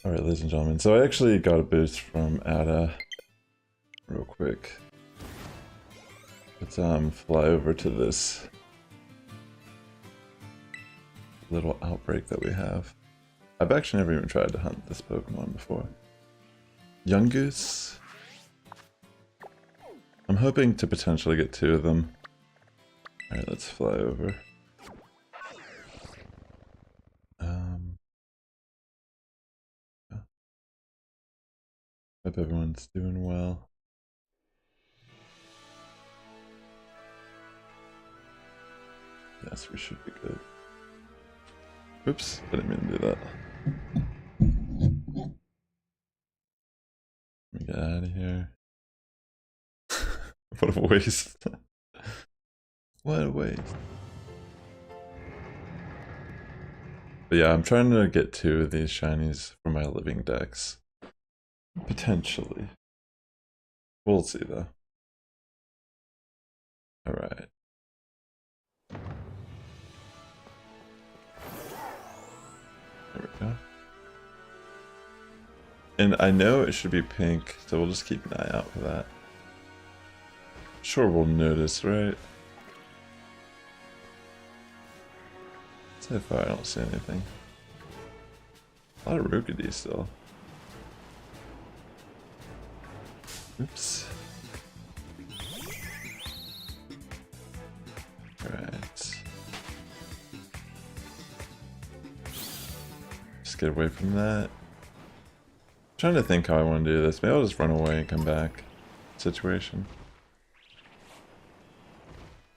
Alright, ladies and gentlemen, so I actually got a boost from Ada real quick. Let's fly over to this little outbreak that we have. I've actually never even tried to hunt this Pokemon before. Yungoos. I'm hoping to potentially get 2 of them. Alright, let's fly over. Hope everyone's doing well. Yes, we should be good. Oops, I didn't mean to do that. Let me get out of here. What a waste. What a waste. But yeah, I'm trying to get 2 of these shinies for my living decks. Potentially. We'll see though. Alright. There we go. And I know it should be pink, so we'll just keep an eye out for that. Sure, we'll notice, right? So far, I don't see anything. A lot of Rookidee still. Oops. Alright. Just get away from that. I'm trying to think how I want to do this. Maybe I'll just run away and come back. Situation.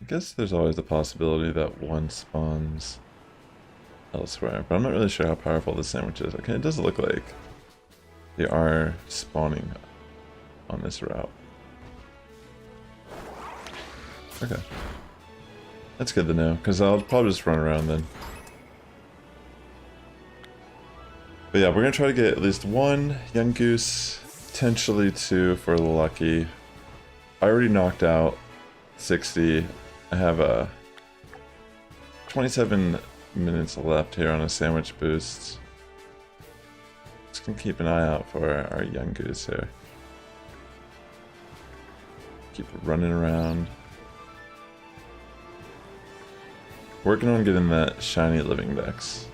I guess there's always the possibility that one spawns elsewhere, but I'm not really sure how powerful the sandwich is. Okay, it does look like they are spawning on this route. Okay. That's good to know, because I'll probably just run around then. But yeah, we're going to try to get at least 1 Yungoos, potentially 2 for the lucky. I already knocked out 60. I have 27 minutes left here on a sandwich boost. Just going to keep an eye out for our Yungoos here. Keep running around. Working on getting that shiny living dex.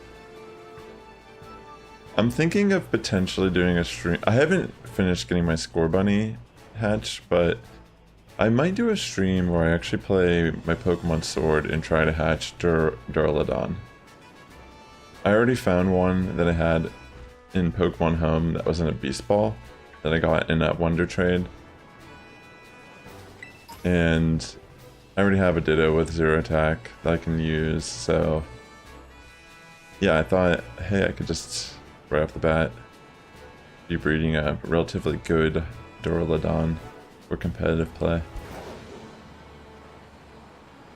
I'm thinking of potentially doing a stream. I haven't finished getting my Score Bunny hatch, but I might do a stream where I actually play my Pokemon Sword and try to hatch Duraludon. I already found one that I had in Pokemon Home that was in a Beast Ball that I got in a Wonder Trade. And I already have a Ditto with 0 attack that I can use, so yeah, I thought, hey, I could just, right off the bat, be breeding a relatively good Duraludon for competitive play.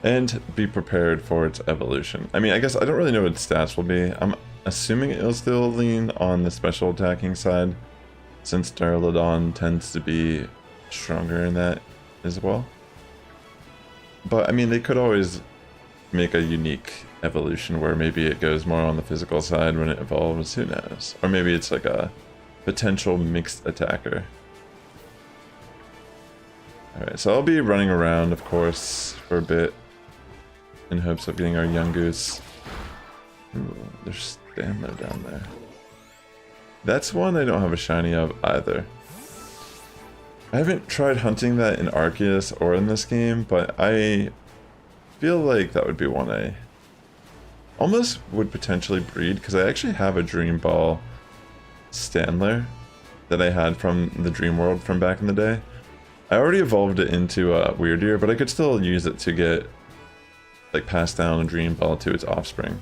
And be prepared for its evolution. I mean, I guess I don't really know what its stats will be. I'm assuming it'll still lean on the special attacking side, since Duraludon tends to be stronger in that as well. But I mean, they could always make a unique evolution where maybe it goes more on the physical side when it evolves, who knows? Or maybe it's like a potential mixed attacker. Alright, so I'll be running around, of course, for a bit in hopes of getting our Yungoos. Ooh, there's Stanlow down there. That's one I don't have a shiny of either. I haven't tried hunting that in Arceus or in this game, but I feel like that would be one I almost would potentially breed, because I actually have a Dream Ball Standler that I had from the Dream World from back in the day. I already evolved it into a Weirdeer, but I could still use it to get, like, pass down a Dream Ball to its offspring.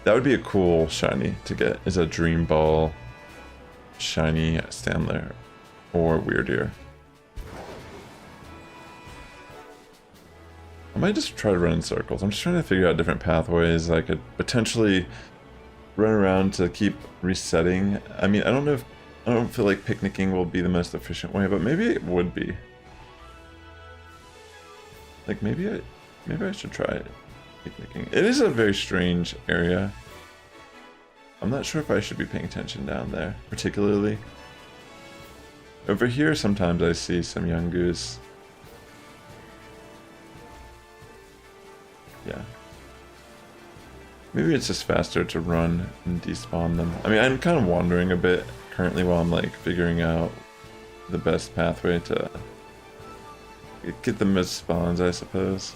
That would be a cool shiny to get, is a Dream Ball shiny Standler or Weirdeer. I might just try to run in circles. I'm just trying to figure out different pathways I could potentially run around to keep resetting. I mean, I don't feel like picnicking will be the most efficient way, but maybe it would be. Like, maybe I should try it. Picnicking. It is a very strange area. I'm not sure if I should be paying attention down there, particularly. Over here, sometimes I see some Yungoos. Yeah. Maybe it's just faster to run and despawn them. I mean, I'm kind of wandering a bit currently while I'm like figuring out the best pathway to get the missed spawns, I suppose.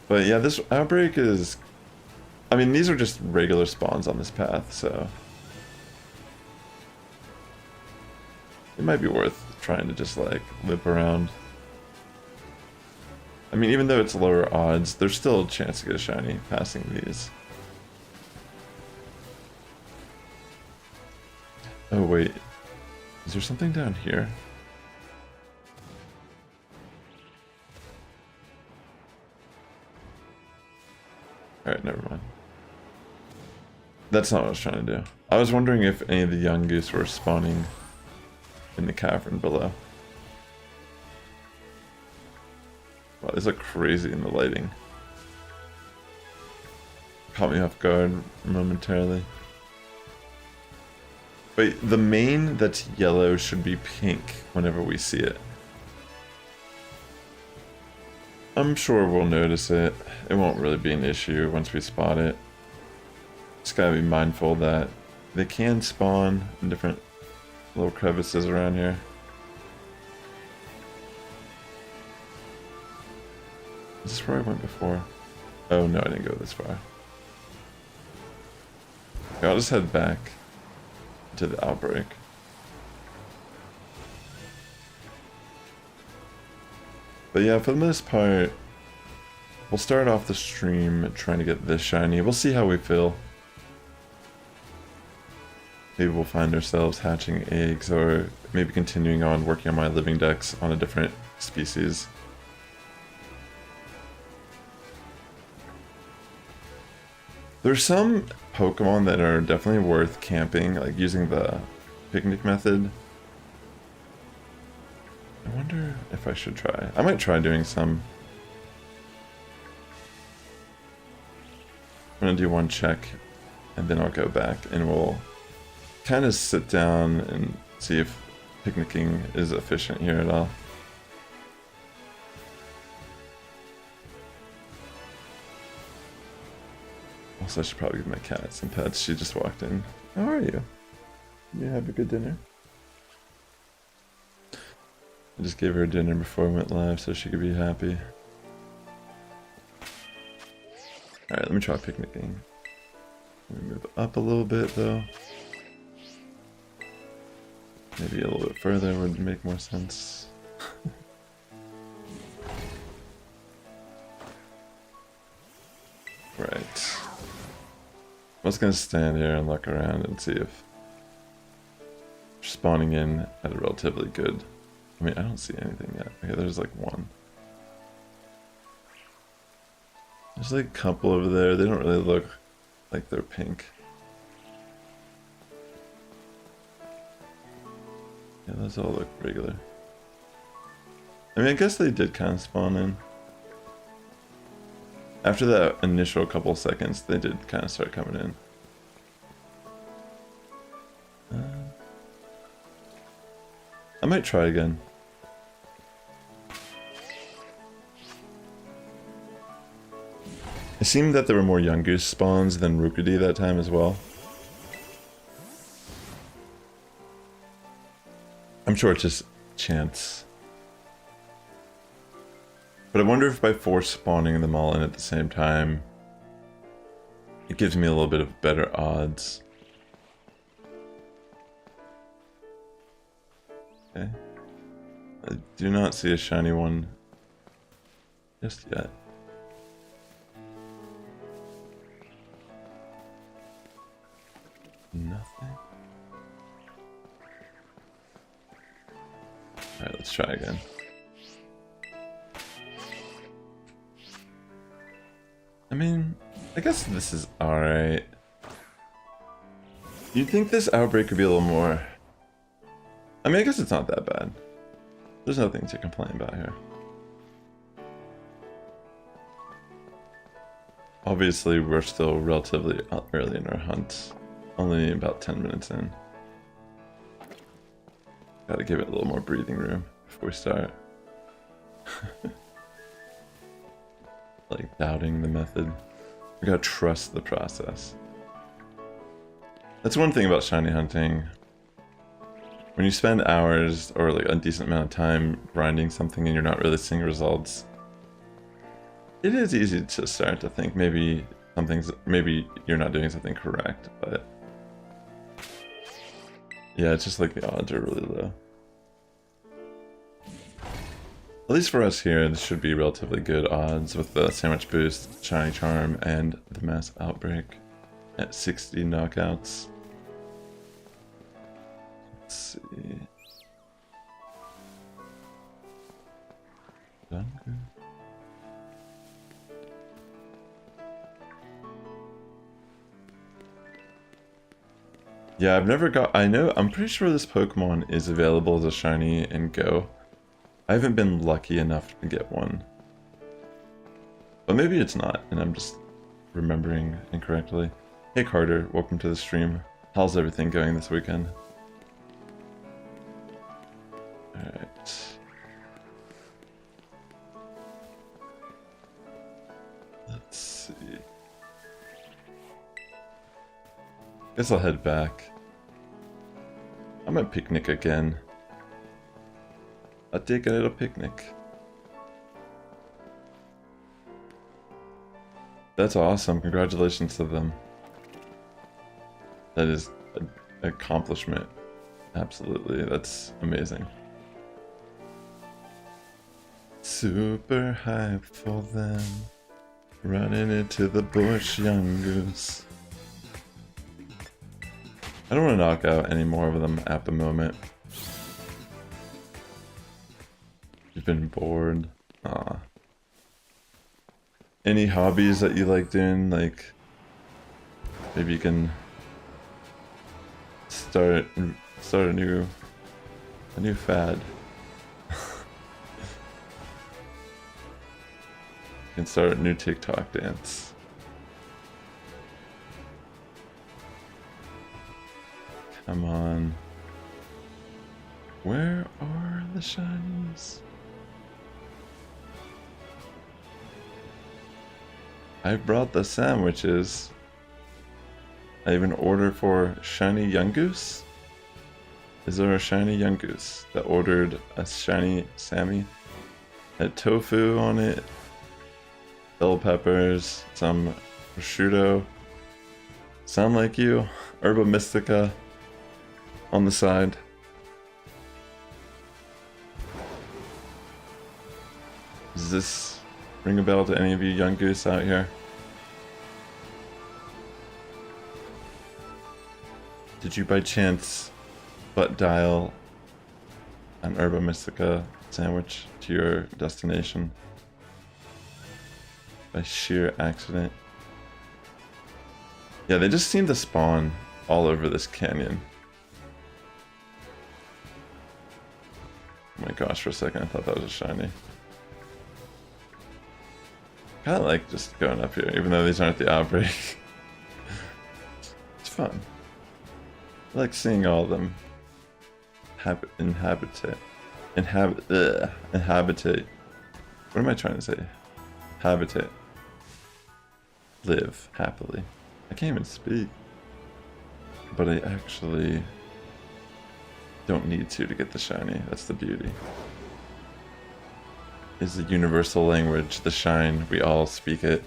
But yeah, this outbreak is... I mean, these are just regular spawns on this path, so... it might be worth trying to just like whip around. I mean, even though it's lower odds, there's still a chance to get a shiny passing these. Oh wait, is there something down here? Alright, never mind. That's not what I was trying to do. I was wondering if any of the Yungoos were spawning in the cavern below. Wow, these look crazy in the lighting. Caught me off guard momentarily. Wait, the main that's yellow should be pink whenever we see it. I'm sure we'll notice it. It won't really be an issue once we spot it. Just gotta be mindful that they can spawn in different little crevices around here. Is this where I went before? Oh no, I didn't go this far. Okay, I'll just head back to the outbreak. But yeah, for the most part, we'll start off the stream trying to get this shiny. We'll see how we feel. Maybe we'll find ourselves hatching eggs, or maybe continuing on working on my living decks on a different species. There's some Pokemon that are definitely worth camping, like using the picnic method. I wonder if I should try. I might try doing some. I'm gonna do one check, and then I'll go back and we'll kind of sit down and see if picnicking is efficient here at all. Also, I should probably give my cat some pets. She just walked in. How are you? You have a good dinner? I just gave her dinner before I went live so she could be happy. Alright, let me try picnicking. Let me move up a little bit though. Maybe a little bit further would make more sense. Right. I was gonna stand here and look around and see if they're spawning in at a relatively good... I mean, I don't see anything yet. Okay, there's like one. There's like a couple over there. They don't really look like they're pink. Yeah, those all look regular. I mean, I guess they did kind of spawn in. After that initial couple seconds, they did kind of start coming in. I might try again. It seemed that there were more Yungoos spawns than Rookidee that time as well. I'm sure it's just chance. But I wonder if by force spawning them all in at the same time, it gives me a little bit of better odds. Okay. I do not see a shiny one just yet. Nothing. Alright, let's try again. I mean, I guess this is alright. You'd think this outbreak could be a little more... I mean, I guess it's not that bad. There's nothing to complain about here. Obviously, we're still relatively early in our hunt. Only about 10 minutes in. Gotta give it a little more breathing room before we start. Like doubting the method. We gotta trust the process. That's one thing about shiny hunting. When you spend hours or like a decent amount of time grinding something and you're not really seeing results, it is easy to start to think maybe maybe you're not doing something correct, but yeah, it's just like the odds are really low. At least for us here, this should be relatively good odds with the Sandwich Boost, Shiny Charm, and the Mass Outbreak at 60 knockouts. Let's see. Yeah, I've never got... I'm pretty sure this Pokemon is available as a shiny in Go. I haven't been lucky enough to get one. But maybe it's not, and I'm just remembering incorrectly. Hey Carter, welcome to the stream. How's everything going this weekend? Alright. Let's see. Guess I'll head back. I'm at picnic again. I'll take a little picnic. That's awesome. Congratulations to them. That is an accomplishment. Absolutely. That's amazing. Super hype for them. Running into the bush, Yungoos. I don't want to knock out any more of them at the moment. You've been bored. Aw. Any hobbies that you like doing? Like, maybe you can start a new fad. You can start a new TikTok dance. Come on. Where are the shinies? I brought the sandwiches. I have an order for shiny Yungoos. Is there a shiny Yungoos that ordered a shiny Sammy? Had tofu on it, bell peppers, some prosciutto. Sound like you? Herba Mystica on the side. Does this ring a bell to any of you Yungoos out here? Did you by chance butt dial an Herba Mystica sandwich to your destination by sheer accident? Yeah, they just seem to spawn all over this canyon. Oh my gosh, for a second I thought that was a shiny. Kinda like just going up here, even though these aren't the outbreak. It's fun. I like seeing all of them inhabitate. What am I trying to say? Habitat. Live happily. I can't even speak. But I actually don't need to get the shiny. That's the beauty. Is the universal language, the shine, we all speak it.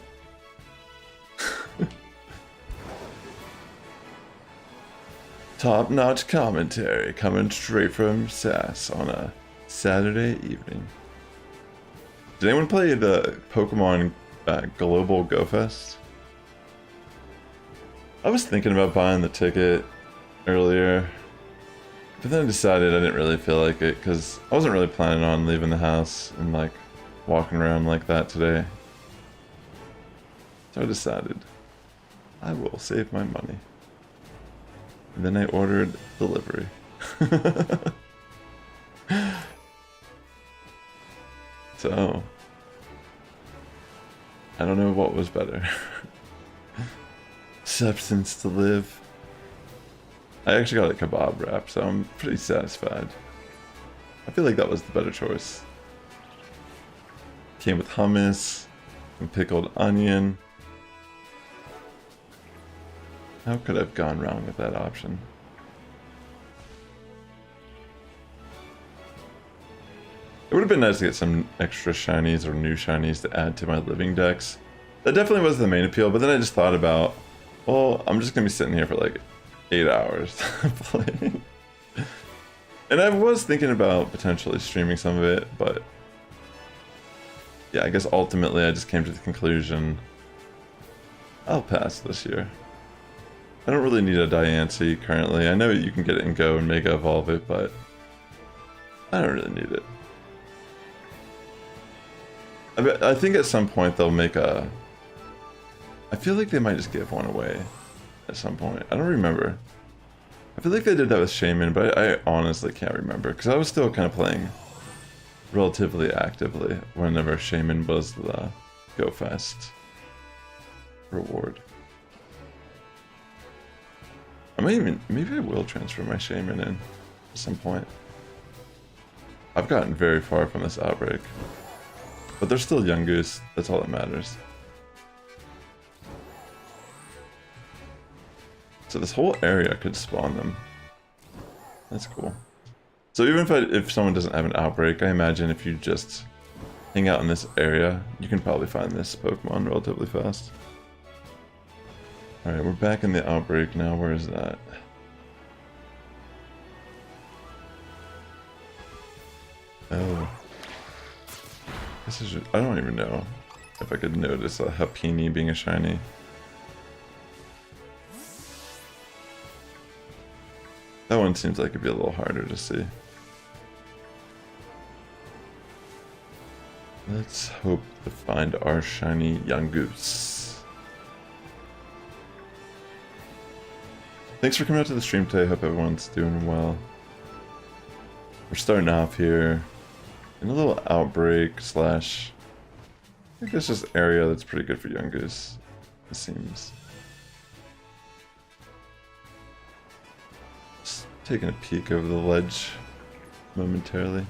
Top-notch commentary coming straight from Sass on a Saturday evening. Did anyone play the Pokemon Global Go Fest? I was thinking about buying the ticket earlier, but then I decided I didn't really feel like it because I wasn't really planning on leaving the house and like walking around like that today. So I decided I will save my money. And then I ordered delivery. So I don't know what was better. Substance to live I actually got a kebab wrap, so I'm pretty satisfied. I feel like that was the better choice. Came with hummus and pickled onion. How could I have gone wrong with that option? It would have been nice to get some extra shinies or new shinies to add to my living decks. That definitely was the main appeal, but then I just thought about, well, I'm just going to be sitting here for like 8 hours playing. And I was thinking about potentially streaming some of it, but yeah, I guess ultimately I just came to the conclusion I'll pass this year. I don't really need a Diancie currently. I know you can get it in Go and Mega Evolve it, but I don't really need it. I think at some point they'll make a... I feel like they might just give one away at some point. I don't remember. I feel like they did that with Shaman, but I honestly can't remember, because I was still kind of playing relatively actively whenever Shaman was the Go Fest reward. I might even... maybe I will transfer my Shaman in at some point. I've gotten very far from this outbreak. But they're still Yungoos, that's all that matters. So this whole area could spawn them. That's cool. So even if someone doesn't have an outbreak, I imagine if you just hang out in this area, you can probably find this Pokemon relatively fast. Alright, we're back in the outbreak now. Where is that? Oh. This is... I don't even know if I could notice a Happini being a shiny. That one seems like it'd be a little harder to see. Let's hope to find our shiny Yungoos. Thanks for coming out to the stream today. Hope everyone's doing well. We're starting off here in a little outbreak slash... I think it's just area that's pretty good for Yungoos, it seems. Just taking a peek over the ledge momentarily.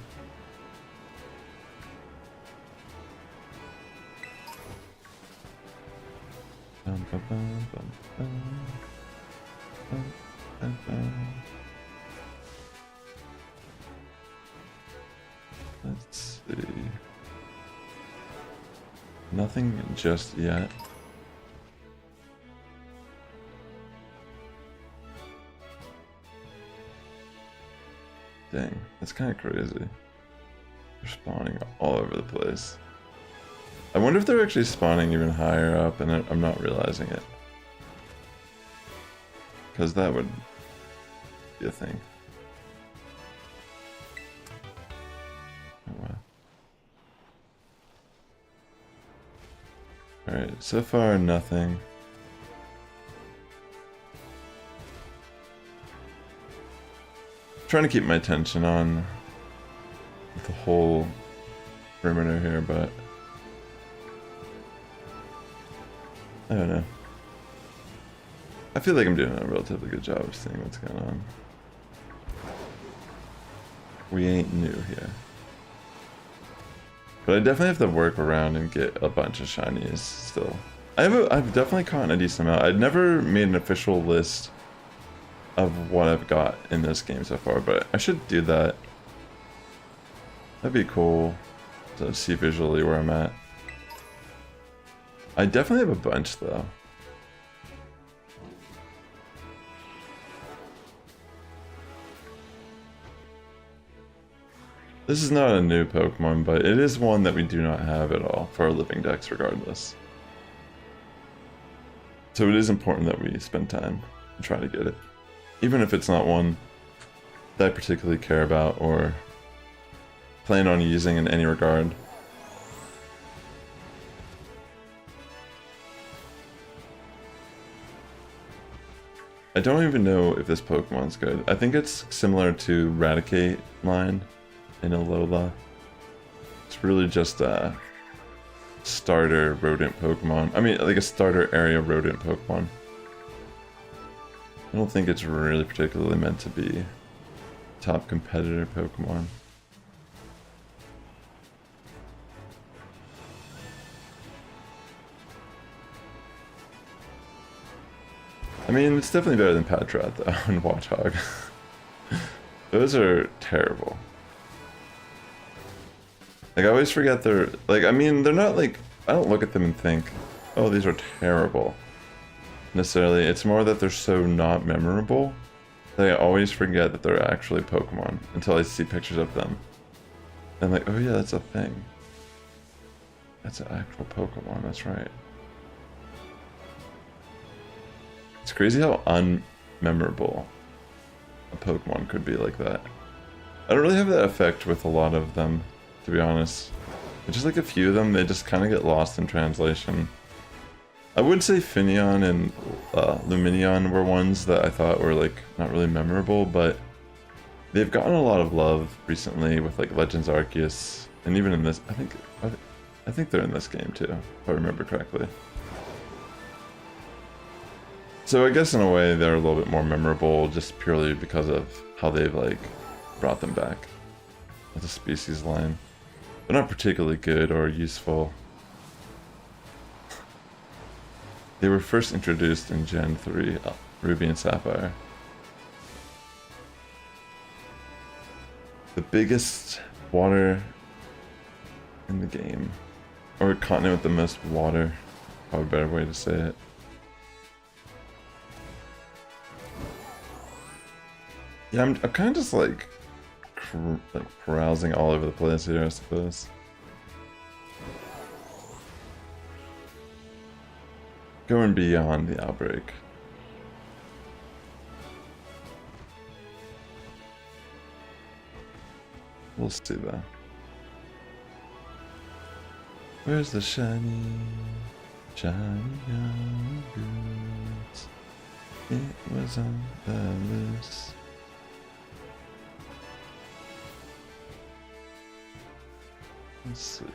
Bum, bum, bum, bum, bum. Bum, bum, bum. Let's see. Nothing just yet. Dang, that's kind of crazy. They're spawning all over the place. I wonder if they're actually spawning even higher up and I'm not realizing it. Because that would be a thing. Oh wow. Alright, so far nothing. Trying to keep my attention on the whole perimeter here, but I don't know. I feel like I'm doing a relatively good job of seeing what's going on. We ain't new here. But I definitely have to work around and get a bunch of shinies still. I've definitely caught a decent amount. I'd never made an official list of what I've got in this game so far, but I should do that. That'd be cool to see visually where I'm at. I definitely have a bunch though. This is not a new Pokemon, but it is one that we do not have at all for our living decks regardless. So it is important that we spend time and try to get it. Even if it's not one that I particularly care about or plan on using in any regard. I don't even know if this Pokemon's good. I think it's similar to Raticate line in Alola. It's really just a starter rodent Pokemon. I mean, like a starter area rodent Pokemon. I don't think it's really particularly meant to be top competitor Pokemon. I mean, it's definitely better than Patrat though, and Watchog. Those are terrible. Like, I always forget they're, like, I mean, they're not like, I don't look at them and think, oh, these are terrible. Necessarily, it's more that they're so not memorable that I always forget that they're actually Pokemon until I see pictures of them. And like, oh yeah, that's a thing. That's an actual Pokemon, that's right. It's crazy how unmemorable a Pokemon could be like that. I don't really have that effect with a lot of them, to be honest. But just like a few of them, they just kind of get lost in translation. I would say Finneon and Lumineon were ones that I thought were like not really memorable, but they've gotten a lot of love recently with like Legends Arceus, and even in this, I think they're in this game too, if I remember correctly. So I guess in a way they're a little bit more memorable just purely because of how they've like brought them back as a species line. They're not particularly good or useful. They were first introduced in Gen 3, Ruby and Sapphire. The biggest water in the game. Or continent with the most water. Probably a better way to say it. Yeah, I'm kind of just like carousing all over the place here, I suppose. Going beyond the outbreak. We'll see that. Where's the shiny Yungoos? It was on the loose. Let's see.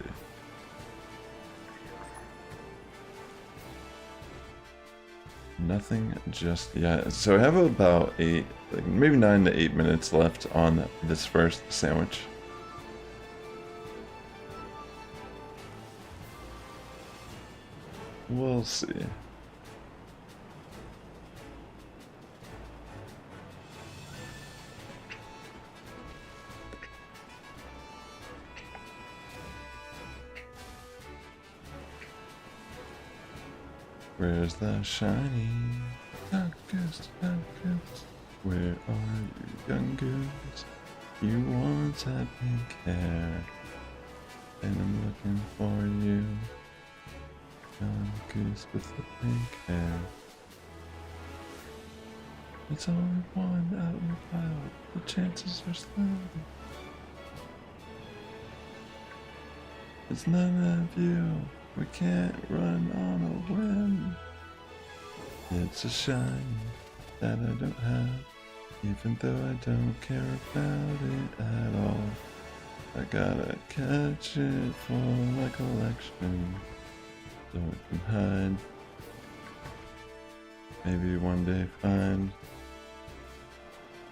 Nothing just yet. So I have about maybe 9 to 8 minutes left on this first sandwich. We'll see. Where's the shiny Yungoos? Where are you, Yungoos? You once had pink hair, and I'm looking for you. Yungoos with the pink hair. It's only one out in the wild. The chances are slim. It's none of you. We can't run on a whim. It's a shine that I don't have, even though I don't care about it at all. I gotta catch it for my collection, so it can hide. Maybe one day find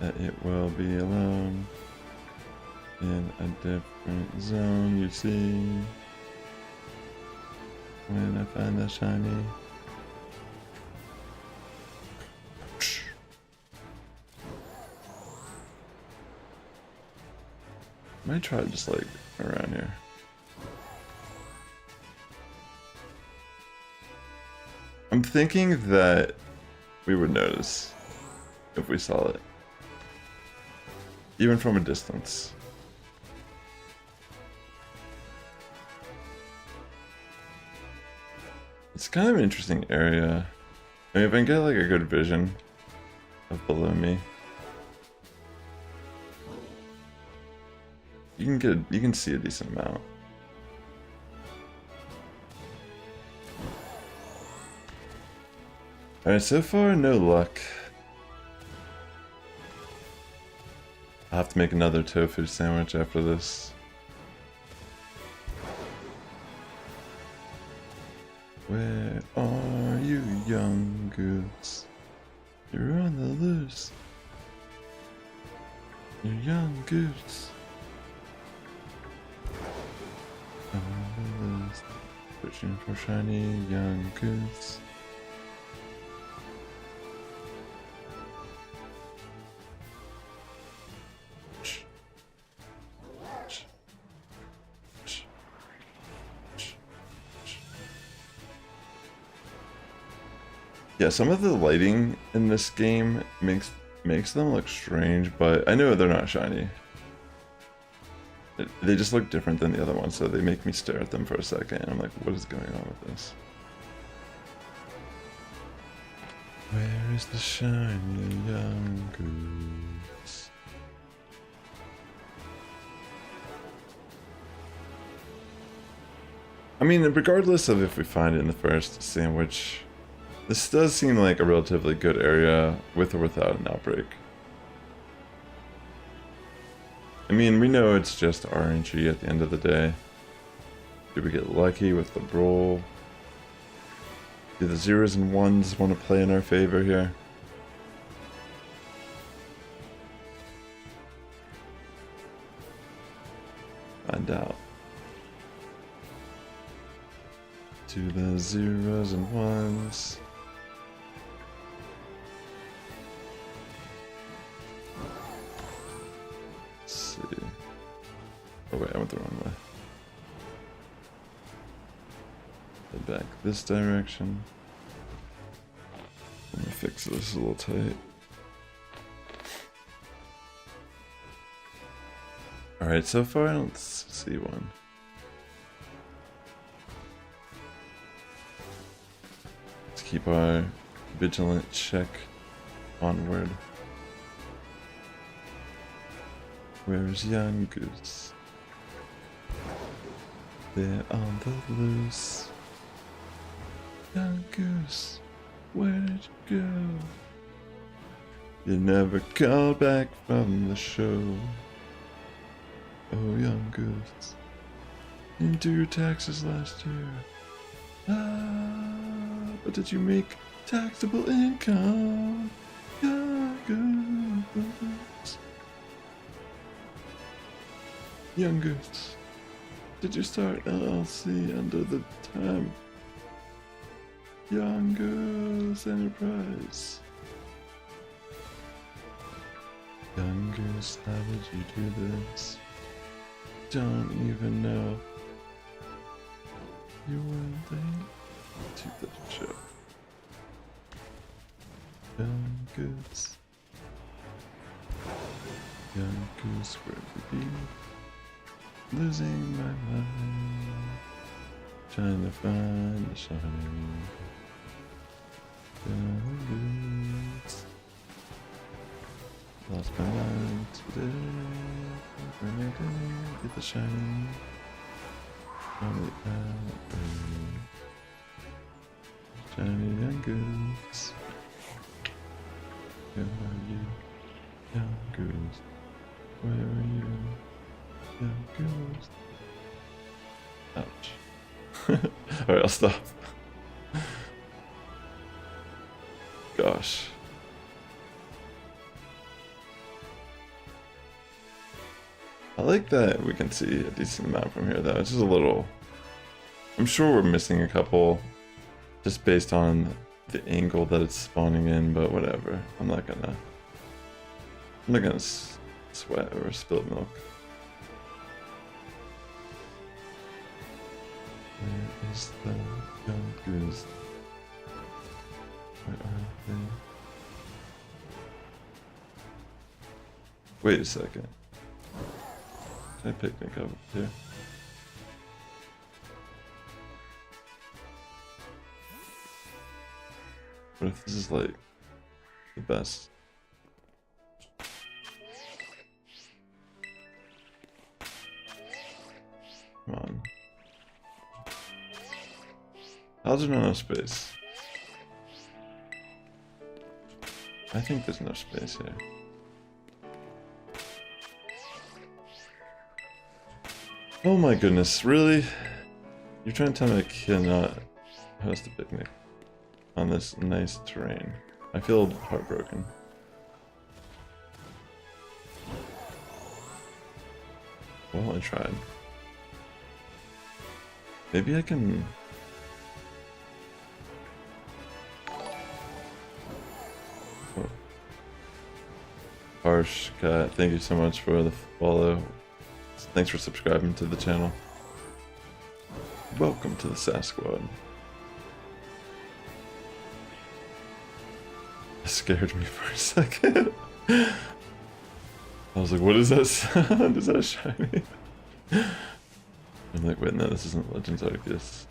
that it will be alone in a different zone, you see. When I find that shiny. Might try just like around here. I'm thinking that we would notice if we saw it. Even from a distance. It's kind of an interesting area. I mean, if I can get like a good vision of below me, you can see a decent amount. Alright, so far no luck. I'll have to make another tofu sandwich after this. Where are you, Yungoos? You're on the loose. You're young goose. On the loose. Searching for shiny young goose. Yeah, some of the lighting in this game makes them look strange, but I know they're not shiny. They just look different than the other ones, so they make me stare at them for a second, and I'm like, what is going on with this? Where is the shiny young goose? I mean, regardless of if we find it in the first sandwich, this does seem like a relatively good area with or without an outbreak. I mean, we know it's just RNG at the end of the day. Do we get lucky with the roll? Do the zeros and ones want to play in our favor here? Find out. To the zeros and ones. See. Oh wait, I went the wrong way. Head back this direction. Let me fix this a little tight. Alright, so far I don't see one. Let's keep our vigilant check onward. Where's Yungoos? They're on the loose. Yungoos, where did you go? You never called back from the show. Oh, Yungoos, you didn't do your taxes last year. Ah, but did you make taxable income? Yungoos. Yungoos, did you start LLC under the term Yungoos Enterprise? Yungoos, how did you do this? Don't even know. You were late to the show. Yungoos. Yungoos, where we be? Losing my mind, trying to find the shining Yungoos. Lost my mind today, every day, get the shining on the outbreak. Shiny Yungoos, where are you, Yungoos? Where are you? Yungoos. Ouch. Alright, I'll stop. Gosh. I like that we can see a decent amount from here though. It's just a little... I'm sure we're missing a couple just based on the angle that it's spawning in, but whatever. I'm not gonna sweat or spill milk. Where is the Yungoos? Where are they? Wait a second. Can I picnic up here? What if this is like the best? Come on. How's there no space? I think there's no space here. Oh my goodness, really? You're trying to tell me I cannot host a picnic on this nice terrain? I feel heartbroken. Well, I tried. Maybe I can... Oh. Harsh Cat, thank you so much for the follow. Thanks for subscribing to the channel. Welcome to the Sass Squad. It scared me for a second. I was like, what is that sound? Is that a shiny? I'm like, wait, no, this isn't Legends Arceus.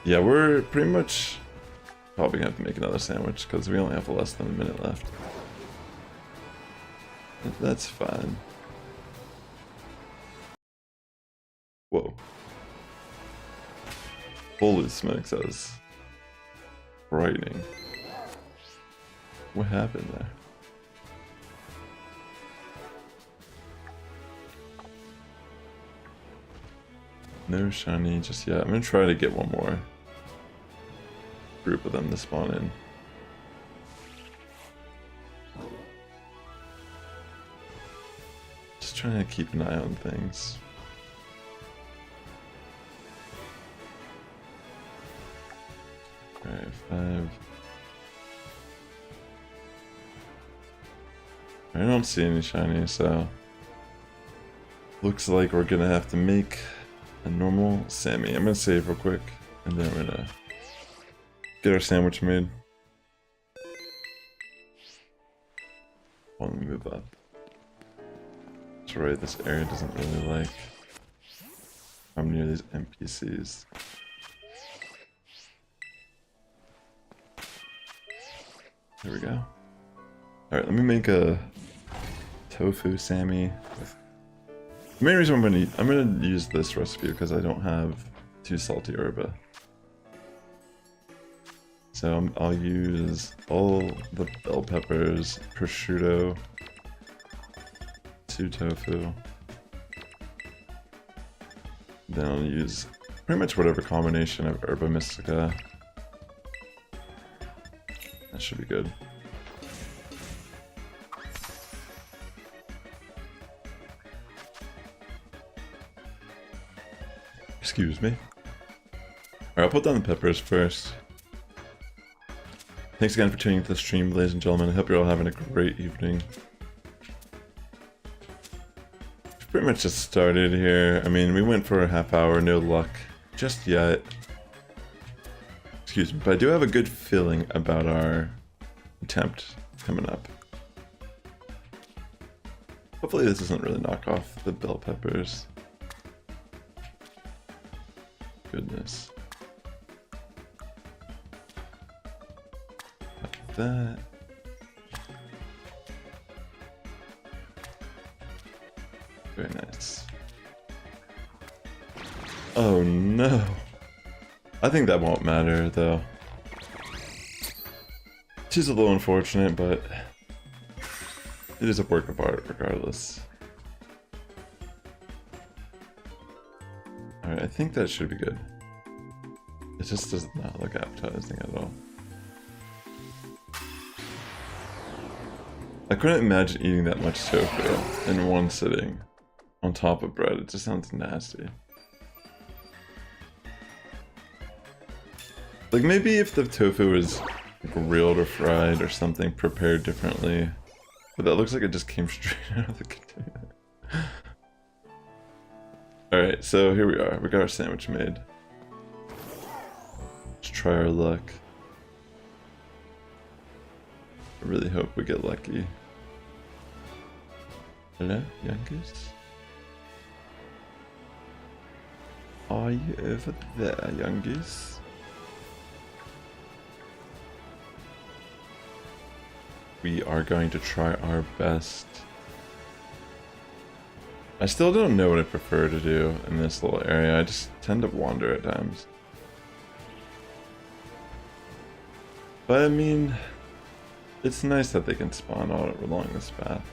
Yeah, we're pretty much probably gonna have to make another sandwich because we only have less than a minute left. But that's fine. Whoa. Holy smokes, that was frightening. What happened there? No shiny just yet. I'm gonna try to get one more group of them to spawn in. Just trying to keep an eye on things. Alright, 5. I don't see any shiny, so looks like we're gonna have to make a normal Sammy. I'm gonna save real quick, and then we're gonna get our sandwich made. Let me move up. That's right, this area doesn't really like I'm near these NPCs. There we go. Alright, let me make a tofu Sammy. The main reason I'm gonna use this recipe because I don't have too salty herba. So I'll use all the bell peppers, prosciutto, 2 tofu. Then I'll use pretty much whatever combination of herba mystica. That should be good. Excuse me. Alright, I'll put down the peppers first. Thanks again for tuning into the stream, ladies and gentlemen. I hope you're all having a great evening. We've pretty much just started here. I mean, we went for a half hour, no luck just yet. Excuse me, but I do have a good feeling about our attempt coming up. Hopefully this doesn't really knock off the bell peppers. Goodness. Like that. Very nice. Oh no. I think that won't matter though. It is a little unfortunate, but it is a work of art regardless. Alright, I think that should be good. It just does not look appetizing at all. I couldn't imagine eating that much tofu in one sitting on top of bread. It just sounds nasty. Like maybe if the tofu was grilled or fried or something prepared differently. But that looks like it just came straight out of the container. Alright, so here we are. We got our sandwich made. Let's try our luck. I really hope we get lucky. Hello, Yungoos? Are you over there, Yungoos? We are going to try our best. I still don't know what I prefer to do in this little area. I just tend to wander at times. But I mean, it's nice that they can spawn all along this path.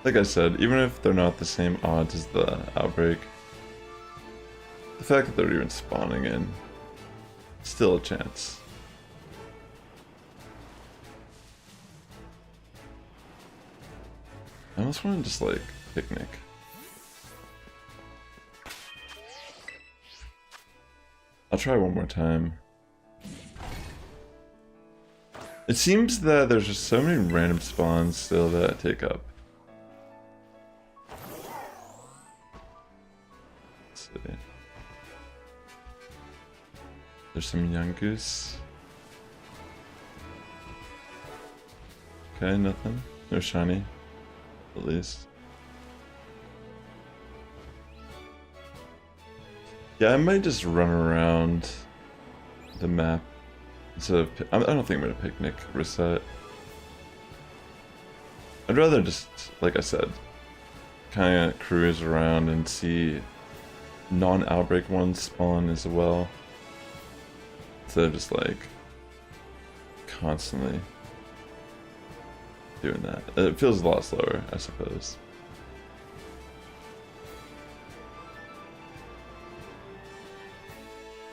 Like I said, even if they're not the same odds as the outbreak, The fact that they're even spawning in, still a chance. I almost want to just like picnic. I'll try one more time. It seems that there's just so many random spawns still that I take up. Let's see. There's some Yungoos. Okay, nothing. No shiny, at least. Yeah, I might just run around the map instead of. I don't think I'm gonna picnic reset. I'd rather just, like I said, kind of cruise around and see non-outbreak ones spawn as well, instead of just like constantly doing that. It feels a lot slower, I suppose.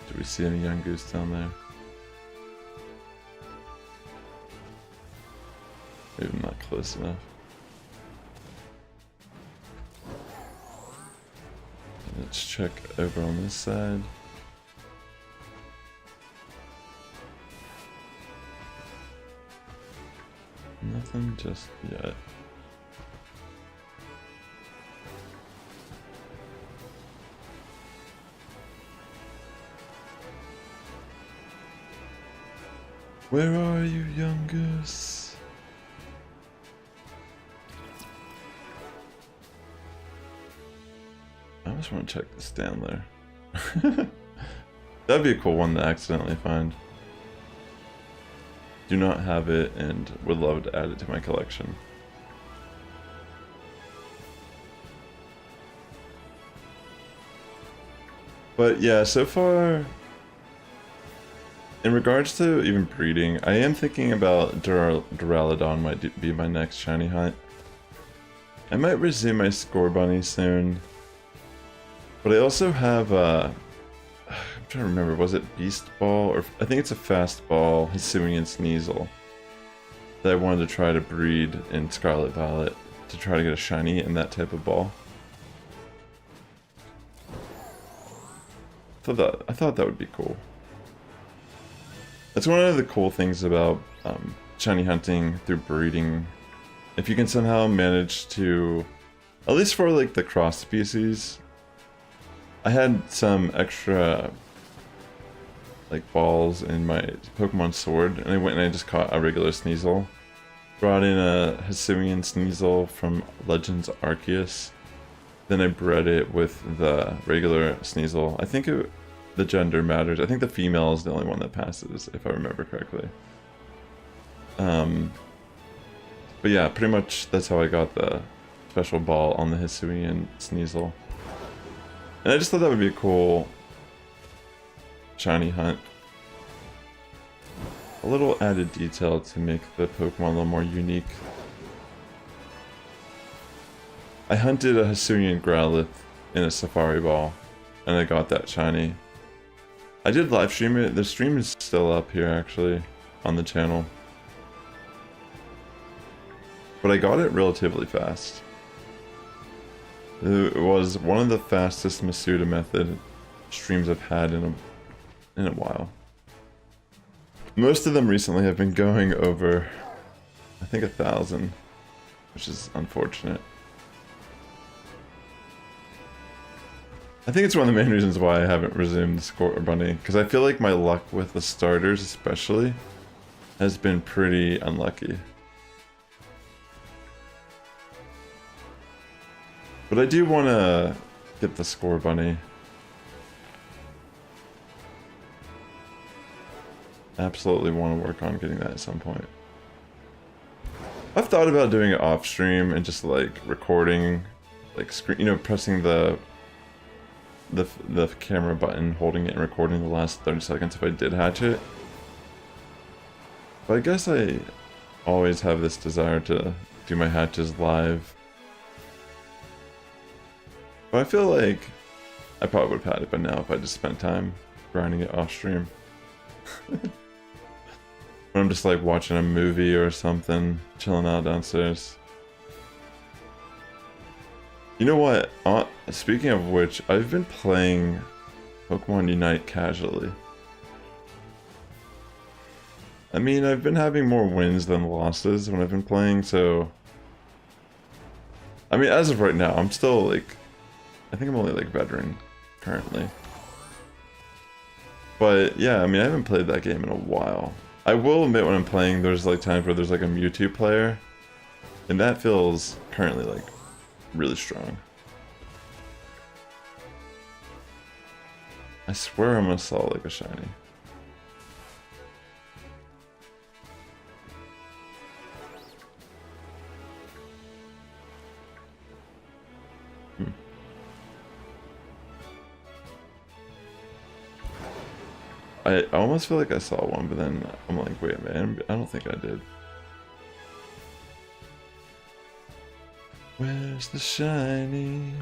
Do we see any Yungoos down there? Maybe I'm not close enough. Let's check over on this side. Nothing just yet. Where are you, Yungoos? I just want to check this down there. That'd be a cool one to accidentally find. Do not have it and would love to add it to my collection. But yeah, so far, in regards to even breeding, I am thinking about Duraludon might be my next shiny hunt. I might resume my Score Bunny soon. But I also have, I'm trying to remember, was it Beast Ball? Or I think it's a Fast Ball, Hisuian Sneasel, that I wanted to try to breed in Scarlet Violet to try to get a shiny in that type of ball. I thought that would be cool. That's one of the cool things about shiny hunting through breeding. If you can somehow manage to, at least for like the cross species, I had some extra like balls in my Pokemon Sword, and I went and I just caught a regular Sneasel. Brought in a Hisuian Sneasel from Legends Arceus. Then I bred it with the regular Sneasel. I think the gender matters. I think the female is the only one that passes, if I remember correctly. But yeah, pretty much that's how I got the special ball on the Hisuian Sneasel. And I just thought that would be a cool shiny hunt. A little added detail to make the Pokemon a little more unique. I hunted a Hisuian Growlithe in a Safari Ball, and I got that shiny. I did live stream it. The stream is still up here actually on the channel. But I got it relatively fast. It was one of the fastest Masuda method streams I've had in a while. Most of them recently have been going over, I think, 1,000, which is unfortunate. I think it's one of the main reasons why I haven't resumed Score Bunny, because I feel like my luck with the starters especially has been pretty unlucky. But I do want to get the Score Bunny. Absolutely want to work on getting that at some point. I've thought about doing it off stream and just like recording, like screen, you know, pressing the camera button, holding it and recording the last 30 seconds if I did hatch it. But I guess I always have this desire to do my hatches live. But I feel like I probably would have had it by now if I just spent time grinding it off stream. When I'm just like watching a movie or something, chilling out downstairs. You know what? Speaking of which, I've been playing Pokemon Unite casually. I mean, I've been having more wins than losses when I've been playing, so... I mean, as of right now, I'm still like... I think I'm only like veteran currently. But yeah, I mean, I haven't played that game in a while. I will admit when I'm playing, there's like times where there's like a Mewtwo player. And that feels currently like really strong. I swear I almost saw like a shiny. I almost feel like I saw one, but then I'm like, wait a minute, I don't think I did. Where's the shiny?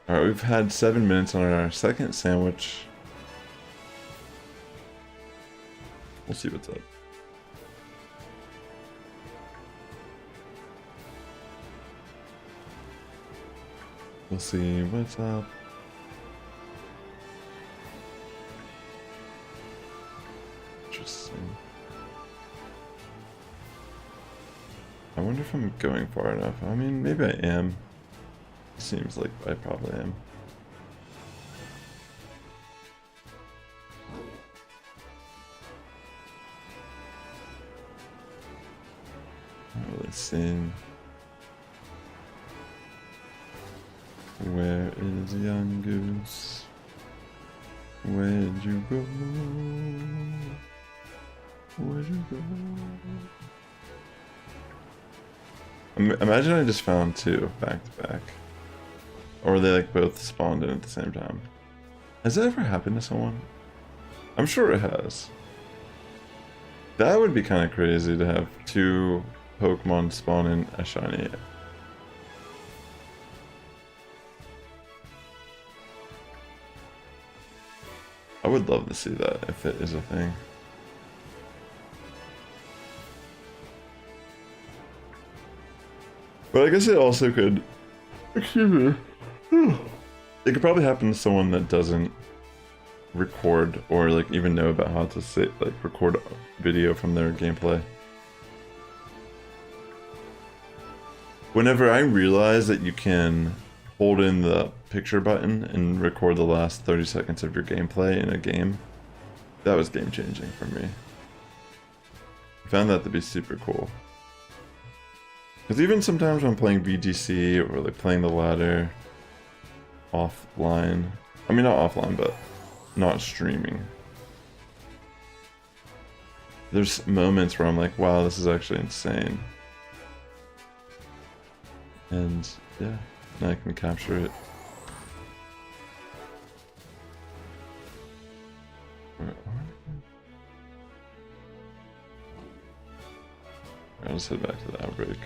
Alright, we've had 7 minutes on our second sandwich. We'll see what's up. We'll see what's up. Interesting. I wonder if I'm going far enough. I mean, maybe I am. Seems like I probably am. Not really seeing. Where is Yungoos? Where'd you go? Where'd you go? Imagine I just found two back to back. Or they like both spawned in at the same time. Has that ever happened to someone? I'm sure it has. That would be kind of crazy to have two Pokemon spawn in a shiny. I would love to see that if it is a thing. But I guess it also could... Excuse me. It could probably happen to someone that doesn't record or like even know about how to say, like record video from their gameplay. Whenever I realized that you can hold in the picture button and record the last 30 seconds of your gameplay in a game, that was game changing for me. I found that to be super cool. Because even sometimes when I'm playing VGC or like playing the ladder offline, I mean not offline, but not streaming, there's moments where I'm like, wow, this is actually insane. And yeah, now I can capture it. Where are we? I'll just head back to the outbreak.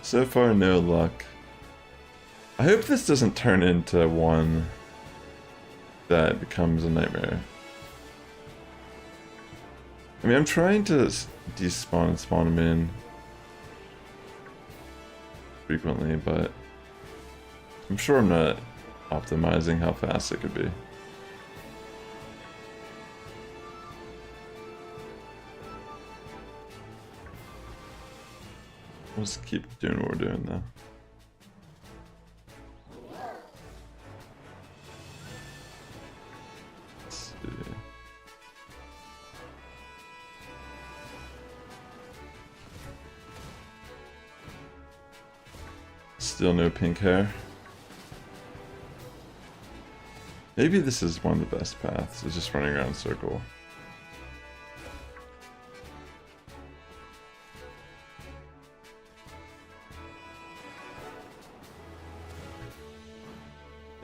So far, no luck. I hope this doesn't turn into one that becomes a nightmare. I mean, I'm trying to despawn and spawn them in frequently, but I'm sure I'm not optimizing how fast it could be. We'll just keep doing what we're doing though. Let's see. Still no pink hair. Maybe this is one of the best paths, it's just running around in a circle.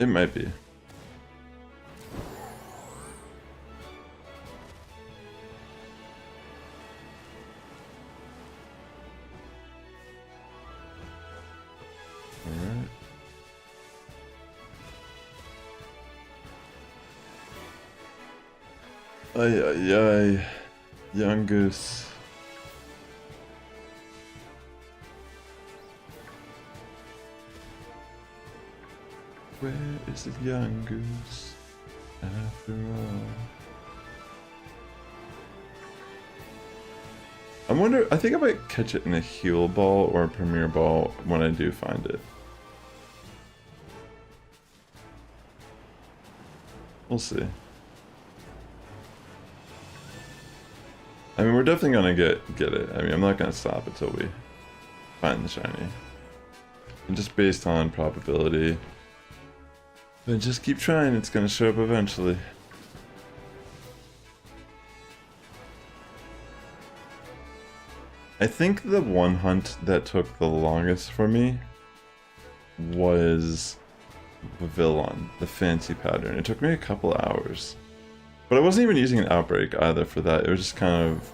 It might be. Ay, ay, ay. Yungoos. Where is the Yungoos after all? I think I might catch it in a heal ball or a premier ball when I do find it. We'll see. I mean, we're definitely gonna get it. I mean, I'm not gonna stop until we find the shiny. And just based on probability. But just keep trying, it's gonna show up eventually. I think the one hunt that took the longest for me was Vivillon, the fancy pattern. It took me a couple hours. But I wasn't even using an outbreak either for that. It was just kind of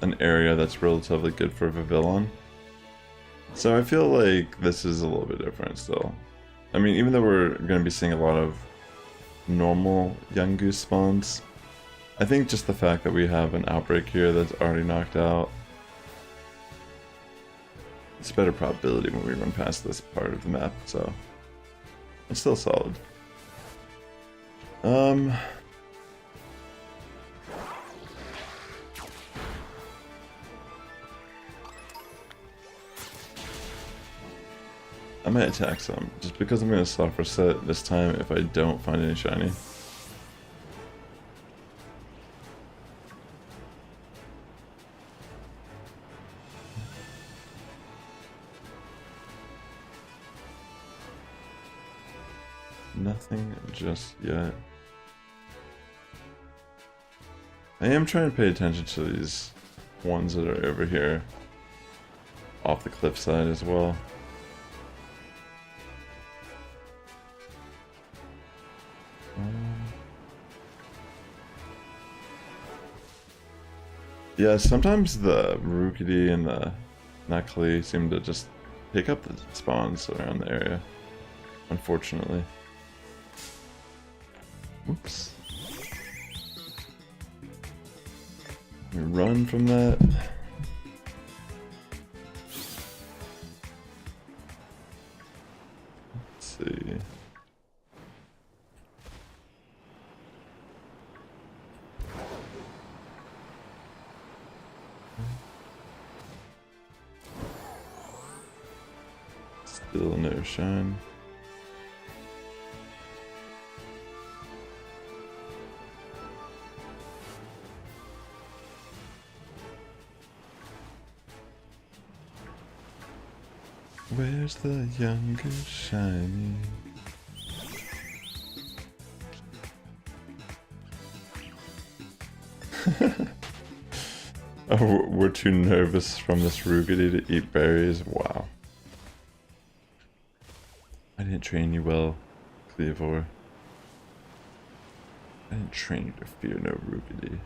an area that's relatively good for Vivillon. So I feel like this is a little bit different still. I mean, even though we're going to be seeing a lot of normal Yungoos spawns, I think just the fact that we have an outbreak here that's already knocked out, it's a better probability when we run past this part of the map, so it's still solid. I might attack some, just because I'm going to soft reset this time if I don't find any shiny. Nothing just yet. I am trying to pay attention to these ones that are over here off the cliffside as well. Yeah, sometimes the Rukidi and the Nakli seem to just pick up the spawns around the area, unfortunately. Oops. We run from that. Let's see. Still no shine. Where's the Yungoos shiny? Oh, we're too nervous from this Rugity to eat berries? Wow. I didn't train you well, Cleavor. I didn't train you to fear no Rugity.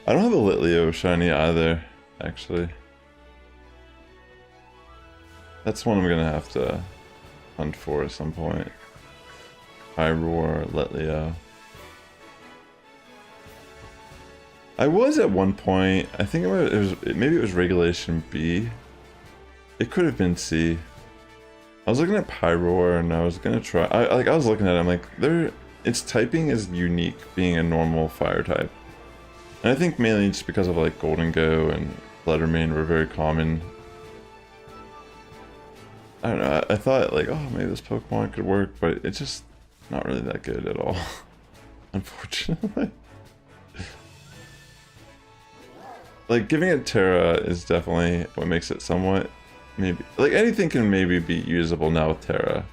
I don't have a Litleo shiny either, actually. That's one I'm gonna have to hunt for at some point. Pyroar, Litleo. I was at one point, I think maybe it was Regulation B. It could have been C. I was looking at Pyroar and I was gonna try. I was looking at it, I'm like, its typing is unique, being a normal fire type. And I think mainly just because of like Golden Go and Letterman were very common. I don't know, I thought like, oh, maybe this Pokemon could work, but it's just not really that good at all, unfortunately. Like, giving it Terra is definitely what makes it somewhat, maybe, like anything can maybe be usable now with Terra.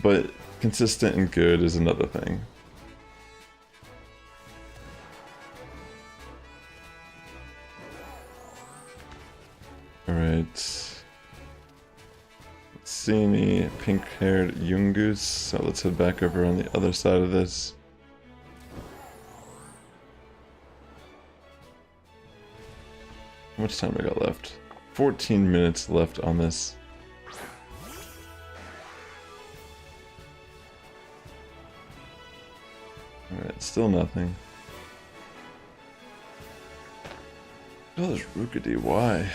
But consistent and good is another thing. Alright. Let's see any pink-haired Yungoos, so let's head back over on the other side of this. much time I got left? 14 minutes left on this. Alright, still nothing. Oh, there's Rookity, why?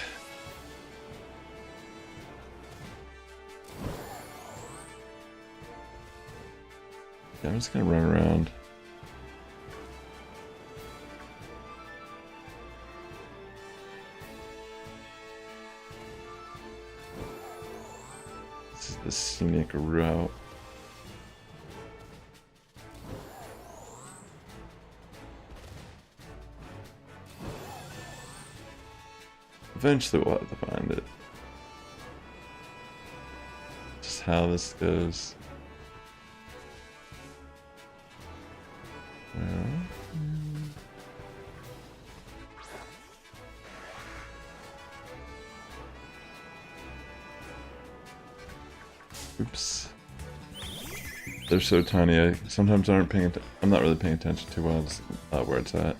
Yeah, I'm just gonna run around. This is the scenic route. Eventually we'll have to find it. Just how this goes. Oops. They're so tiny. I sometimes aren't paying attention. I'm not really paying attention too well to where it's at.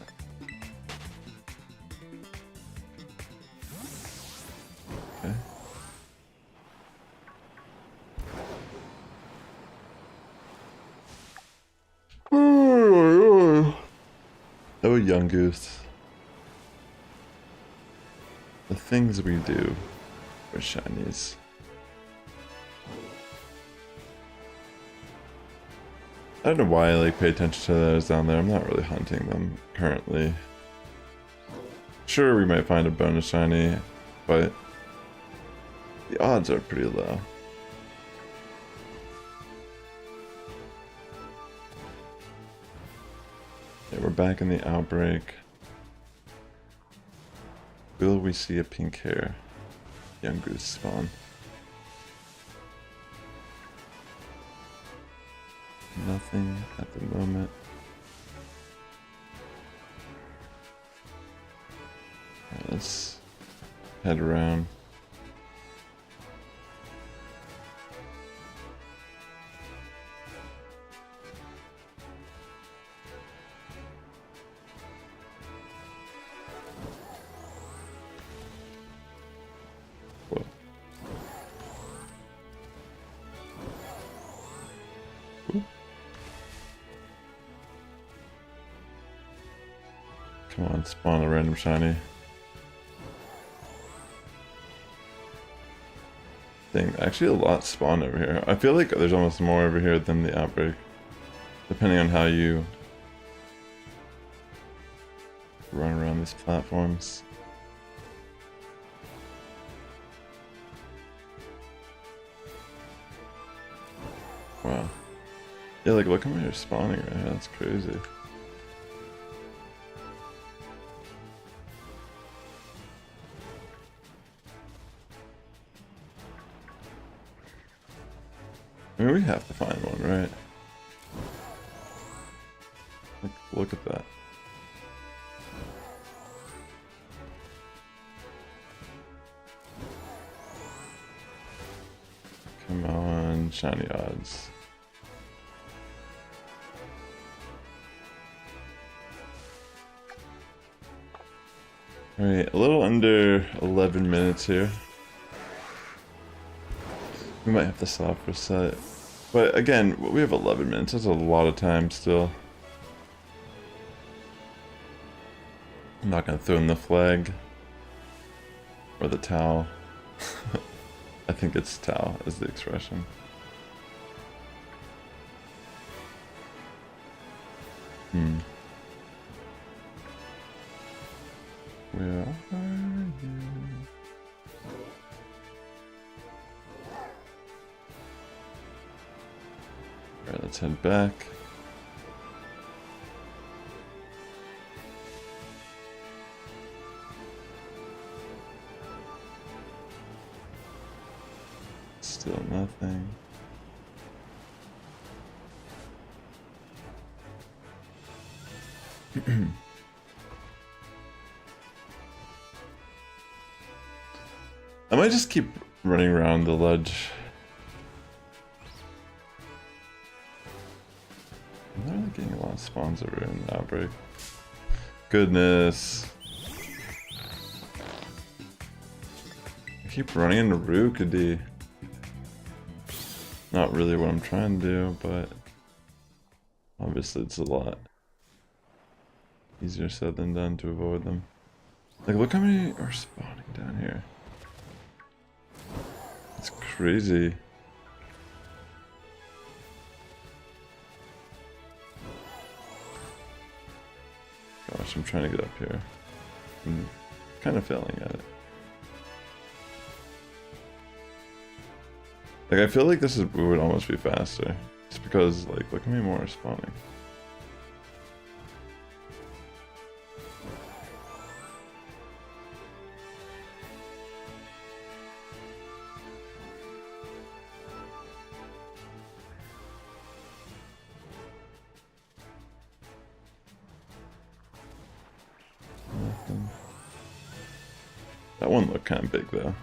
Okay. Oh, Yungoos. The things we do for shinies. I don't know why I like pay attention to those down there. I'm not really hunting them currently. Sure, we might find a bonus shiny, but the odds are pretty low. Okay, we're back in the outbreak. Will we see a pink hair Yungoos spawn? Nothing at the moment. Alright, let's head around. Whoa. Ooh. Come on, spawn a random shiny. Dang, actually a lot spawned over here. I feel like there's almost more over here than the outbreak. Depending on how you run around these platforms. Wow. Yeah, like look how many are spawning right now, that's crazy. I mean, we have to find one, right? Look at that. Come on, shiny odds. Alright, a little under 11 minutes here. We might have to stop for a set. But again, we have 11 minutes. That's a lot of time still. I'm not going to throw in the flag. Or the towel. I think it's towel is the expression. Where are you? Alright, let's head back. Still nothing. I might just keep running around the ledge. I'm not really getting a lot of spawns over in the outbreak. Goodness. keep running into Rookity. Not really what I'm trying to do, but obviously it's a lot easier said than done to avoid them. Like, look how many are spawning down here. It's crazy. Gosh, I'm trying to get up here. I'm kind of failing at it. Like, I feel like this would almost be faster. Just because, like, look how many more are spawning. Nothing. That one looked kind of big, though.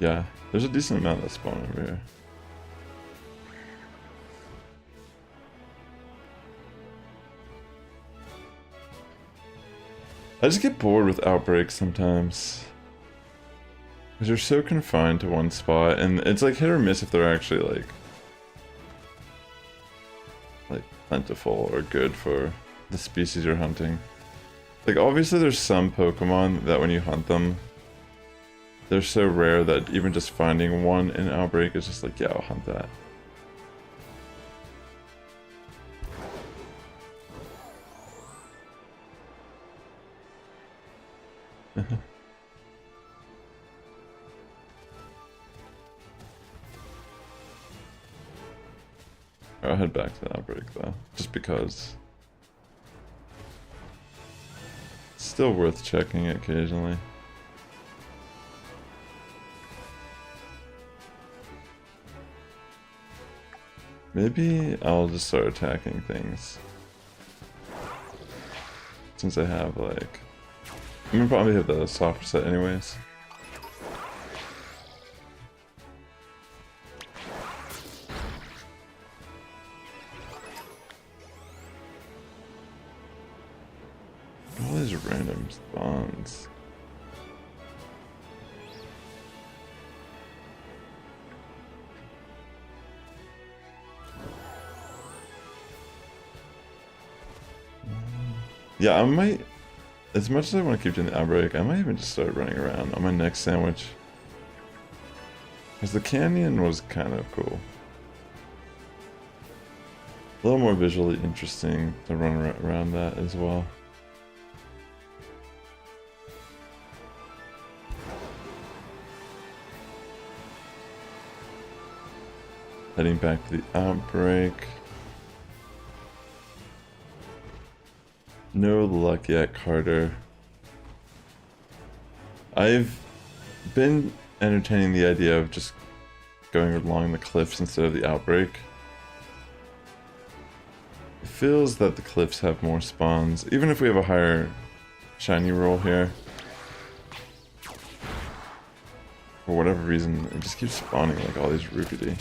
Yeah, there's a decent amount that spawn over here. I just get bored with outbreaks sometimes. Because you're so confined to one spot, and it's like hit or miss if they're actually like plentiful or good for the species you're hunting. Like, obviously there's some Pokemon that when you hunt them, they're so rare that even just finding one in Outbreak is just like, yeah, I'll hunt that. I'll head back to the Outbreak though, just because. It's still worth checking occasionally. Maybe I'll just start attacking things. Since I have, like... I'm gonna probably have the softer set anyways. All these random spawns. Yeah, I might, as much as I want to keep doing the Outbreak, I might even just start running around on my next sandwich. Because the canyon was kind of cool. A little more visually interesting to run around that as well. Heading back to the Outbreak. No luck yet, Carter. I've been entertaining the idea of just going along the cliffs instead of the Outbreak. It feels that the cliffs have more spawns, even if we have a higher shiny roll here. For whatever reason, it just keeps spawning like all these Rookity.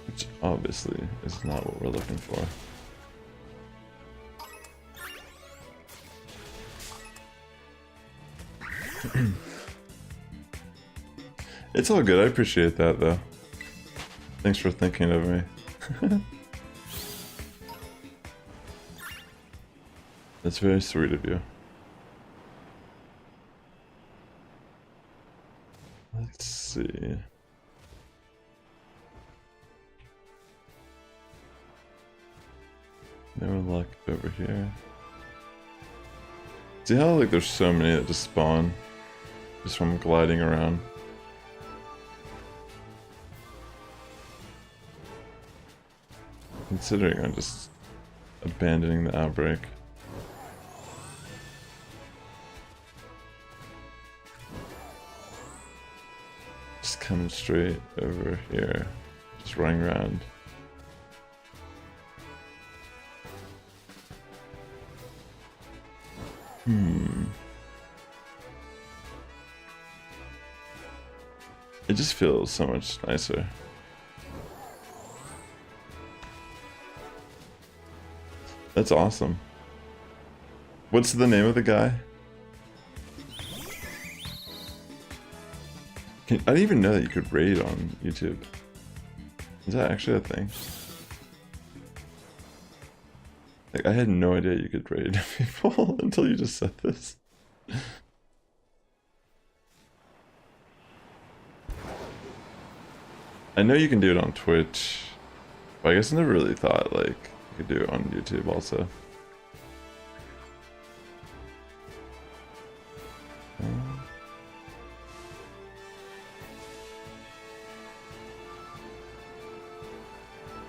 Which obviously is not what we're looking for. It's all good, I appreciate that though. Thanks for thinking of me. That's very sweet of you. Let's see. No luck over here. See how like there's so many that just spawn just from gliding around. Considering I'm just abandoning the Outbreak. Just coming straight over here. Just running around. It just feels so much nicer. That's awesome. What's the name of the guy? I didn't even know that you could raid on YouTube. Is that actually a thing? Like, I had no idea you could raid people until you just said this. I know you can do it on Twitch, but I guess I never really thought like you could do it on YouTube also.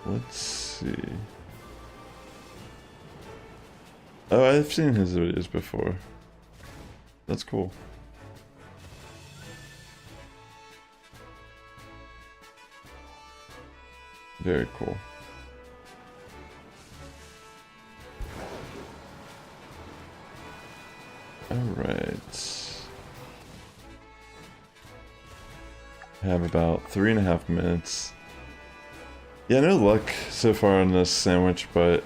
Let's see. Oh, I've seen his videos before. That's cool. Very cool. Alright. I have about 3.5 minutes. Yeah, no luck so far on this sandwich, but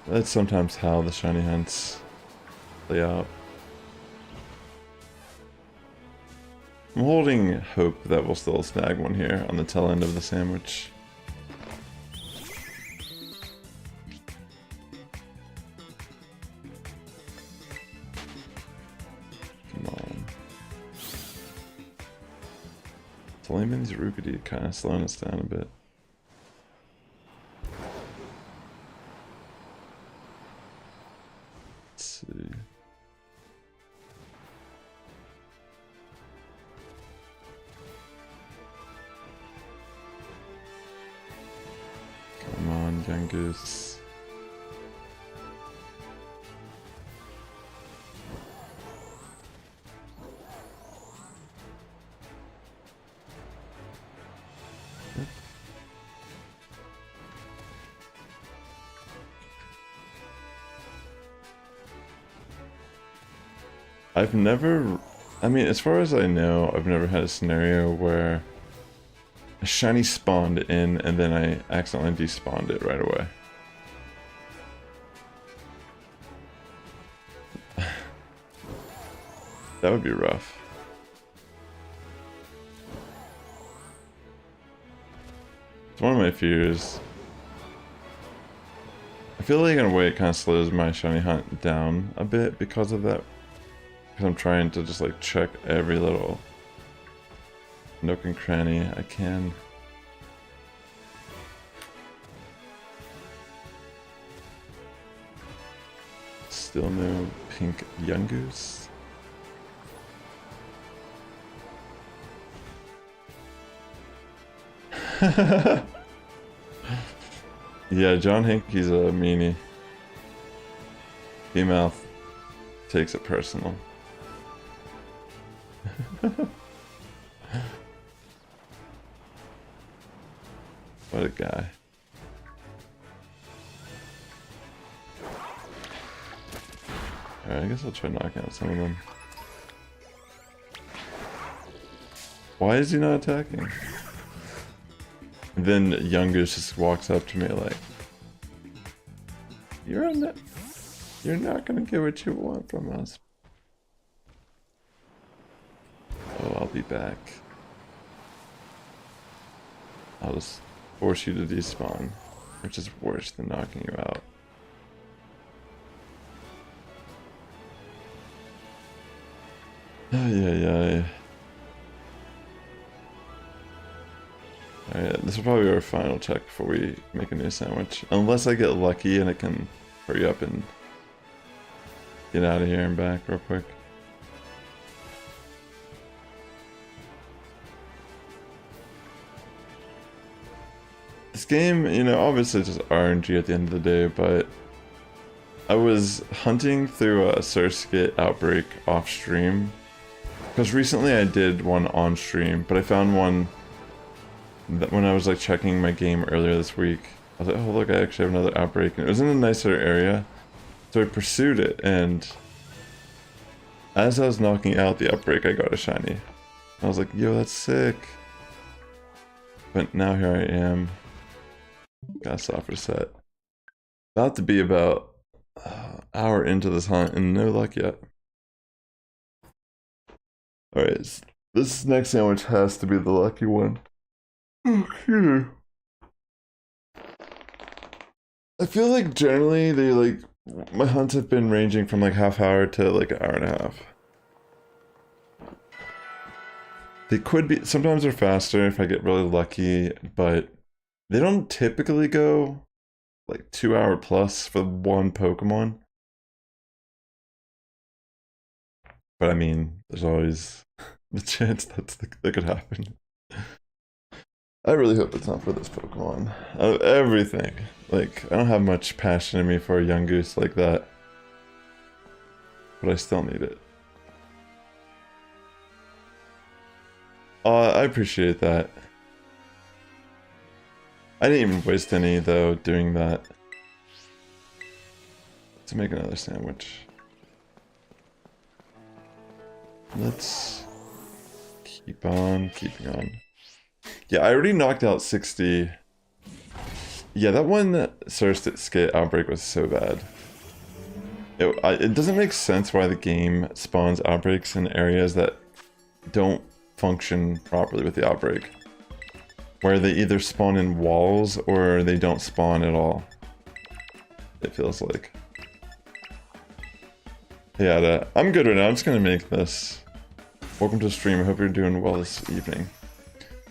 that's sometimes how the shiny hunts play out. I'm holding hope that we'll still snag one here on the tail end of the sandwich. Come on. Flamin's Rupity kind of slowing us down a bit. Yungoos. I've never, I mean, as far as I know, I've never had a scenario where a shiny spawned in and then I accidentally despawned it right away. That would be rough. It's one of my fears. I feel like in a way it kind of slows my shiny hunt down a bit because of that. Because I'm trying to just like check every little nook and cranny I can. Still no pink Yungoos. Yeah, John Hinkey's a meanie. Female takes it personal. What a guy. Alright, I guess I'll try knocking out some of them. Why is he not attacking? And then Yungoos just walks up to me like, you're not gonna get what you want from us. Oh, I'll be back. I'll just force you to despawn, which is worse than knocking you out. Yeah. Alright, this will probably be our final check before we make a new sandwich. Unless I get lucky and it can hurry up and get out of here and back real quick. This game, you know, obviously it's just RNG at the end of the day, but I was hunting through a Surskit outbreak off stream Because recently I did one on stream, but I found one that when I was like checking my game earlier this week, I was like, oh look, I actually have another outbreak, and it was in a nicer area, so I pursued it, and as I was knocking out the outbreak, I got a shiny. I was like, yo, that's sick. But now here I am, got a softer set. About to be about an hour into this hunt, and no luck yet. Alright, this next sandwich has to be the lucky one. Okay. I feel like generally they like, my hunts have been ranging from like half hour to like an hour and a half. They could be, sometimes they're faster if I get really lucky, but they don't typically go like 2 hour plus for one Pokemon. But I mean, there's always the chance that could happen. I really hope it's not for this Pokemon. Out of everything, like, I don't have much passion in me for a Yungoos like that. But I still need it. I appreciate that. I didn't even waste any, though, doing that. Let's make another sandwich. Let's keep on keeping on. Yeah, I already knocked out 60. Yeah, that one Surskit outbreak was so bad. It doesn't make sense why the game spawns outbreaks in areas that don't function properly with the outbreak. Where they either spawn in walls or they don't spawn at all. It feels like. Yeah, I'm good right now. I'm just gonna make this. Welcome to the stream. I hope you're doing well this evening.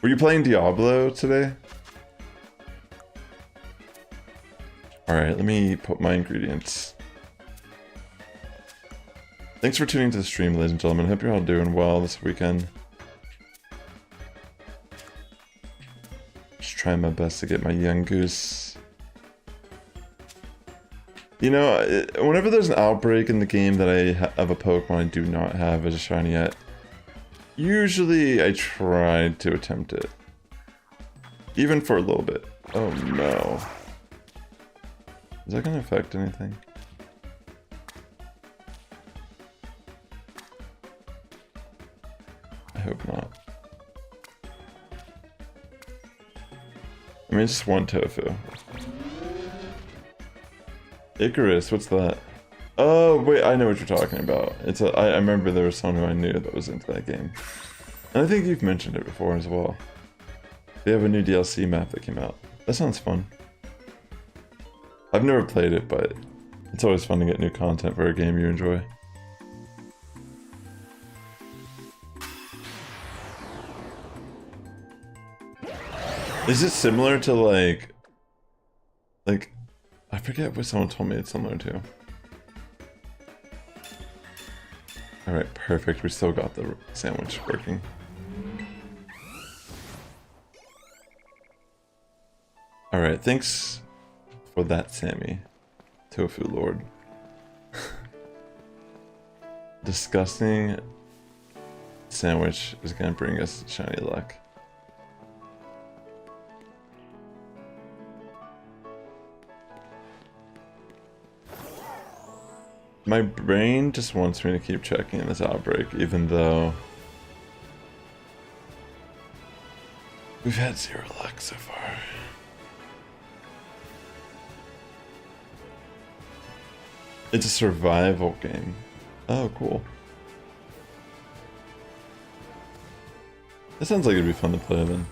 Were you playing Diablo today? Alright, let me put my ingredients. Thanks for tuning to the stream, ladies and gentlemen. I hope you're all doing well this weekend. Just trying my best to get my Yungoos. You know, whenever there's an outbreak in the game that I have a Pokemon I do not have as a shiny yet, usually I try to attempt it. Even for a little bit. Oh no. Is that gonna affect anything? I hope not. I mean, it's just one tofu. Icarus, what's that? Oh, wait, I know what you're talking about. I remember there was someone who I knew that was into that game. And I think you've mentioned it before as well. They have a new DLC map that came out. That sounds fun. I've never played it, but it's always fun to get new content for a game you enjoy. Is it similar to like I forget what someone told me it's similar to. Alright, perfect. We still got the sandwich working. Alright, thanks for that, Sammy. Tofu Lord. Disgusting sandwich is gonna bring us shiny luck. My brain just wants me to keep checking this outbreak, even though we've had 0 luck so far. It's a survival game. Oh, cool. That sounds like it'd be fun to play then.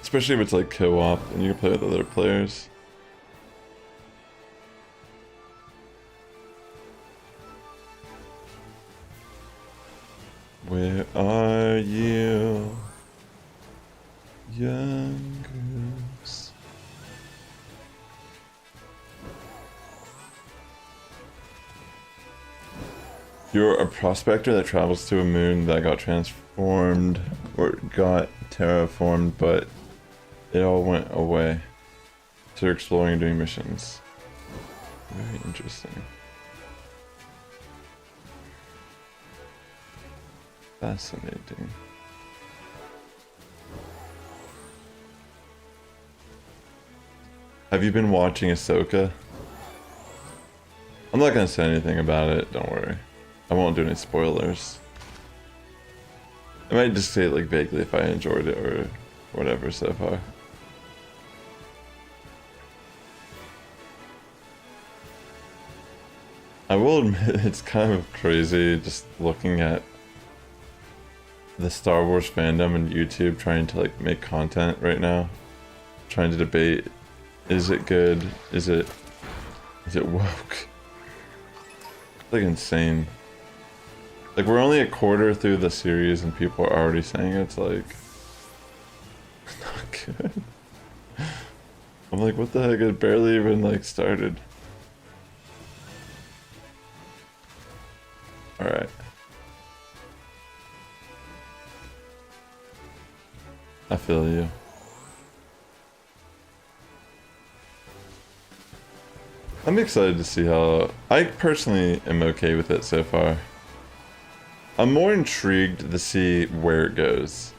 Especially if it's like co-op and you can play with other players. Where are you, Yungoos? You're a prospector that travels to a moon that got transformed, or got terraformed, but it all went away. So you're exploring and doing missions. Very interesting. Fascinating. Have you been watching Ahsoka? I'm not gonna say anything about it, don't worry. I won't do any spoilers. I might just say like vaguely if I enjoyed it or whatever so far. I will admit it's kind of crazy just looking at the Star Wars fandom and YouTube trying to like make content right now. Trying to debate, is it good? Is it woke? It's like insane. Like we're only a quarter through the series and people are already saying it's like not good. I'm like, what the heck? It barely even like started. Alright. I feel you. I'm excited to see how... I personally am okay with it so far. I'm more intrigued to see where it goes.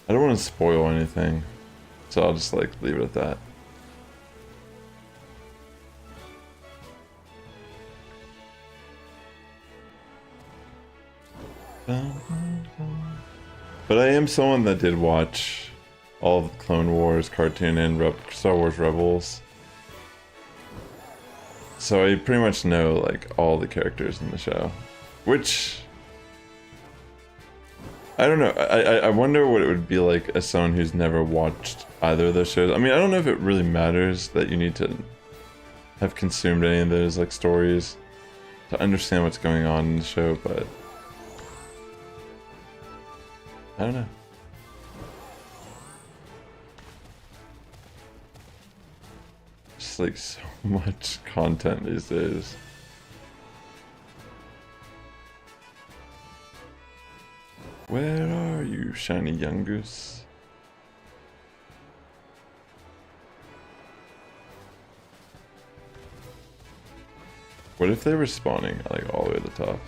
I don't want to spoil anything, so I'll just like leave it at that. But I am someone that did watch all of the Clone Wars cartoon and Star Wars Rebels. So I pretty much know like all the characters in the show. Which... I don't know, I wonder what it would be like as someone who's never watched either of those shows. I mean, I don't know if it really matters that you need to have consumed any of those like stories to understand what's going on in the show, but... I don't know. Just like so much content these days. Where are you, shiny Yungoos? What if they were spawning like all the way at the top?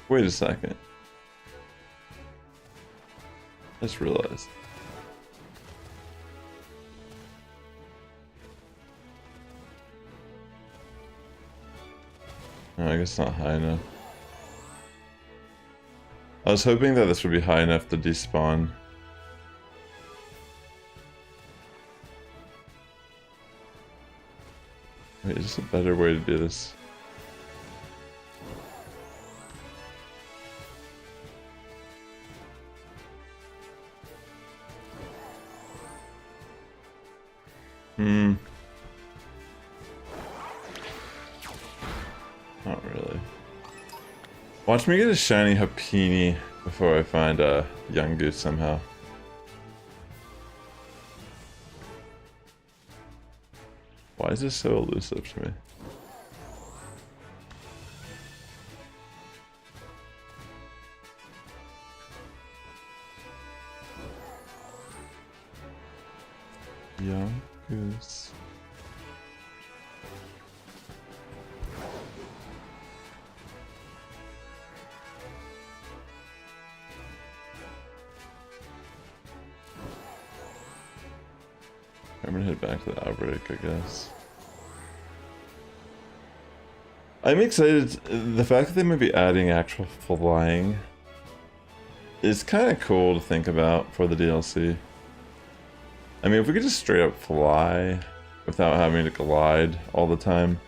Wait a second. I just realized. Oh, I guess it's not high enough. I was hoping that this would be high enough to despawn. Wait, is this a better way to do this? Not really. Watch me get a shiny Happini before I find a Yungoos somehow. Why is this so elusive to me? Yungoos. I'm gonna head back to the outbreak, I guess. I'm excited. The fact that they might be adding actual flying is kind of cool to think about for the DLC. I mean, if we could just straight up fly without having to glide all the time,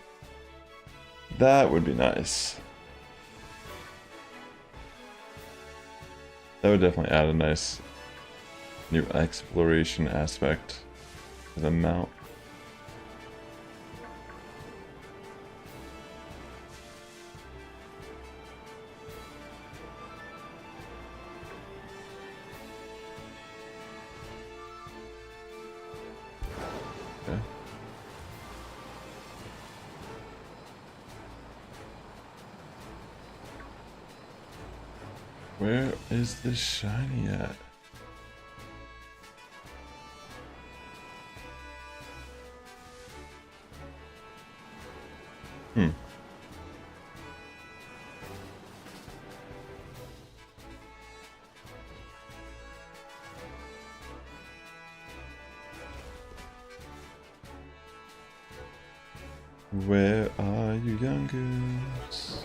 that would be nice. That would definitely add a nice new exploration aspect to the mount. Okay. Where is the shiny at? Where are you, Yungoos?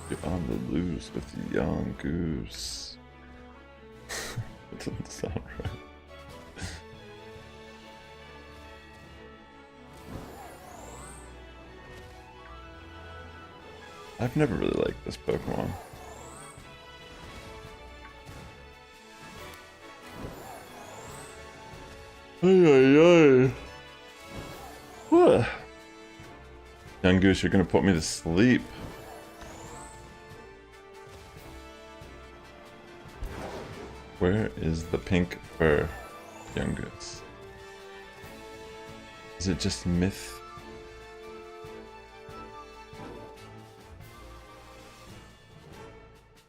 You're on the loose with the Yungoos. That doesn't sound right. I've never really liked this Pokemon. Ay, ay, ay. What? Yungoos, you're gonna put me to sleep. Where is the pink fur, Yungoos? Is it just myth?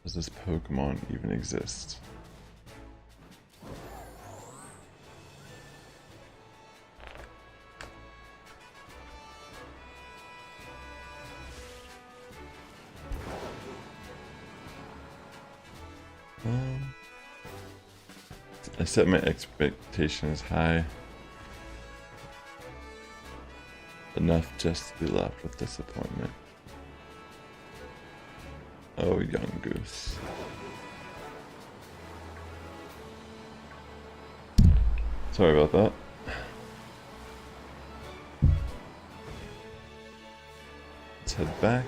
Does this Pokemon even exist? I set my expectations high. Enough just to be left with disappointment. Oh, Yungoos. Sorry about that. Let's head back.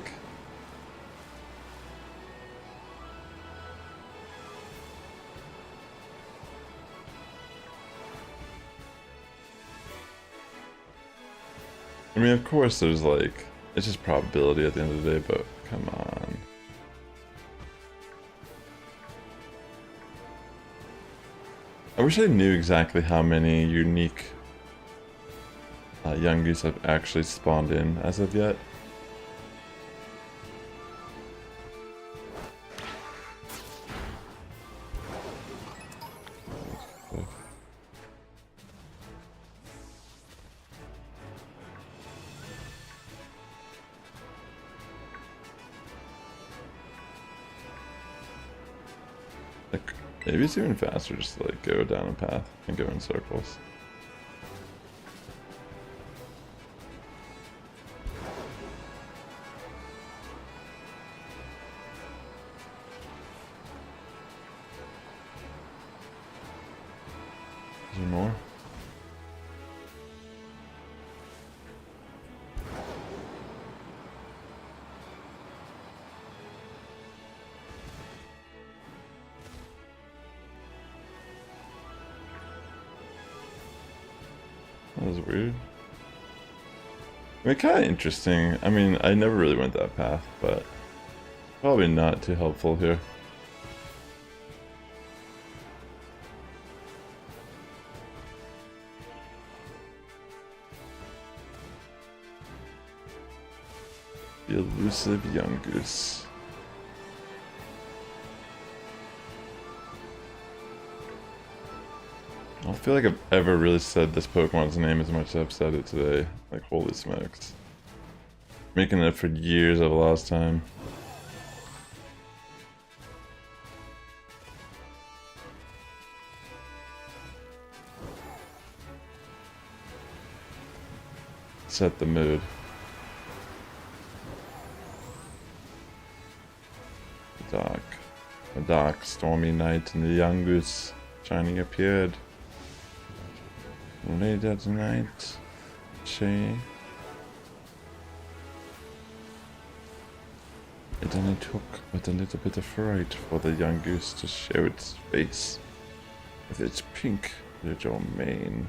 I mean, of course, there's like, it's just probability at the end of the day, but come on. I wish I knew exactly how many unique Yungoos have actually spawned in as of yet. Maybe it's even faster just to like go down a path and go in circles. Is there more? That was weird. I mean, kind of interesting. I mean, I never really went that path, but probably not too helpful here. The elusive Yungoos. I don't feel like I've ever really said this Pokemon's name as much as I've said it today. Like, holy smokes. Making it for years I've lost time. Set the mood. A dark, stormy night, and the Yungoos shining appeared. Late at night, it only took but a little bit of fright for the Yungoos to show its face with its pink little mane.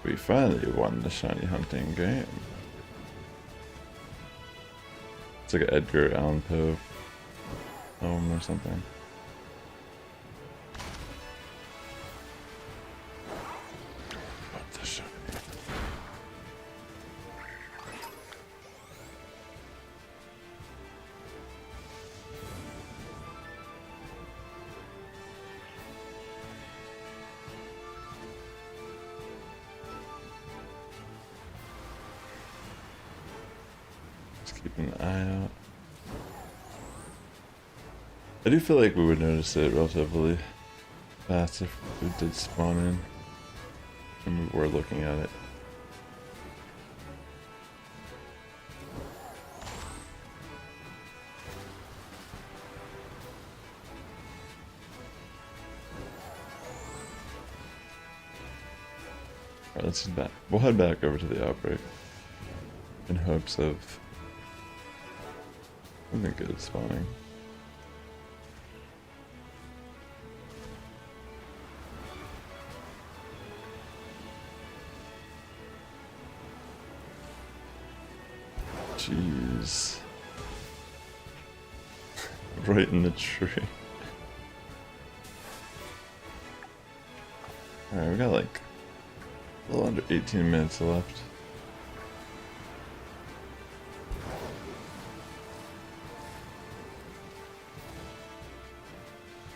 We finally won the shiny hunting game. It's like an Edgar Allan Poe poem or something. Keep an eye out. I do feel like we would notice it relatively fast if we did spawn in and we were looking at it. Alright, let's head back. We'll head back over to the outbreak in hopes of something good spawning. Jeez. Right in the tree. Alright, we got like a little under 18 minutes left.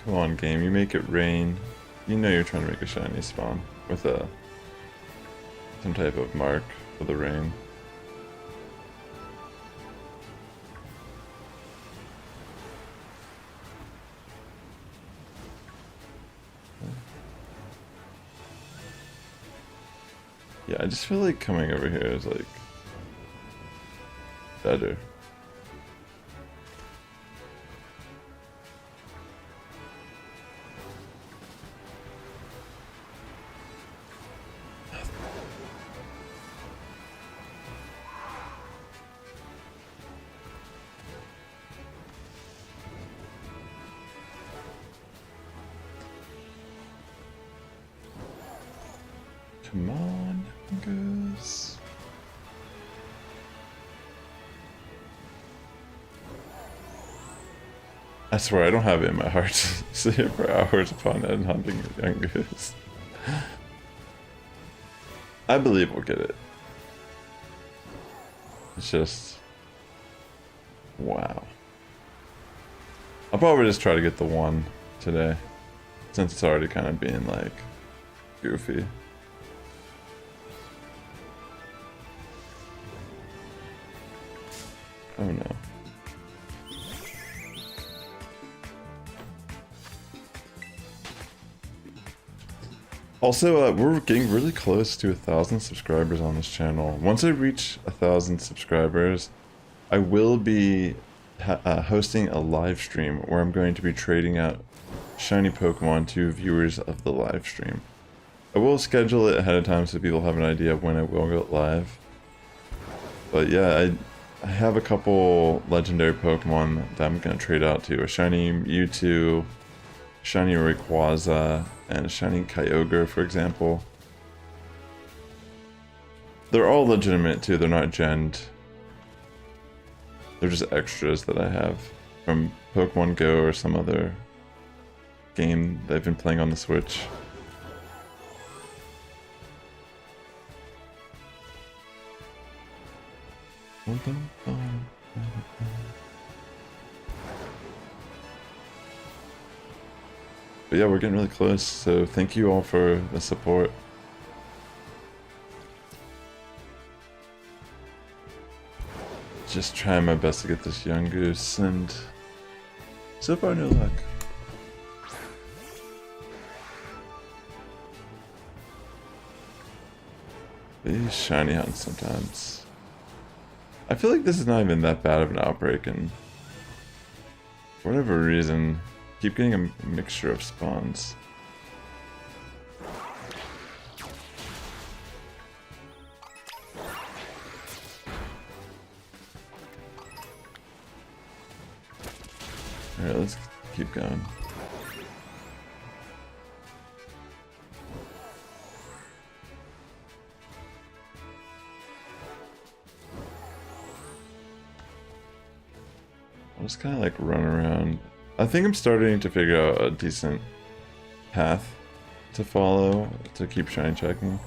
Come on, game, you make it rain. You know you're trying to make a shiny spawn with some type of mark for the rain. Yeah, I just feel like coming over here is like better. Come on, Yungoos. I swear I don't have it in my heart to sit here for hours upon end hunting Yungoos. I believe we'll get it. It's just... wow. I'll probably just try to get the one today, since it's already kind of being like goofy. Oh no. Also, we're getting really close to 1,000 subscribers on this channel. Once I reach 1,000 subscribers, I will be hosting a live stream where I'm going to be trading out shiny Pokemon to viewers of the live stream. I will schedule it ahead of time so people have an idea of when I will go live. But yeah, I have a couple legendary Pokemon that I'm going to trade out to. A shiny Mewtwo, shiny Rayquaza, and a shiny Kyogre, for example. They're all legitimate too, they're not genned. They're just extras that I have from Pokemon Go or some other game that I've been playing on the Switch. But yeah, we're getting really close, so thank you all for the support. Just trying my best to get this Yungoos, and so far no luck. These shiny hunts sometimes. I feel like this is not even that bad of an outbreak, and for whatever reason, keep getting a mixture of spawns. Alright, let's keep going. I'll just kind of like run around. I think I'm starting to figure out a decent path to follow to keep shine checking.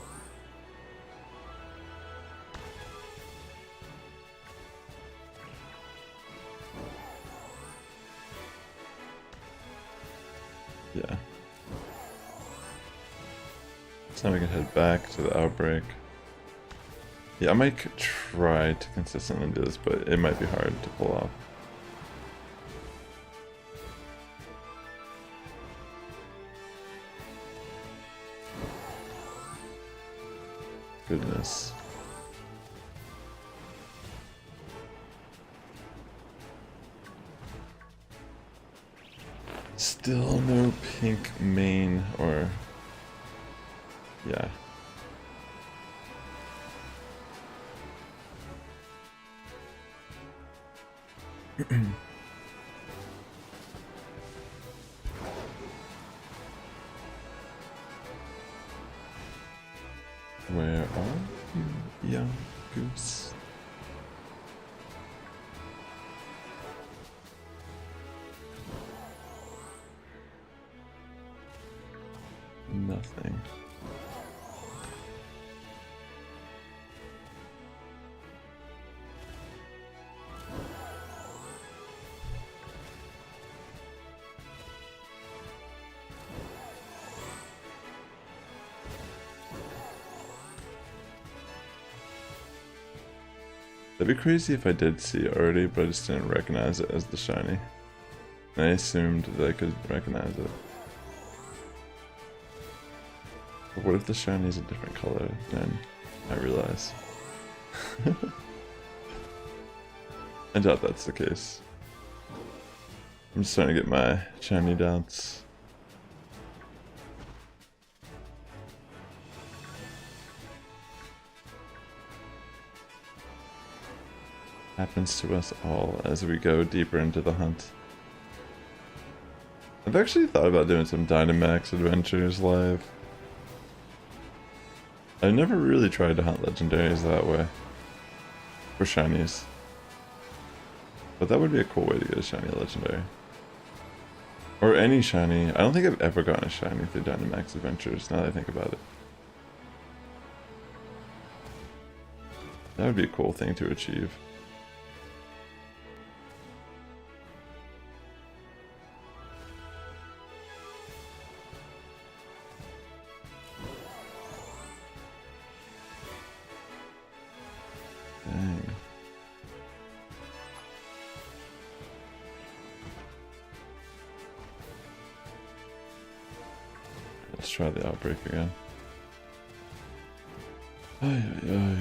Yeah. So now we can head back to the outbreak. Yeah, I might try to consistently do this, but it might be hard to pull off. Goodness. Still no pink mane or... yeah. Where are you, young goose? Nothing. That'd be crazy if I did see it already, but I just didn't recognize it as the shiny. And I assumed that I could recognize it. But what if the shiny is a different color than I realize? I doubt that's the case. I'm just trying to get my shiny doubts. Happens to us all as we go deeper into the hunt. I've actually thought about doing some Dynamax adventures live. I've never really tried to hunt legendaries that way. For shinies. But that would be a cool way to get a shiny legendary. Or any shiny. I don't think I've ever gotten a shiny through Dynamax adventures, now that I think about it. That would be a cool thing to achieve. Dang. Let's try the outbreak again. Ay, ay, ay.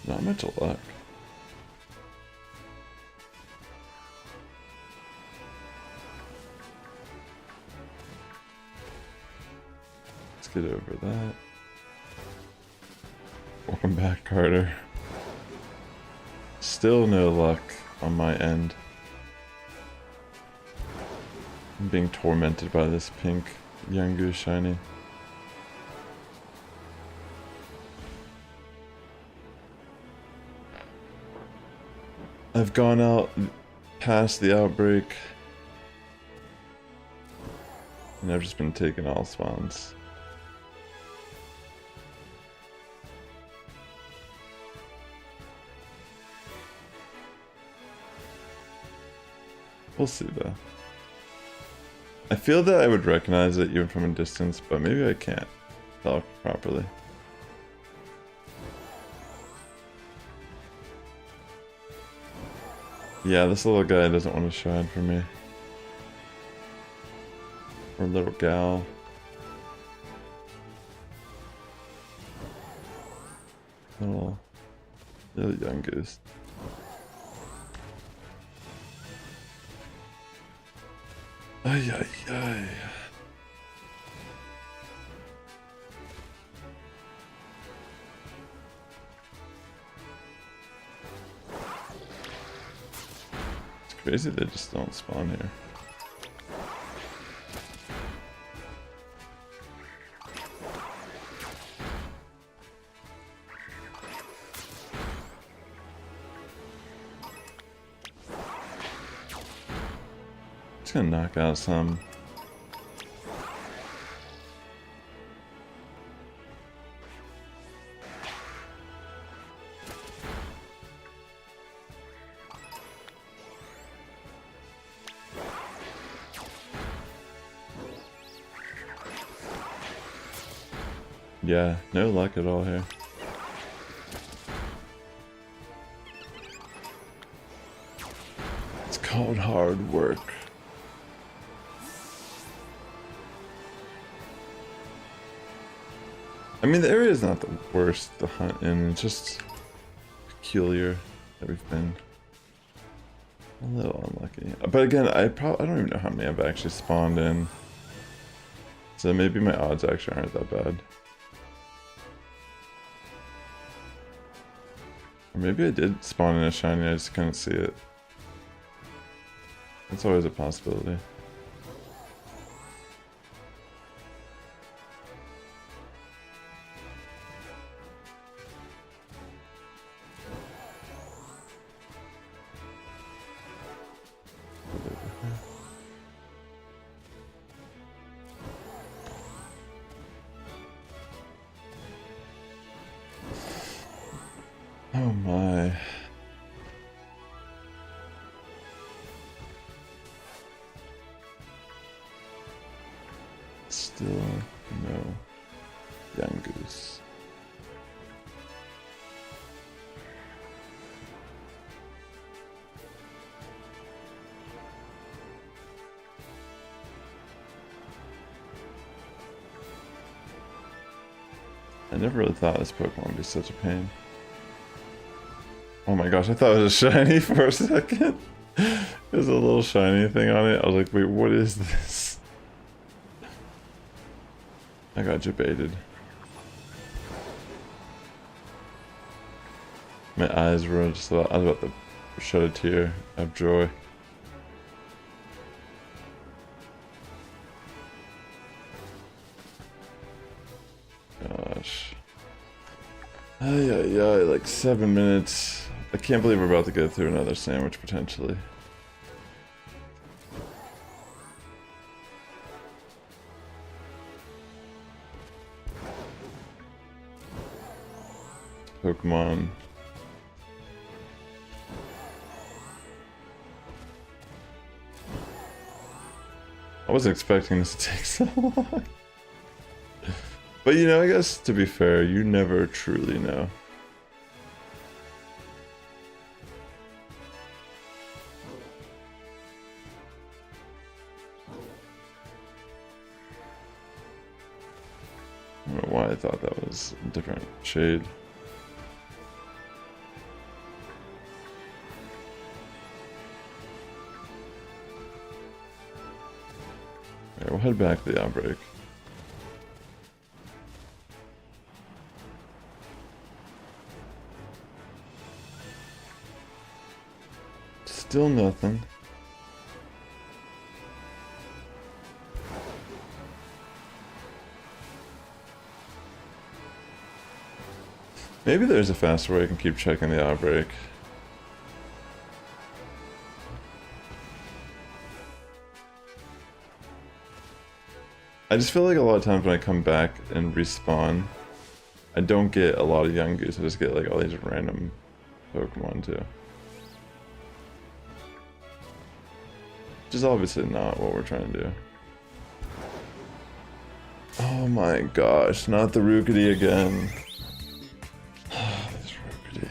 Not much luck. Let's get over that. Welcome back, Carter. Still no luck on my end. I'm being tormented by this pink Yungoos shiny. I've gone out past the outbreak, and I've just been taking all spawns. We'll see though. I feel that I would recognize it even from a distance, but maybe I can't tell properly. Yeah, this little guy doesn't want to shine for me. Or little gal. Little Yungoos. Ay, ay, ay. Crazy they just don't spawn here. Just gonna knock out some. Yeah, no luck at all here. It's called hard work. I mean, the area is not the worst to hunt in, it's just peculiar that we've been. A little unlucky. But again, I don't even know how many I've actually spawned in. So maybe my odds actually aren't that bad. Or maybe I did spawn in a shiny, I just couldn't see it. That's always a possibility. Oh my. Still no Yungoos. I never really thought this Pokemon would be such a pain. Oh my gosh, I thought it was a shiny for a second. There's a little shiny thing on it. I was like, wait, what is this? I got debated. My eyes were just about, I was about to shed a tear of joy. Gosh. Ay, ay, ay, like 7 minutes. I can't believe we're about to go through another sandwich potentially. Pokemon. I wasn't expecting this to take so long. But you know, I guess to be fair, you never truly know. I don't know why I thought that was a different shade. Alright, we'll head back to the outbreak. Still nothing. Maybe there's a faster way I can keep checking the outbreak. I just feel like a lot of times when I come back and respawn, I don't get a lot of Yungoos, I just get like all these random Pokemon too. Which is obviously not what we're trying to do. Oh my gosh, not the Rookity again. This Rookity.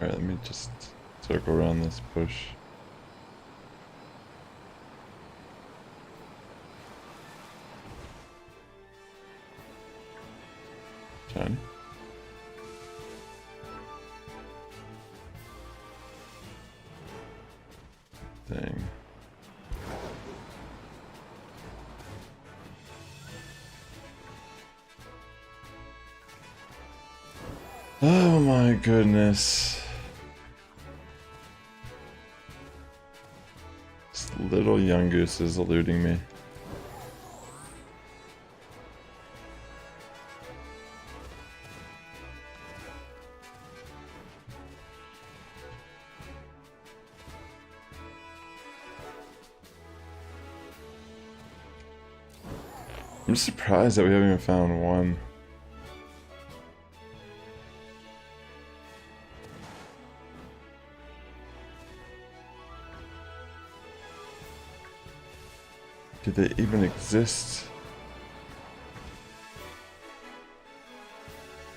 Alright, let me just circle around this bush. Shiny. Dang. Oh my goodness. This little Yungoos is eluding me. I'm just surprised that we haven't even found one. Do they even exist?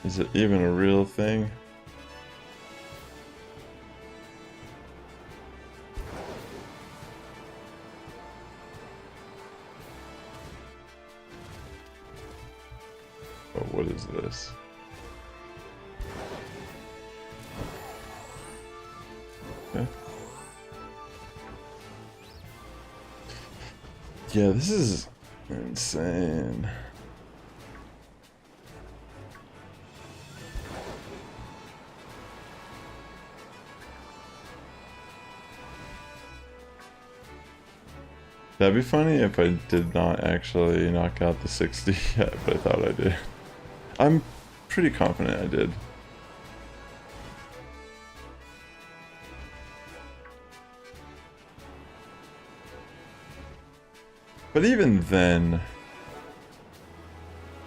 Is it even a real thing? Oh, what is this? Okay. Yeah, this is insane. That'd be funny if I did not actually knock out the 60 yet, but I thought I did. I'm pretty confident I did. But even then,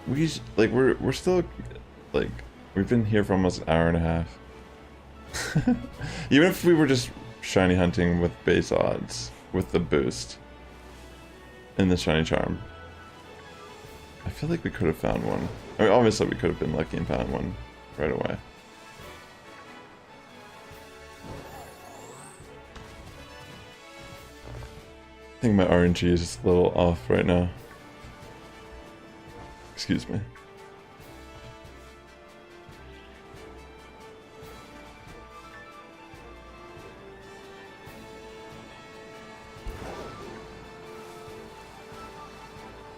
we're still like we've been here for almost an hour and a half. Even if we were just shiny hunting with base odds with the boost and the shiny charm, I feel like we could have found one. I mean, obviously we could have been lucky and found one right away. I think my RNG is just a little off right now. Excuse me.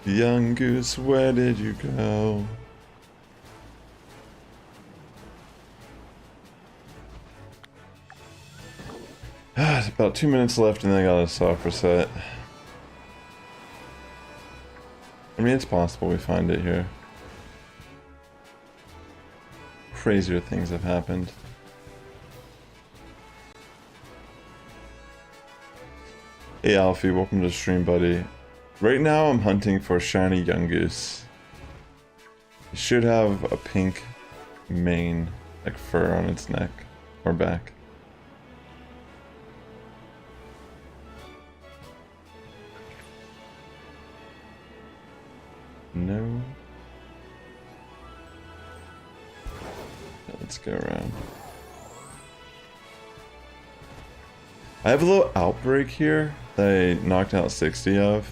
Yungoos, where did you go? About 2 minutes left and then I got a soft reset. I mean, it's possible we find it here. Crazier things have happened. Hey Alfie, welcome to the stream, buddy. Right now I'm hunting for shiny Yungoos. It should have a pink mane, like fur on its neck or back. No. Let's go around. I have a little outbreak here that I knocked out 60 of.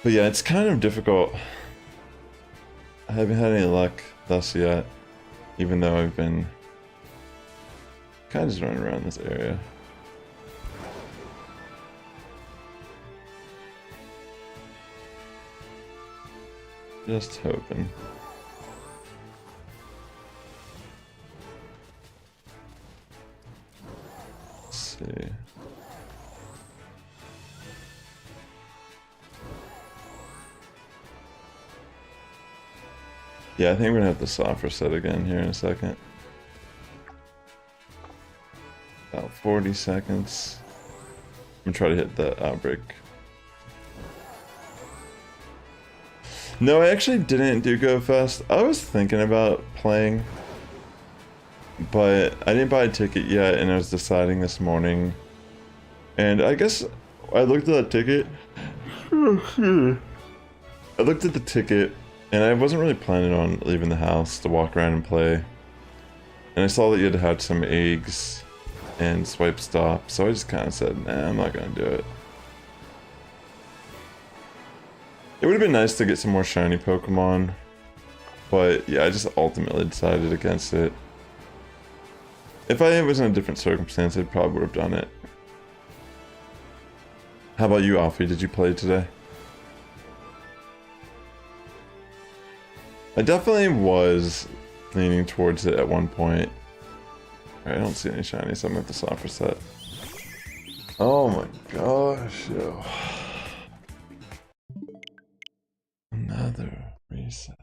But yeah, it's kind of difficult. I haven't had any luck thus yet, even though I've been kind of just running around this area. Just hoping. Let's see. Yeah, I think we're gonna have to soft reset again here in a second. About 40 seconds. I'm gonna try to hit that outbreak. No, I actually didn't do Go Fest. I was thinking about playing, but I didn't buy a ticket yet, and I was deciding this morning. And I guess I looked at that ticket. I looked at the ticket, and I wasn't really planning on leaving the house to walk around and play. And I saw that you had to have some eggs and swipe stop, so I just kind of said, nah, I'm not gonna do it. It would have been nice to get some more shiny Pokemon, but yeah, I just ultimately decided against it. If I was in a different circumstance, I probably would have done it. How about you, Alfie? Did you play today? I definitely was leaning towards it at one point. I don't see any shiny, so I'm at the soft reset. Oh my gosh, yo. Another reset.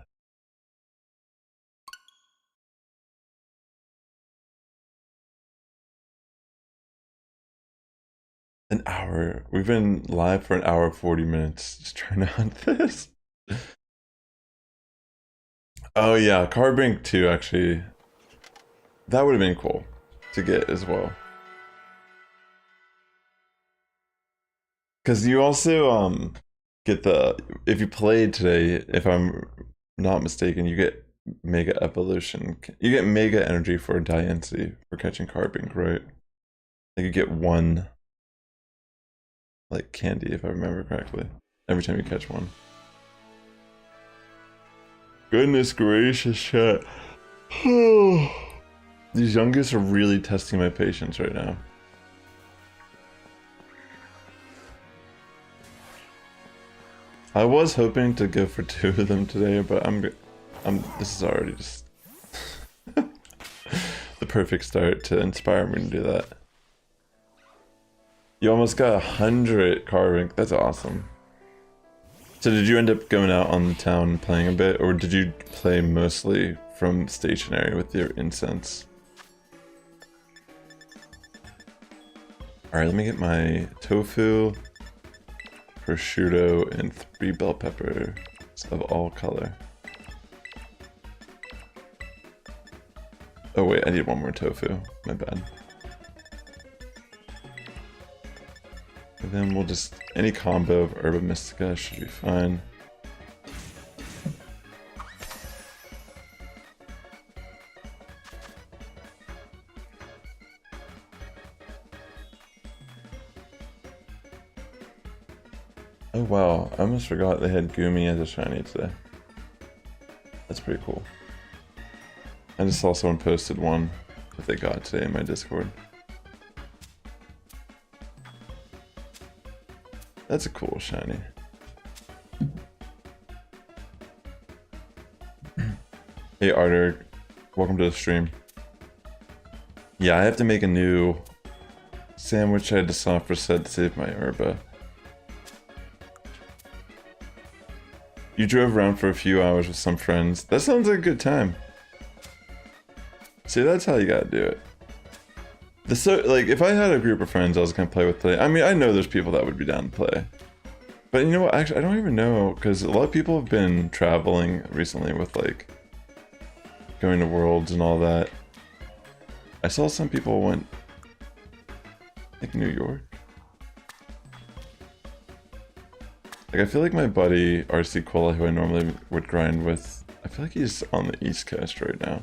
An hour. We've been live for an hour 40 minutes just trying to hunt this. Oh yeah, Cardbank 2 actually. That would have been cool to get as well. Because you also get the, if you played today, if I'm not mistaken, you get Mega Evolution. You get Mega Energy for Diancie for catching Carbink, right? Like you get one, like, candy, if I remember correctly, every time you catch one. Goodness gracious, chat. These Yungoos are really testing my patience right now. I was hoping to go for 2 of them today, but this is already just the perfect start to inspire me to do that. You almost got 100 carving. That's awesome. So did you end up going out on the town and playing a bit, or did you play mostly from stationary with your incense? Alright, let me get my tofu, prosciutto, and 3 bell peppers of all color. Oh wait, I need 1 more tofu. My bad. And then we'll just, any combo of Herba Mystica should be fine. Oh wow, I almost forgot they had Gumi as a shiny today. That's pretty cool. I just saw someone posted one that they got today in my Discord. That's a cool shiny. Hey Arter, welcome to the stream. Yeah, I have to make a new sandwich. I had to soft reset to save my herba. You drove around for a few hours with some friends. That sounds like a good time. See, that's how you gotta do it. Like, if I had a group of friends I was gonna play with today, I mean, I know there's people that would be down to play. But you know what, actually, I don't even know, because a lot of people have been traveling recently with, like, going to Worlds and all that. I saw some people went, like, New York. Like, I feel like my buddy, RC Cola, who I normally would grind with, I feel like he's on the East Coast right now.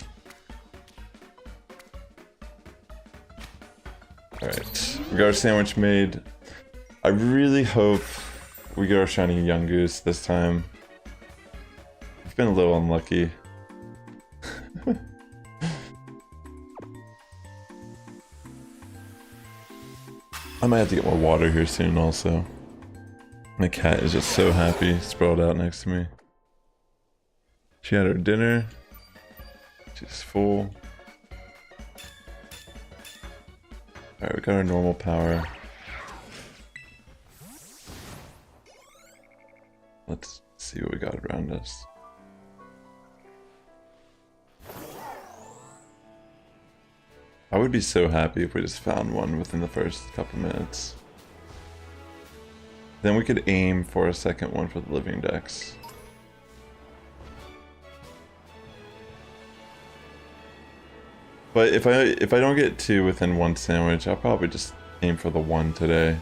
Alright, we got our sandwich made. I really hope we get our shiny Yungoos this time. I've been a little unlucky. I might have to get more water here soon also. My cat is just so happy, sprawled out next to me. She had her dinner. She's full. Alright, we got our normal power. Let's see what we got around us. I would be so happy if we just found one within the first couple minutes. Then we could aim for a second one for the living dex. But if I don't get 2 within 1 sandwich, I'll probably just aim for the 1 today.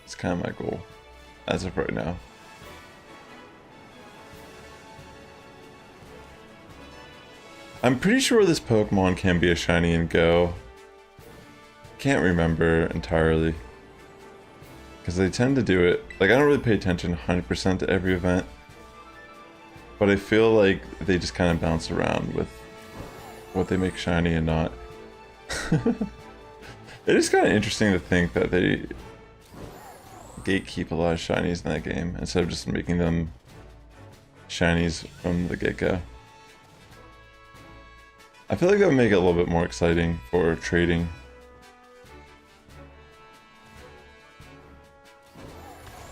It's kind of my goal, as of right now. I'm pretty sure this Pokemon can be a shiny in Go. Can't remember entirely. Because they tend to do it, like, I don't really pay attention 100% to every event. But I feel like they just kind of bounce around with what they make shiny and not. It is kind of interesting to think that they gatekeep a lot of shinies in that game instead of just making them shinies from the get-go. I feel like that would make it a little bit more exciting for trading.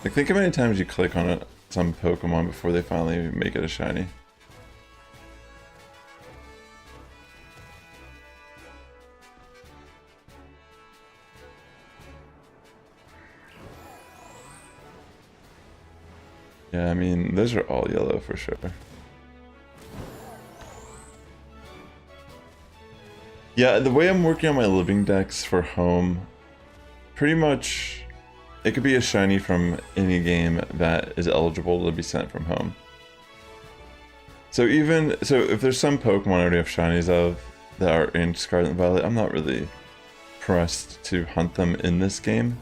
Like, think how many times you click on some Pokemon before they finally make it a shiny. Yeah, I mean, those are all yellow for sure. Yeah, the way I'm working on my living dex for home, pretty much, it could be a shiny from any game that is eligible to be sent from home. So if there's some Pokemon I already have shinies of that are in Scarlet and Violet, I'm not really pressed to hunt them in this game.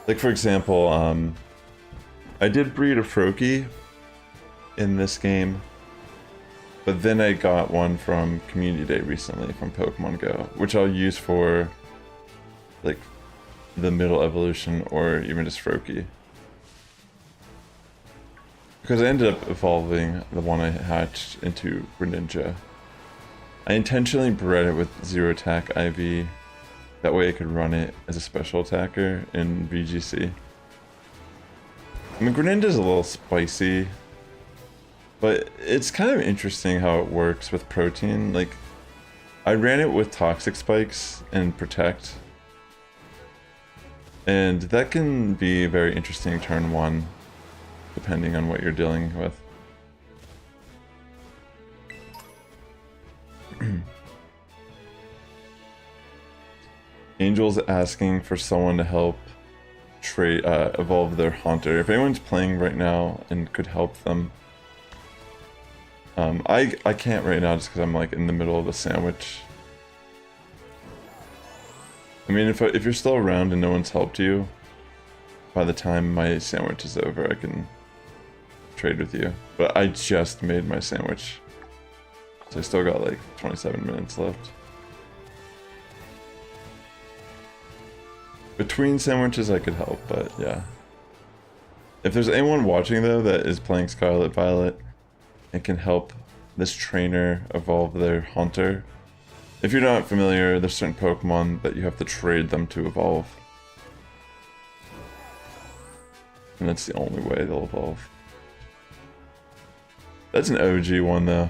Like for example, I did breed a Froakie in this game, but then I got one from Community Day recently from Pokemon Go, which I'll use for like the middle evolution or even just Froakie. Because I ended up evolving the one I hatched into Greninja. I intentionally bred it with zero attack IV. That way I could run it as a special attacker in VGC. I mean, Greninja's a little spicy, but it's kind of interesting how it works with protein. Like, I ran it with toxic spikes and protect. And that can be very interesting turn 1, depending on what you're dealing with. Angel's asking for someone to help evolve their Haunter. If anyone's playing right now and could help them, I can't right now just because I'm like in the middle of a sandwich. I mean, if you're still around and no one's helped you, by the time my sandwich is over, I can trade with you. But I just made my sandwich, so I still got like 27 minutes left. Between sandwiches I could help, but yeah. If there's anyone watching though that is playing Scarlet Violet and can help this trainer evolve their Haunter, if you're not familiar, there's certain Pokemon that you have to trade them to evolve. And that's the only way they'll evolve. That's an OG one though.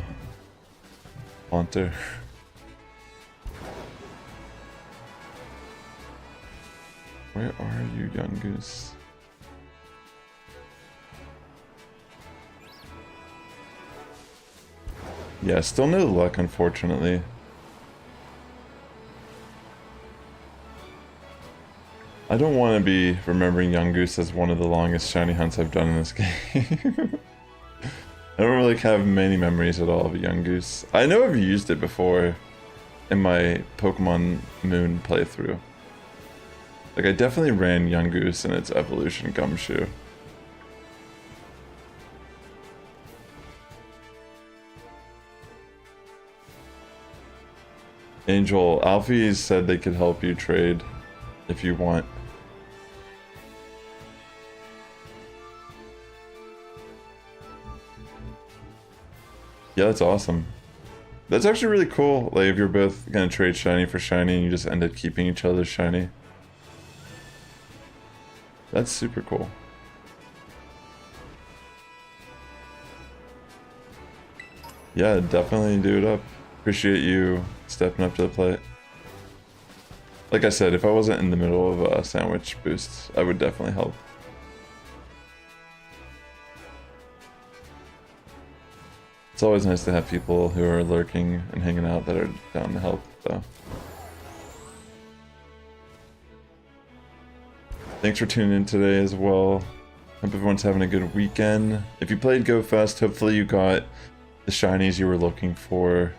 Haunter. Where are you, Yungoos? Yeah, still no luck, unfortunately. I don't want to be remembering Yungoos as one of the longest shiny hunts I've done in this game. I don't really have many memories at all of a Yungoos. I know I've used it before in my Pokemon Moon playthrough. Like, I definitely ran Yungoos in its evolution Gumshoe. Angel, Alfie said they could help you trade if you want. Yeah, that's awesome. That's actually really cool. Like, if you're both gonna trade shiny for shiny and you just end up keeping each other's shiny. That's super cool. Yeah, definitely do it up. Appreciate you stepping up to the plate. Like I said, if I wasn't in the middle of a sandwich boost, I would definitely help. It's always nice to have people who are lurking and hanging out that are down to help, though. Thanks for tuning in today as well. Hope everyone's having a good weekend. If you played Go Fest, hopefully you got the shinies you were looking for.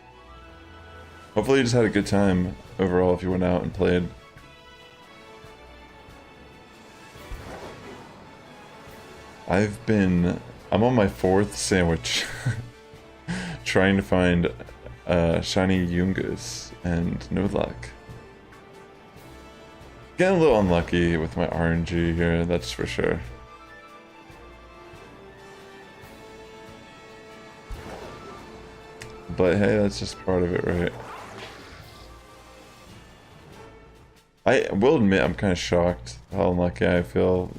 Hopefully you just had a good time overall if you went out and played. I'm on my 4th sandwich trying to find shiny Yungoos and no luck. Getting a little unlucky with my RNG here, that's for sure. But hey, that's just part of it, right? I will admit I'm kind of shocked how unlucky I feel.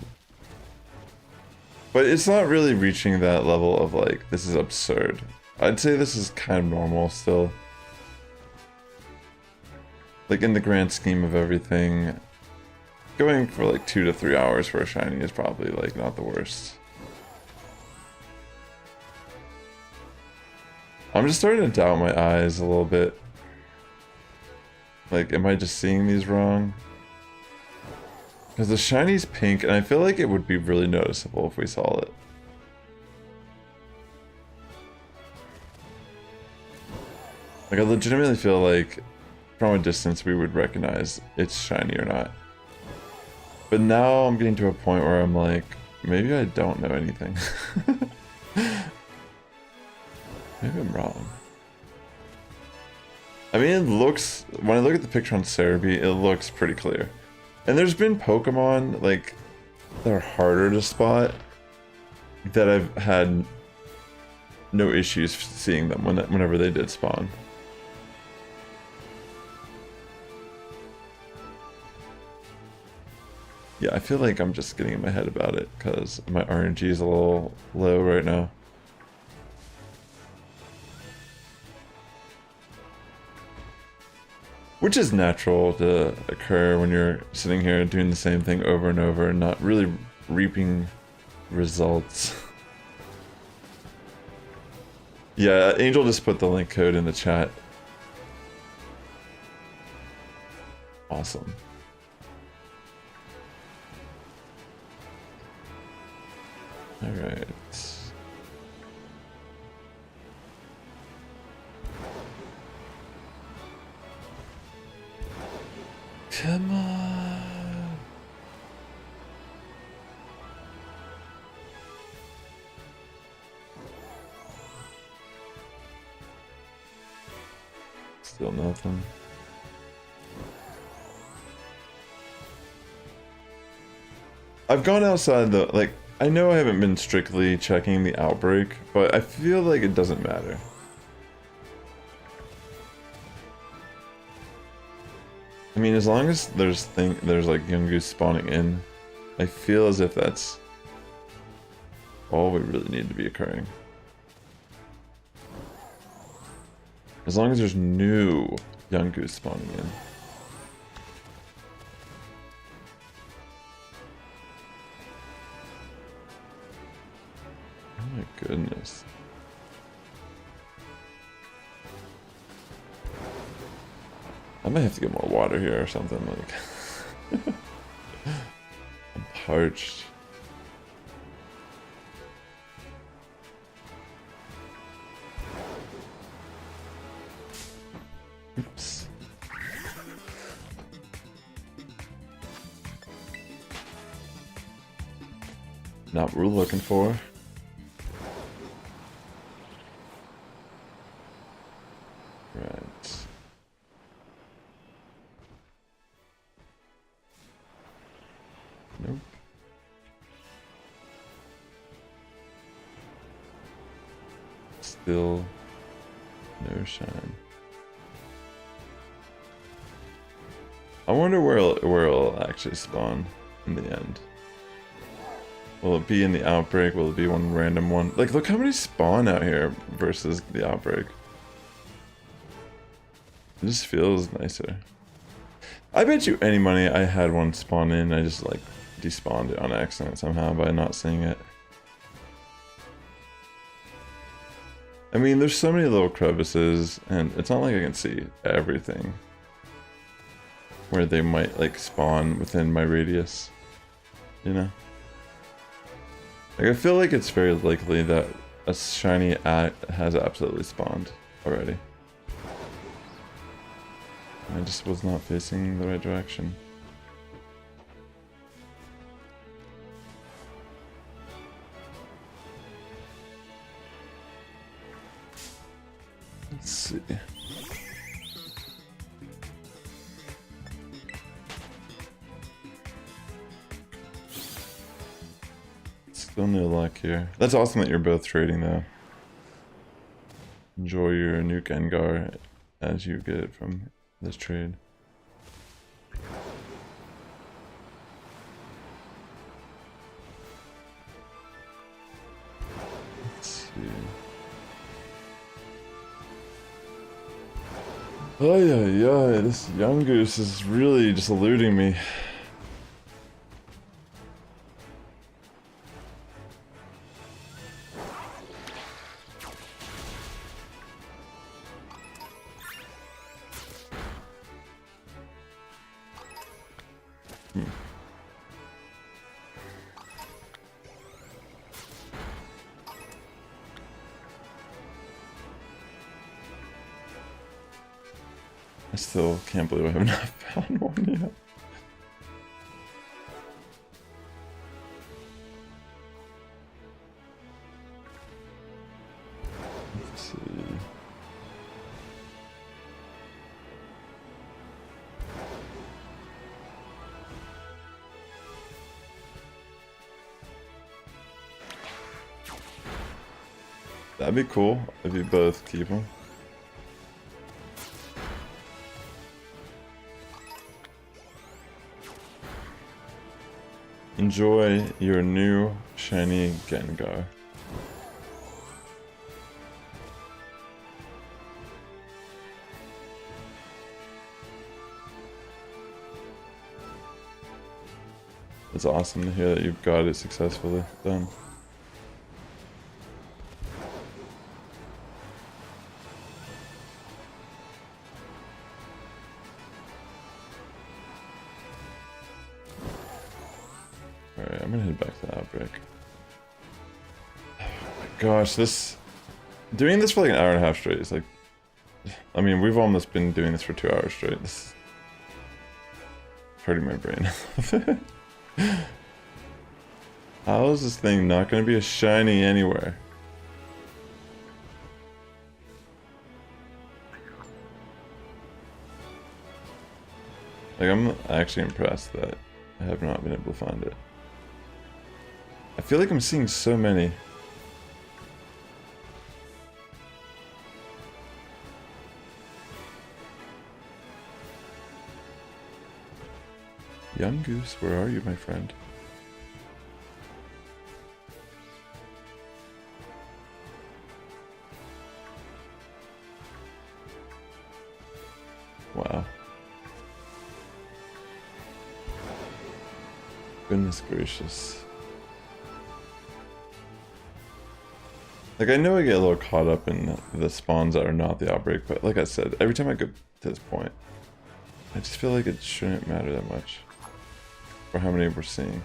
But it's not really reaching that level of like, this is absurd. I'd say this is kind of normal still. Like in the grand scheme of everything, going for like 2 to 3 hours for a shiny is probably like not the worst. I'm just starting to doubt my eyes a little bit. Like, am I just seeing these wrong? Because the shiny's pink, and I feel like it would be really noticeable if we saw it. Like, I legitimately feel like from a distance we would recognize it's shiny or not. But now I'm getting to a point where I'm like, maybe I don't know anything. Maybe I'm wrong. I mean, it looks, when I look at the picture on Cerebi, it looks pretty clear. And there's been Pokemon, like, that are harder to spot that I've had no issues seeing them whenever they did spawn. Yeah, I feel like I'm just getting in my head about it because my RNG is a little low right now. Which is natural to occur when you're sitting here doing the same thing over and over and not really reaping results. Yeah, Angel just put the link code in the chat. Awesome. Alright. Come on. Still nothing. I've gone outside the, like, I know I haven't been strictly checking the outbreak, but I feel like it doesn't matter. I mean, as long as there's like Yungoos spawning in, I feel as if that's all we really need to be occurring. As long as there's new Yungoos spawning in. Oh my goodness. I might have to get more water here or something, like... I'm parched. Oops. Not what we're looking for. Right. Nope. Still no shine. I wonder where it'll actually spawn in the end. Will it be in the outbreak? Will it be one random one? Like, look how many spawn out here versus the outbreak. It just feels nicer. I bet you any money I had one spawn in, I just like despawned it on accident somehow by not seeing it. I mean, there's so many little crevices, and it's not like I can see everything where they might like spawn within my radius, you know? Like, I feel like it's very likely that a shiny has absolutely spawned already. I just was not facing the right direction. Let's see. Still no luck here. That's awesome that you're both trading though. Enjoy your new Gengar as you get it from this trade. Let's see. Oh yeah, this Yungoos is really just eluding me. I still can't believe I have not found one yet. see. That'd be cool if you both keep them. Enjoy your new shiny Gengar. It's awesome to hear that you've got it successfully done. Alright, I'm gonna head back to the outbreak. Oh my gosh, doing this for like an hour and a half straight is like, I mean, we've almost been doing this for 2 hours straight. This is hurting my brain. How is this thing not gonna be a shiny anywhere? Like, I'm actually impressed that I have not been able to find it. I feel like I'm seeing so many. Yungoos, where are you, my friend? Wow. Goodness gracious. Like, I know I get a little caught up in the spawns that are not the outbreak, but like I said, every time I get to this point, I just feel like it shouldn't matter that much for how many we're seeing.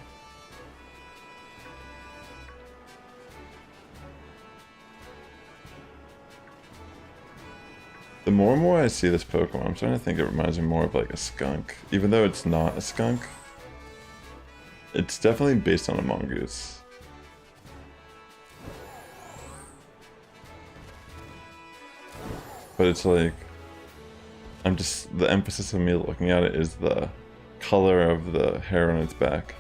The more and more I see this Pokemon, I'm starting to think it reminds me more of like a skunk. Even though it's not a skunk, it's definitely based on a mongoose. But it's like, the emphasis of me looking at it is the color of the hair on its back.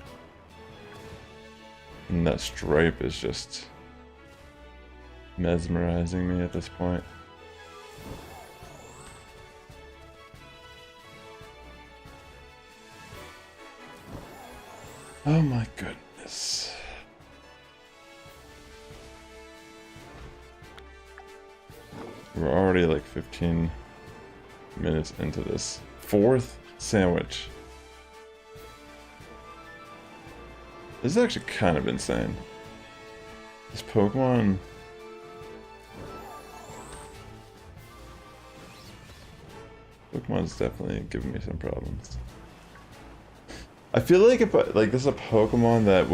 And that stripe is just mesmerizing me at this point. Oh my goodness. We're already like 15 minutes into this. 4th sandwich. This is actually kind of insane. This Pokemon's definitely giving me some problems. I feel like if this is a Pokemon that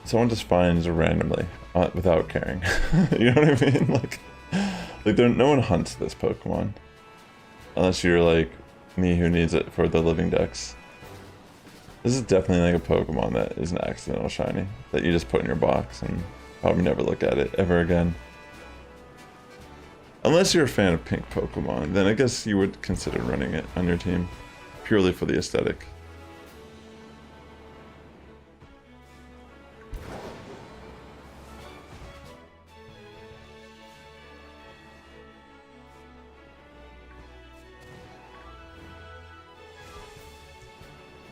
someone just finds randomly without caring. You know what I mean? Like no one hunts this Pokemon unless you're like me who needs it for the living dex. This is definitely like a Pokemon that is an accidental shiny that you just put in your box and probably never look at it ever again. Unless you're a fan of pink Pokemon, then I guess you would consider running it on your team purely for the aesthetic.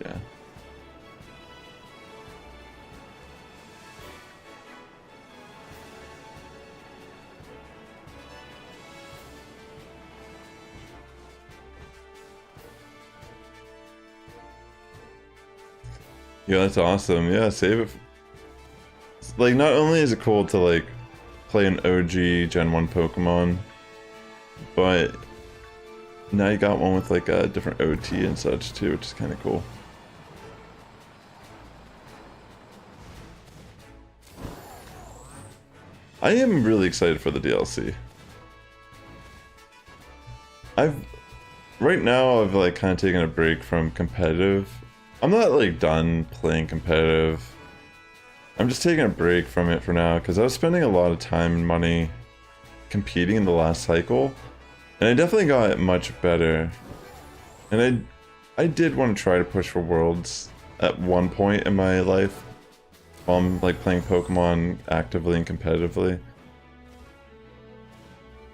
Yeah. Yeah, that's awesome. Yeah, save it. Like, not only is it cool to like play an OG Gen 1 Pokemon, but now you got one with like a different OT and such too, which is kind of cool. I am really excited for the DLC. Right now I've like kind of taken a break from competitive. I'm not like done playing competitive. I'm just taking a break from it for now because I was spending a lot of time and money competing in the last cycle, and I definitely got much better. And I did want to try to push for Worlds at one point in my life while I'm like playing Pokemon actively and competitively.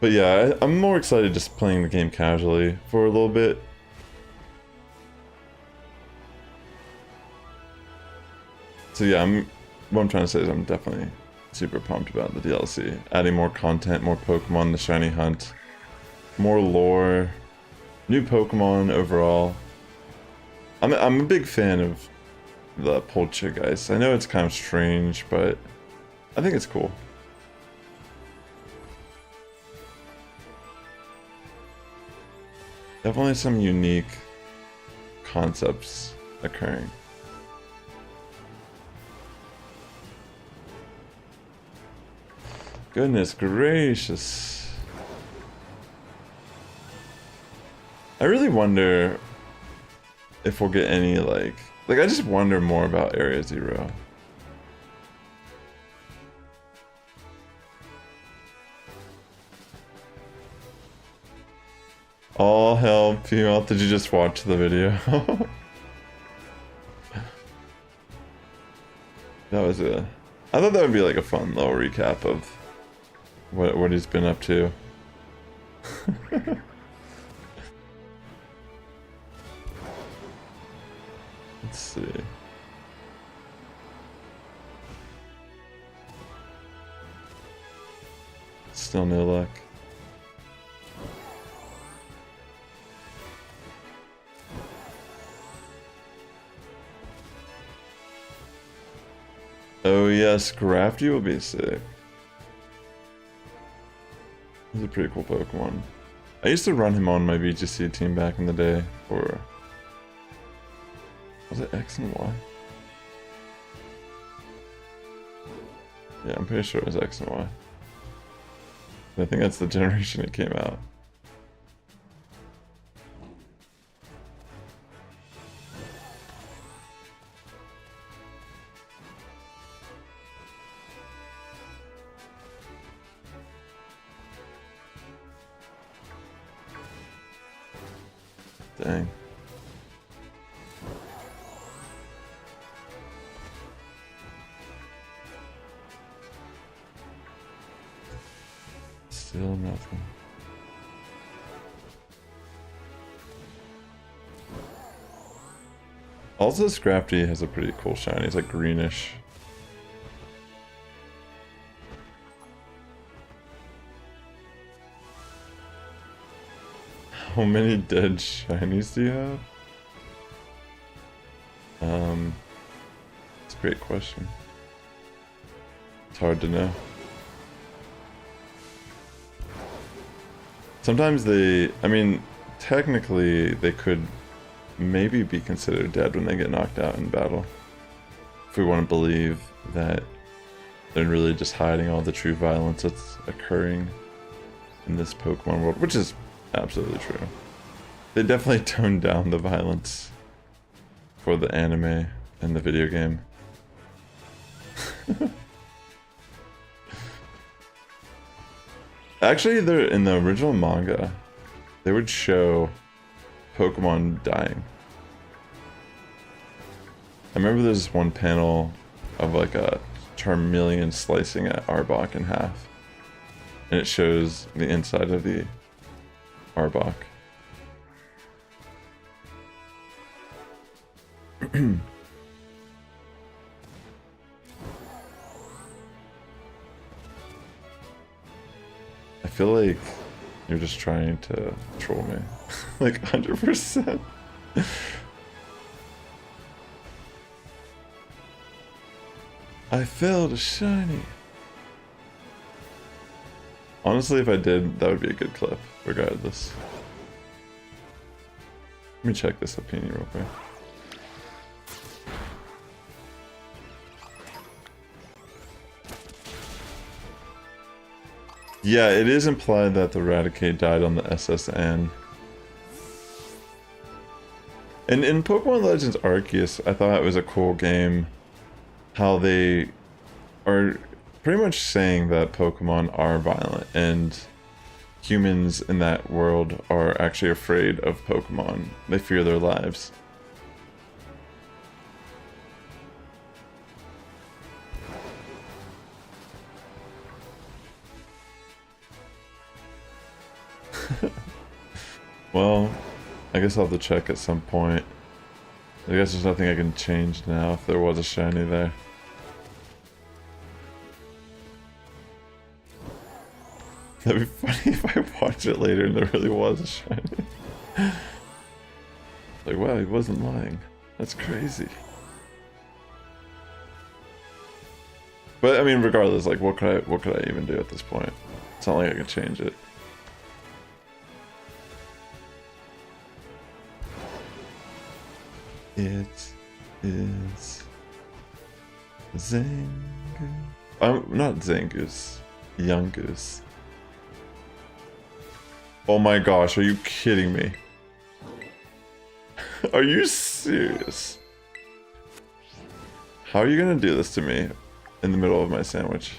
But yeah, I'm more excited just playing the game casually for a little bit. So yeah, what I'm trying to say is I'm definitely super pumped about the DLC. Adding more content, more Pokemon, the shiny hunt, more lore, new Pokemon overall. I'm a big fan of the Poltergeist. I know it's kind of strange, but I think it's cool. Definitely some unique concepts occurring. Goodness gracious. I really wonder if we'll get any like I just wonder more about Area Zero. All hell, female. Did you just watch the video? That was I thought that would be like a fun little recap of what he's been up to. Let's see. Still no luck. Oh yes, Grafty will be sick. He's a pretty cool Pokemon. I used to run him on my VGC team back in the day for... Was it X and Y? Yeah, I'm pretty sure it was X and Y. I think that's the generation it came out. Dang. Still nothing. Also, Scrafty has a pretty cool shiny. It's like greenish. How many dead shinies do you have? It's a great question. It's hard to know. Sometimes technically they could maybe be considered dead when they get knocked out in battle. If we want to believe that they're really just hiding all the true violence that's occurring in this Pokemon world, which is absolutely true. They definitely toned down the violence for the anime and the video game. Actually, in the original manga, they would show Pokemon dying. I remember there's one panel of like a Charmeleon slicing at Arbok in half, and it shows the inside of the Arbok. I feel like you're just trying to troll me. Like 100%. I failed a shiny. Honestly, if I did, that would be a good clip, regardless. Let me check this opinion real quick. Yeah, it is implied that the Raticate died on the SSN. And in Pokemon Legends Arceus, I thought it was a cool game how they are pretty much saying that Pokemon are violent and humans in that world are actually afraid of Pokemon. They fear their lives. Well, I guess I'll have to check at some point. I guess there's nothing I can change now if there was a shiny there. That'd be funny if I watch it later and there really was a shiny. Like, wow, he wasn't lying. That's crazy. But I mean, regardless, like, what could I even do at this point? It's not like I can change it. It is Zangoose. Not Zangoose. Yungoos. Oh my gosh, are you kidding me? Are you serious? How are you gonna do this to me in the middle of my sandwich?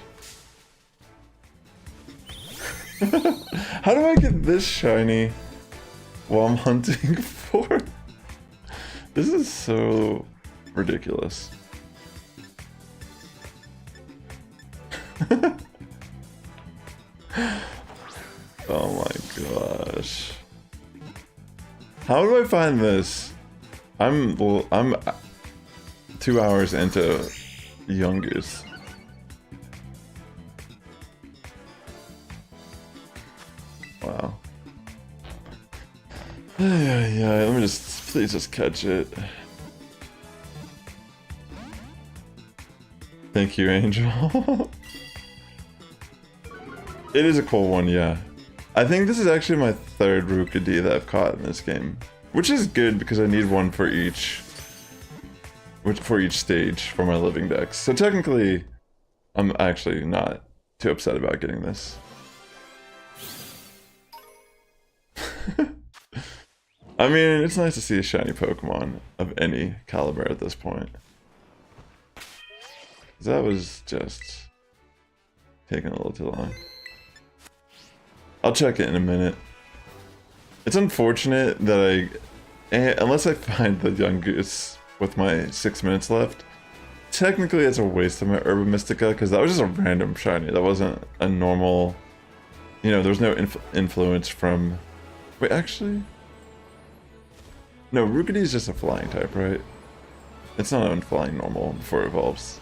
How do I get this shiny while I'm hunting for? This is so ridiculous. Oh my gosh. How do I find this? I'm 2 hours into Yungoos. Wow. Yeah, let me please just catch it. Thank you, Angel. It is a cool one, yeah. I think this is actually my third Rookidee that I've caught in this game, which is good because I need one for each stage for my living dex. So technically, I'm actually not too upset about getting this. I mean, it's nice to see a shiny Pokemon of any caliber at this point. That was just taking a little too long. I'll check it in a minute. It's unfortunate that unless I find the Yungoos with my 6 minutes left, technically it's a waste of my Herba Mystica because that was just a random shiny. That wasn't a normal, you know, there was no influence from, wait, actually? No, Rookidee is just a flying type, right? It's not a flying normal before it evolves.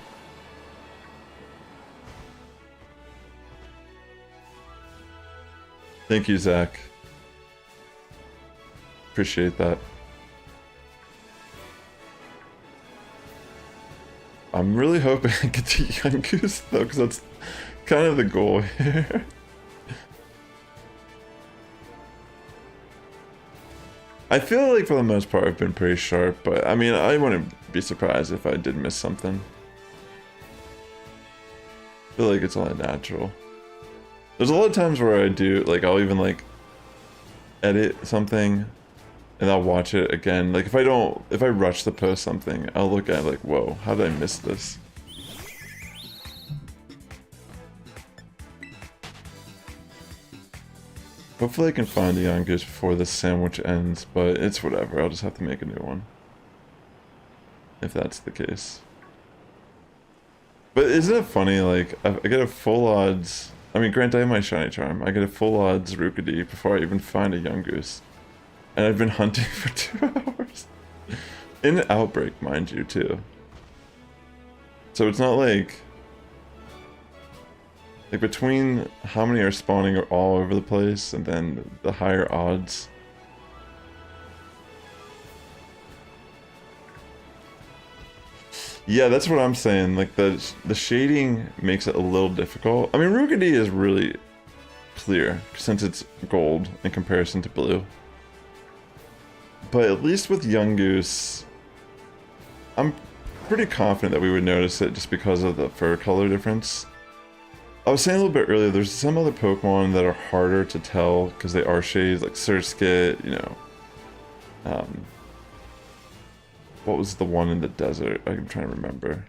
Thank you, Zach. Appreciate that. I'm really hoping I get to Yungoos though, because that's kind of the goal here. I feel like for the most part I've been pretty sharp, but I mean, I wouldn't be surprised if I did miss something. I feel like it's only natural. There's a lot of times where I do, like, I'll even, like, edit something, and I'll watch it again. Like, if I rush to post something, I'll look at it like, whoa, how did I miss this? Hopefully I can find the Yungoos before this sandwich ends, but it's whatever, I'll just have to make a new one. If that's the case. But isn't it funny, like, I get a full odds... I mean, granted, I have my shiny charm. I get a full odds Rookidee before I even find a Yungoos. And I've been hunting for 2 hours. In Outbreak, mind you, too. So it's not like between how many are spawning all over the place and then the higher odds. Yeah, that's what I'm saying. Like, the shading makes it a little difficult. I mean, Rookidee is really clear since it's gold in comparison to blue. But at least with Yungoos, I'm pretty confident that we would notice it just because of the fur color difference. I was saying a little bit earlier, there's some other Pokemon that are harder to tell because they are shades, like Surskit, you know. What was the one in the desert? I'm trying to remember.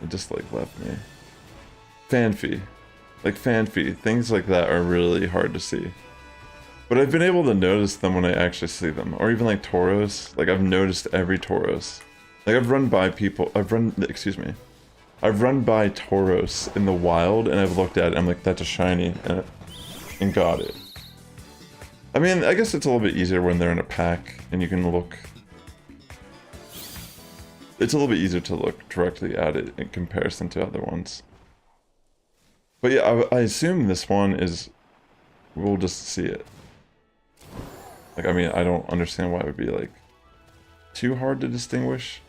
It just like left me. Fanfy. Like Fanfy. Things like that are really hard to see. But I've been able to notice them when I actually see them. Or even like Tauros. Like I've noticed every Tauros. Like I've run by people, I've run by Tauros in the wild and I've looked at it and I'm like, that's a shiny, and got it. I mean, I guess it's a little bit easier when they're in a pack and you can look. It's a little bit easier to look directly at it in comparison to other ones. But yeah, I assume this one is, we'll just see it. Like, I mean, I don't understand why it would be like too hard to distinguish.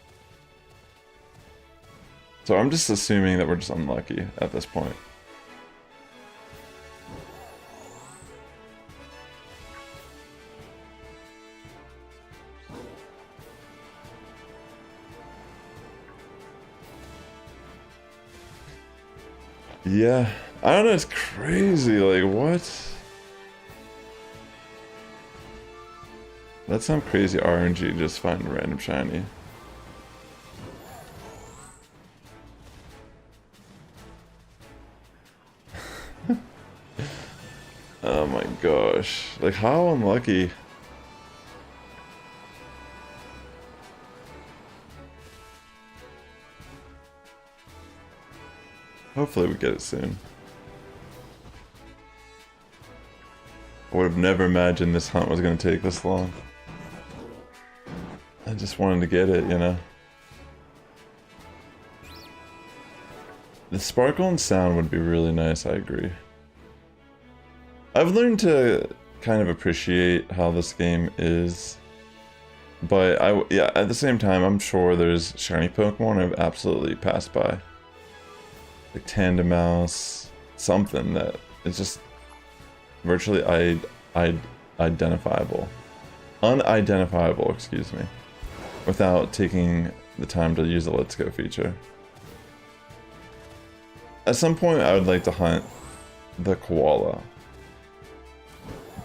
So I'm just assuming that we're just unlucky at this point. Yeah, I don't know, it's crazy, like what? That's some crazy RNG, just find a random shiny. Oh my gosh, like how unlucky. Hopefully we get it soon. I would have never imagined this hunt was going to take this long. I just wanted to get it, you know? The sparkle and sound would be really nice, I agree. I've learned to kind of appreciate how this game is. But yeah, at the same time, I'm sure there's shiny Pokemon I've absolutely passed by. Like Tandem Mouse, something that is just virtually unidentifiable, excuse me, without taking the time to use the Let's Go feature. At some point, I would like to hunt the koala,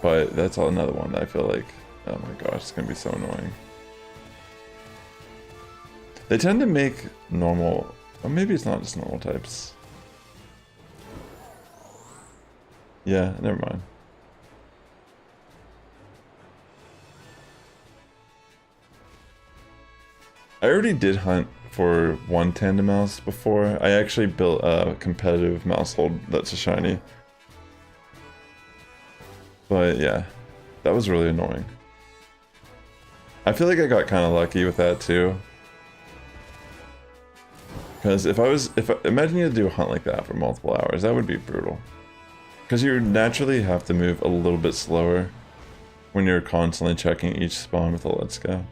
but that's another one that I feel like, oh my gosh, it's gonna be so annoying. They tend to make normal, or maybe it's not just normal types. Yeah, never mind. I already did hunt for one tandem mouse before. I actually built a competitive mousehold that's a shiny. But yeah, that was really annoying. I feel like I got kind of lucky with that too. Because imagine you had to do a hunt like that for multiple hours, that would be brutal. Because you naturally have to move a little bit slower when you're constantly checking each spawn with a Let's Go.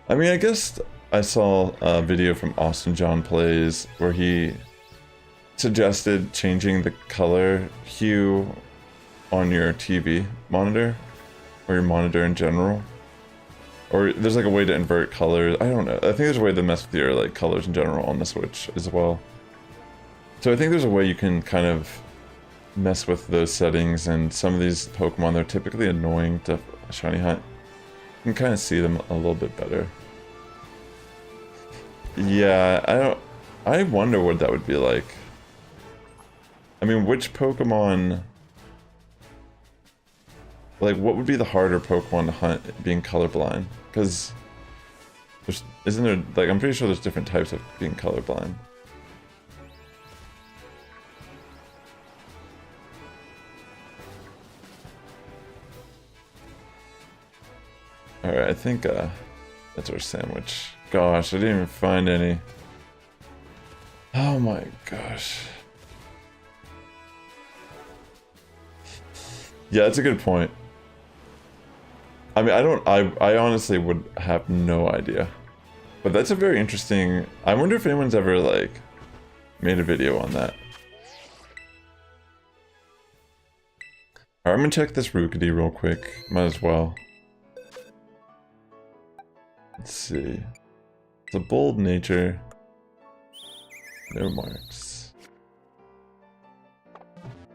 I mean, I guess I saw a video from Austin John Plays where he suggested changing the color hue on your TV monitor, or your monitor in general. Or there's like a way to invert colors. I don't know. I think there's a way to mess with your like colors in general on the Switch as well. So I think there's a way you can kind of mess with those settings, and some of these Pokemon, they're typically annoying to shiny hunt. You can kind of see them a little bit better. Yeah, I wonder what that would be like. I mean, which Pokemon, like what would be the harder Pokemon to hunt being colorblind? Because isn't there, like, I'm pretty sure there's different types of being colorblind. Alright, I think that's our sandwich. Gosh, I didn't even find any. Oh my gosh. Yeah, that's a good point. I mean, I honestly would have no idea. But that's a very interesting, I wonder if anyone's ever, like, made a video on that. Alright, I'm gonna check this Rookity real quick. Might as well. Let's see. It's a bold nature. No marks.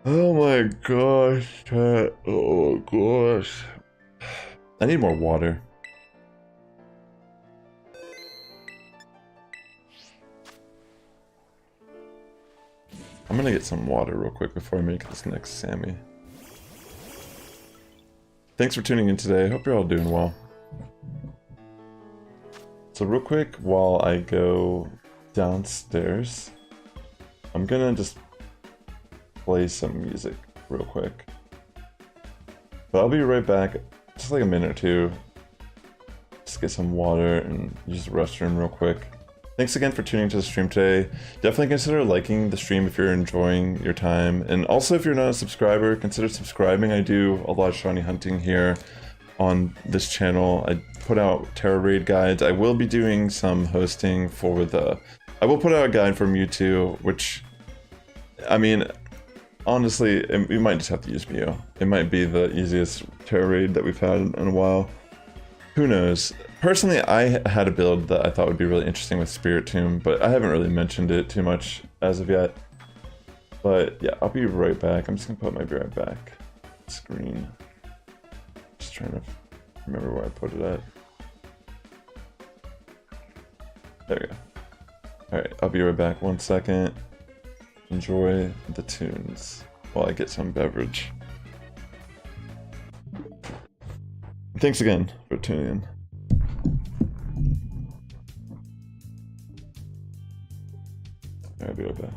Oh my gosh, chat. Oh gosh. I need more water. I'm gonna get some water real quick before I make this next Sammy. Thanks for tuning in today. Hope you're all doing well. So real quick, while I go downstairs, I'm gonna just play some music real quick. But I'll be right back, just like a minute or two. Just get some water and use the restroom real quick. Thanks again for tuning to the stream today. Definitely consider liking the stream if you're enjoying your time. And also if you're not a subscriber, consider subscribing. I do a lot of shiny hunting here on this channel. I put out Terra Raid guides. I will be doing some hosting for the... I will put out a guide for Mewtwo, which... I mean, honestly, you might just have to use Mew. It might be the easiest Terra Raid that we've had in a while. Who knows? Personally, I had a build that I thought would be really interesting with Spirit Tomb, but I haven't really mentioned it too much as of yet. But yeah, I'll be right back. I'm just gonna put my be right back screen. Just trying to remember where I put it at. There we go. Alright, I'll be right back. 1 second. Enjoy the tunes while I get some beverage. Thanks again for tuning in. I'll be right back.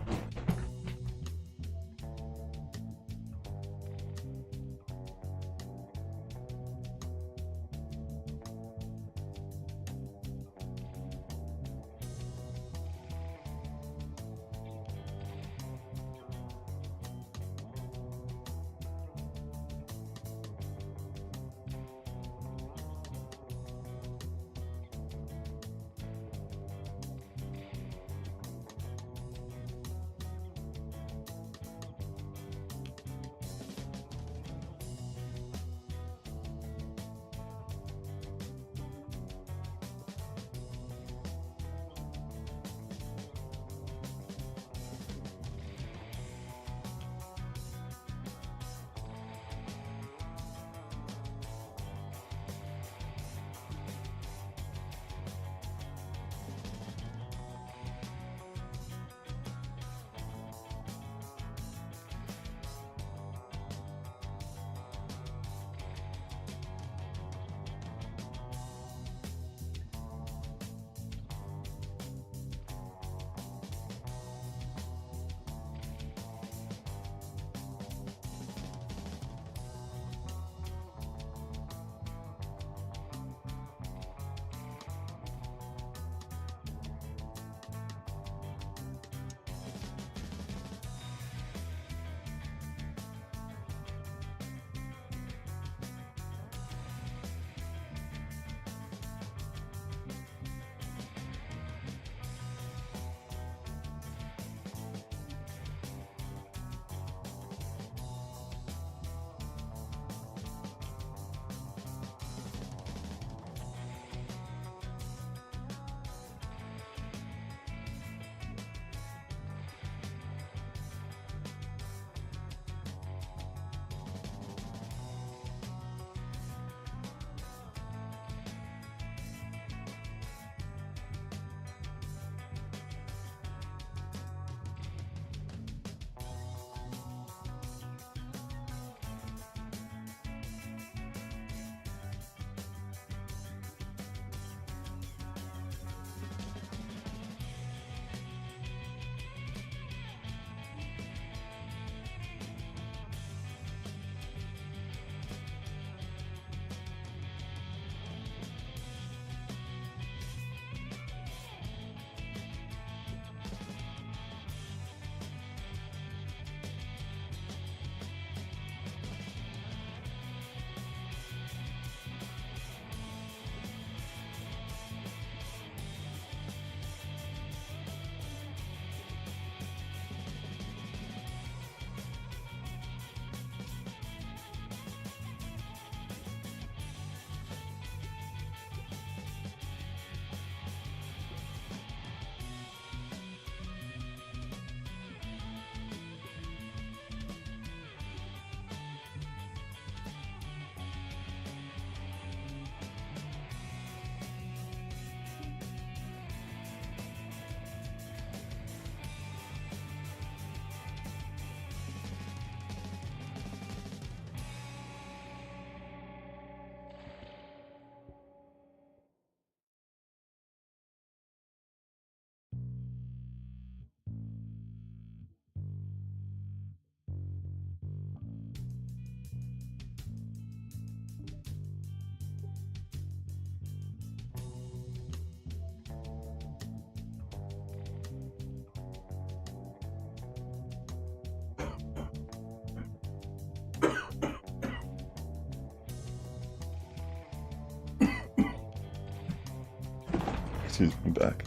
Excuse me, back.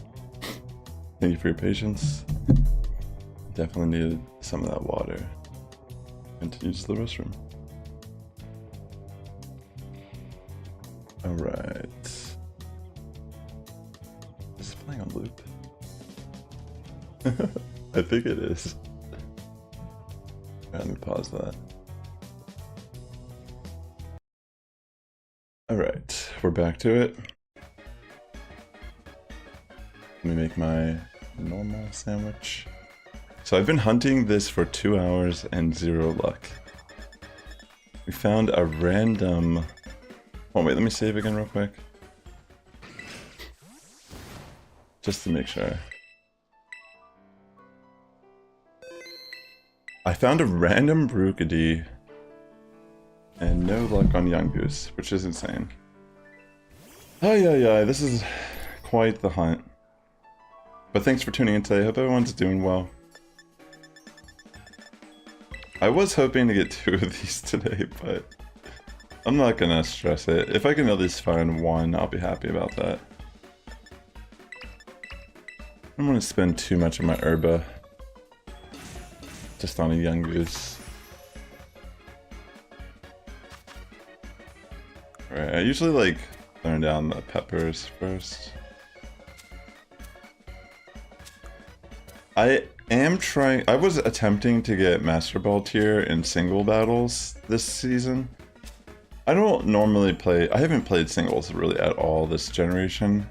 Thank you for your patience. Definitely needed some of that water. And to use the restroom. Alright. Is this playing on loop? I think it is. Let me pause that. Alright, we're back to it. Let me make my normal sandwich. So I've been hunting this for 2 hours and 0 luck. We found a random... Oh wait, let me save again real quick. Just to make sure. I found a random Brookady and no luck on Yungoos, which is insane. Oh yeah, this is quite the hunt. But thanks for tuning in today. Hope everyone's doing well. I was hoping to get 2 of these today, but I'm not gonna stress it. If I can at least find 1, I'll be happy about that. I don't want to spend too much of my herba just on a Yungoos. Alright, I usually like throwing down the peppers first. I was attempting to get Master Ball tier in single battles this season. I don't normally play, I haven't played singles really at all this generation.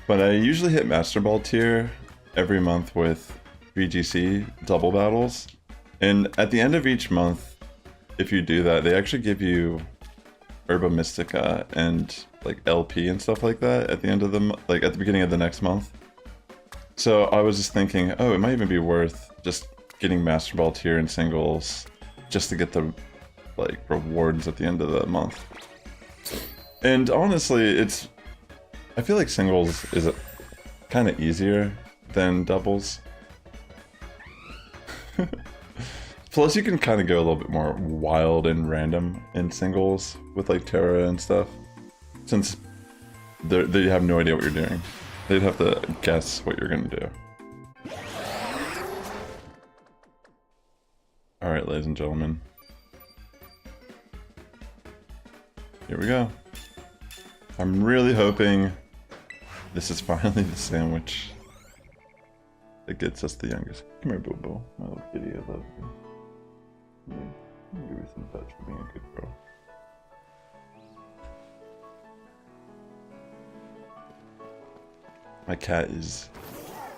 But I usually hit Master Ball tier every month with VGC double battles. And at the end of each month, if you do that, they actually give you Herba Mystica and like LP and stuff like that at the end of the like at the beginning of the next month. So I was just thinking, oh, it might even be worth just getting Master Ball tier in singles just to get the like rewards at the end of the month. And honestly, I feel like singles is kind of easier than doubles. Plus you can kind of go a little bit more wild and random in singles with like Terra and stuff. Since they have no idea what you're doing. They'd have to guess what you're gonna do. Alright, ladies and gentlemen. Here we go. I'm really hoping this is finally the sandwich that gets us the youngest. Come here, Boo Boo. My little kitty, I love you. Give you some touch for being a good girl. My cat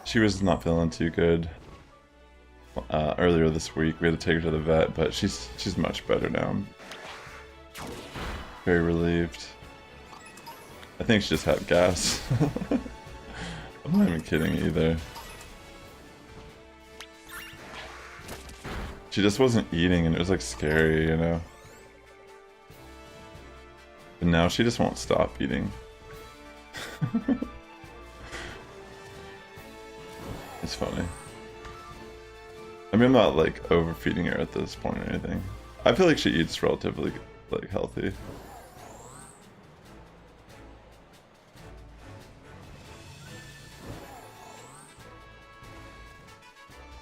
she was not feeling too good earlier this week. We had to take her to the vet, but she's much better now. I'm very relieved. I think she just had gas. I'm not even kidding either. She just wasn't eating and it was like scary, you know? And now she just won't stop eating. It's funny. I mean, I'm not like overfeeding her at this point or anything. I feel like she eats relatively like healthy.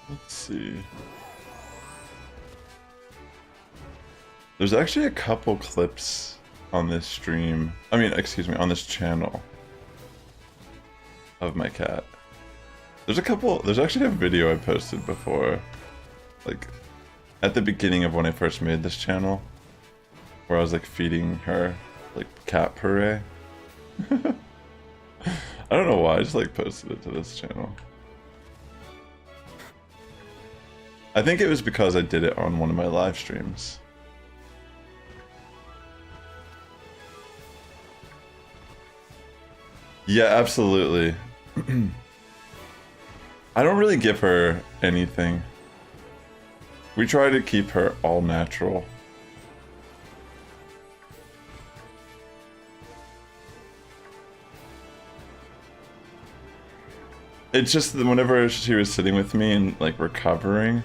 Let's see. There's actually a couple clips on this stream. I mean, excuse me, on this channel of my cat. There's actually a video I posted before, like, at the beginning of when I first made this channel, where I was, like, feeding her, like, cat puree. I don't know why, I just, like, posted it to this channel. I think it was because I did it on one of my live streams. Yeah, absolutely. I don't really give her anything. We try to keep her all natural. It's just that whenever she was sitting with me and like recovering,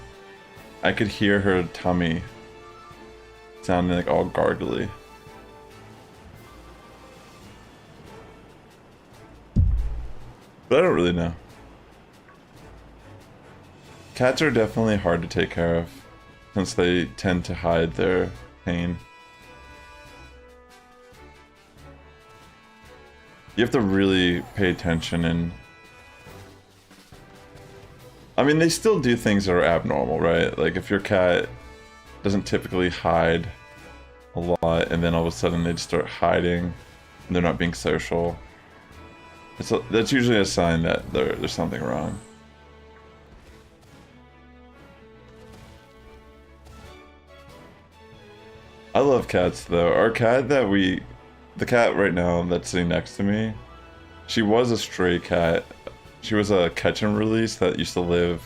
I could hear her tummy sounding like all gargly. But I don't really know. Cats are definitely hard to take care of, since they tend to hide their pain. You have to really pay attention and... I mean, they still do things that are abnormal, right? Like, if your cat doesn't typically hide a lot, and then all of a sudden they just start hiding, and they're not being social, that's usually a sign that there's something wrong. I love cats, though. Our cat the cat right now that's sitting next to me, she was a stray cat. She was a catch and release that used to live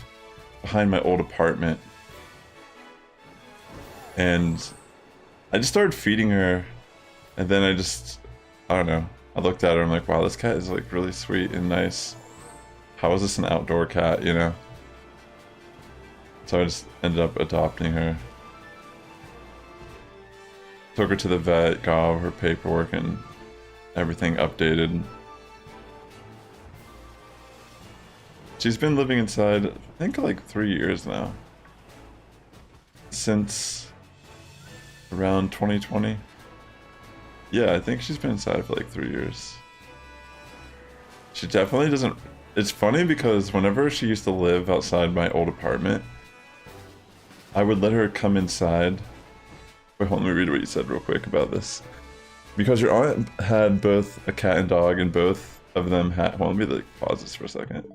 behind my old apartment. And I just started feeding her, and then I don't know. I looked at her and I'm like, wow, this cat is like really sweet and nice. How is this an outdoor cat, you know? So I just ended up adopting her. Took her to the vet, got all her paperwork and everything updated. She's been living inside, I think, like 3 years now. Since around 2020. Yeah, I think she's been inside for like 3 years. She definitely doesn't... It's funny because whenever she used to live outside my old apartment, I would let her come inside. Wait, hold on, let me read what you said real quick about this. Because your aunt had both a cat and dog, and both of them had... Hold on, let me like pause this for a second.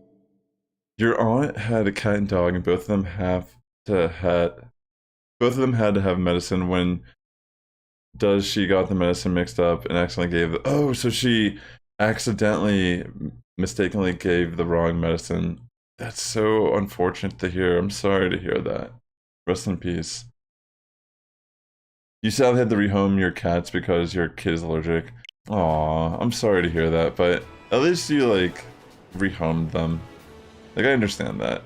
Your aunt had a cat and dog, and both of them had to have medicine. When she got the medicine mixed up and accidentally gave oh, so she mistakenly gave the wrong medicine. That's so unfortunate to hear. I'm sorry to hear that. Rest in peace. You sadly had to rehome your cats because your kid is allergic. Aw, I'm sorry to hear that, but at least you like rehomed them. Like, I understand that.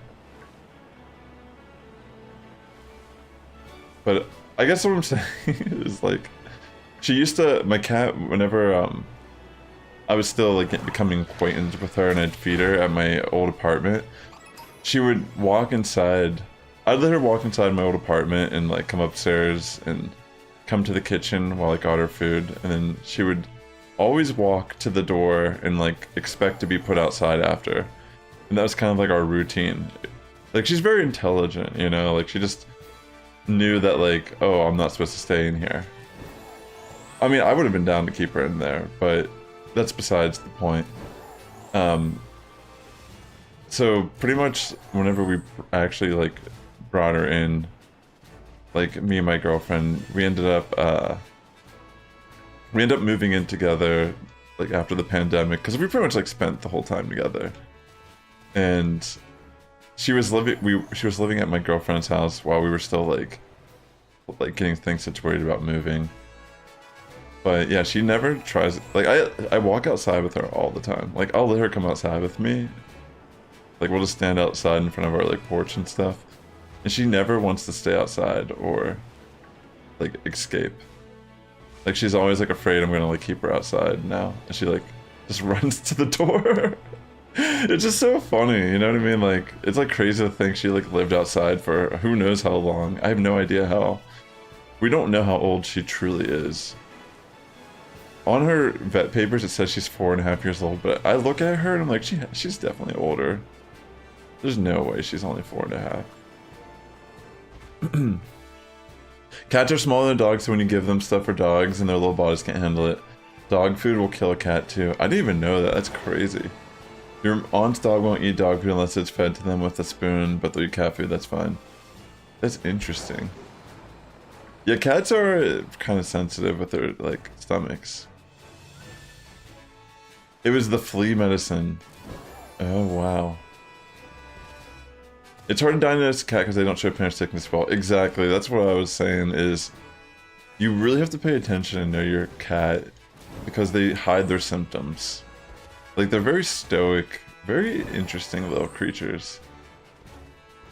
But I guess what I'm saying is like, she used to, my cat, whenever I was still like becoming acquainted with her and I'd feed her at my old apartment, she would walk inside. I'd let her walk inside my old apartment and like come upstairs and come to the kitchen while I got her food, and then she would always walk to the door and like expect to be put outside after. And that was kind of like our routine. Like, she's very intelligent, you know, like she just knew that like, oh, I'm not supposed to stay in here. I mean, I would have been down to keep her in there, but that's besides the point. So pretty much whenever we actually like brought her in, like me and my girlfriend, we ended up moving in together like after the pandemic, because we pretty much like spent the whole time together. And she was living at my girlfriend's house while we were still like getting things situated about moving. But yeah, she never tries, like I walk outside with her all the time. Like, I'll let her come outside with me. Like, we'll just stand outside in front of our like porch and stuff. And she never wants to stay outside or like escape. Like, she's always like afraid I'm gonna like keep her outside now. And she like just runs to the door. It's just so funny, you know what I mean? Like, it's like crazy to think she like lived outside for who knows how long. I have no idea how. We don't know how old she truly is. On her vet papers it says she's 4.5 years old, but I look at her and I'm like, she's definitely older. There's no way she's only 4.5. Cats are smaller than dogs, so when you give them stuff for dogs and their little bodies can't handle it, dog food will kill a cat too. I didn't even know that. That's crazy. Your aunt's dog won't eat dog food unless it's fed to them with a spoon, but they'll eat cat food, that's fine. That's interesting. Yeah, cats are kind of sensitive with their like stomachs. It was the flea medicine. Oh wow. It's hard to diagnose a cat because they don't show apparent sickness well. Exactly, that's what I was saying, is you really have to pay attention and know your cat because they hide their symptoms. Like, they're very stoic, very interesting little creatures.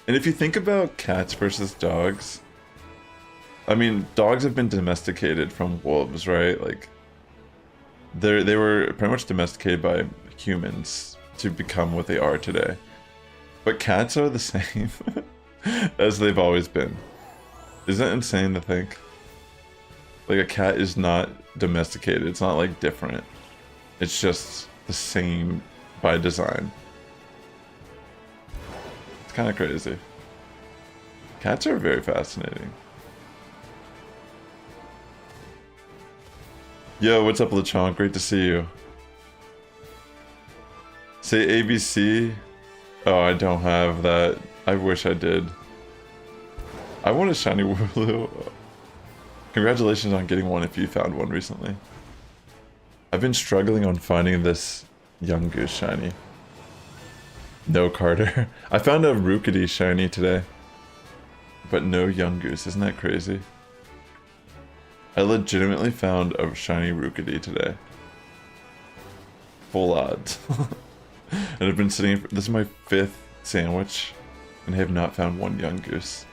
And if you think about cats versus dogs, I mean, dogs have been domesticated from wolves, right? Like, they were pretty much domesticated by humans to become what they are today. But cats are the same as they've always been. Isn't it insane to think? Like, a cat is not domesticated. It's not, like, different. It's just the same by design. It's kind of crazy. Cats are very fascinating. Yo, what's up, Lechonk? Great to see you. Say ABC. Oh, I don't have that. I wish I did. I want a shiny Wooloo. Congratulations on getting one if you found one recently. I've been struggling on finding this Yungoos shiny. No Carter. I found a Rookity shiny today. But no Yungoos. Isn't that crazy? I legitimately found a shiny Rookity today. Full odds. And I've been sitting... This is my 5th sandwich. And I have not found one Yungoos.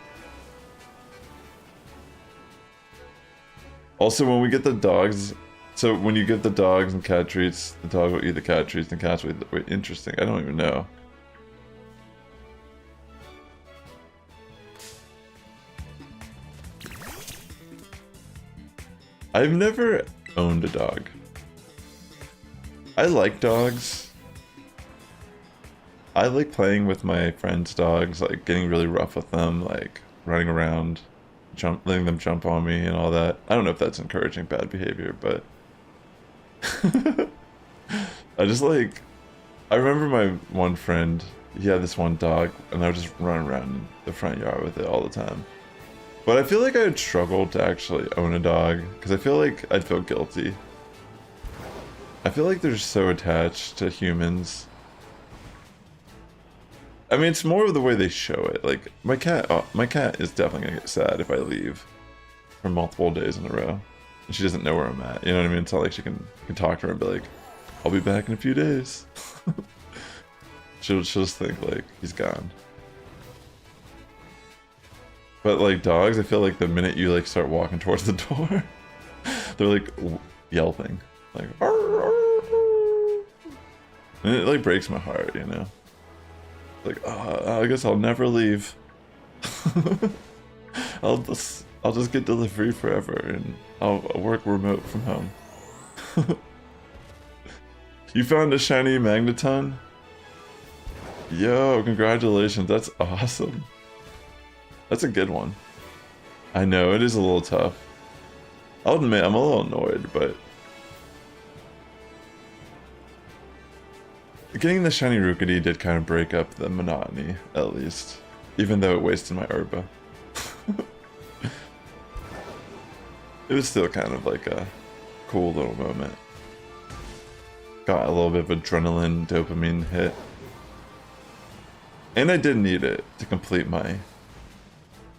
Also, when we get the dogs... So, when you give the dogs and cat treats, the dog will eat the cat treats and the cats will eat the... Wait, interesting. I don't even know. I've never owned a dog. I like dogs. I like playing with my friends' dogs, like getting really rough with them, like running around, letting them jump on me and all that. I don't know if that's encouraging bad behavior, but I just like, I remember my one friend, he had this one dog and I would just run around in the front yard with it all the time. But I feel like I would struggle to actually own a dog because I feel like I'd feel guilty. I feel like they're so attached to humans. I mean, it's more of the way they show it. Like, my cat is definitely gonna get sad if I leave for multiple days in a row. And she doesn't know where I'm at, you know what I mean? It's not like she can talk to her and be like, I'll be back in a few days. she'll just think, like, he's gone. But, like, dogs, I feel like the minute you, like, start walking towards the door, they're, like, yelping. Like, arr, arr. And it, like, breaks my heart, you know? Like, oh, I guess I'll never leave. I'll just get delivery forever, and I'll work remote from home. You found a shiny Magneton? Yo, congratulations, that's awesome. That's a good one. I know, it is a little tough. I'll admit, I'm a little annoyed, but... Getting the shiny Rookity did kind of break up the monotony, at least. Even though it wasted my Herba. It was still kind of like a cool little moment. Got a little bit of adrenaline, dopamine hit. And I did need it to complete my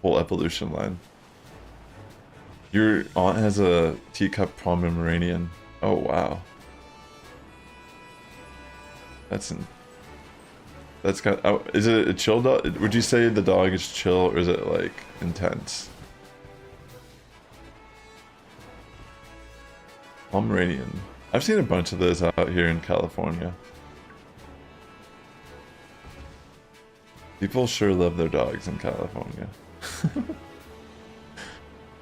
whole evolution line. Your aunt has a teacup Pomeranian. Oh wow. That's got. Oh, is it a chill dog? Would you say the dog is chill or is it like intense? Pomeranian. I've seen a bunch of those out here in California. People sure love their dogs in California.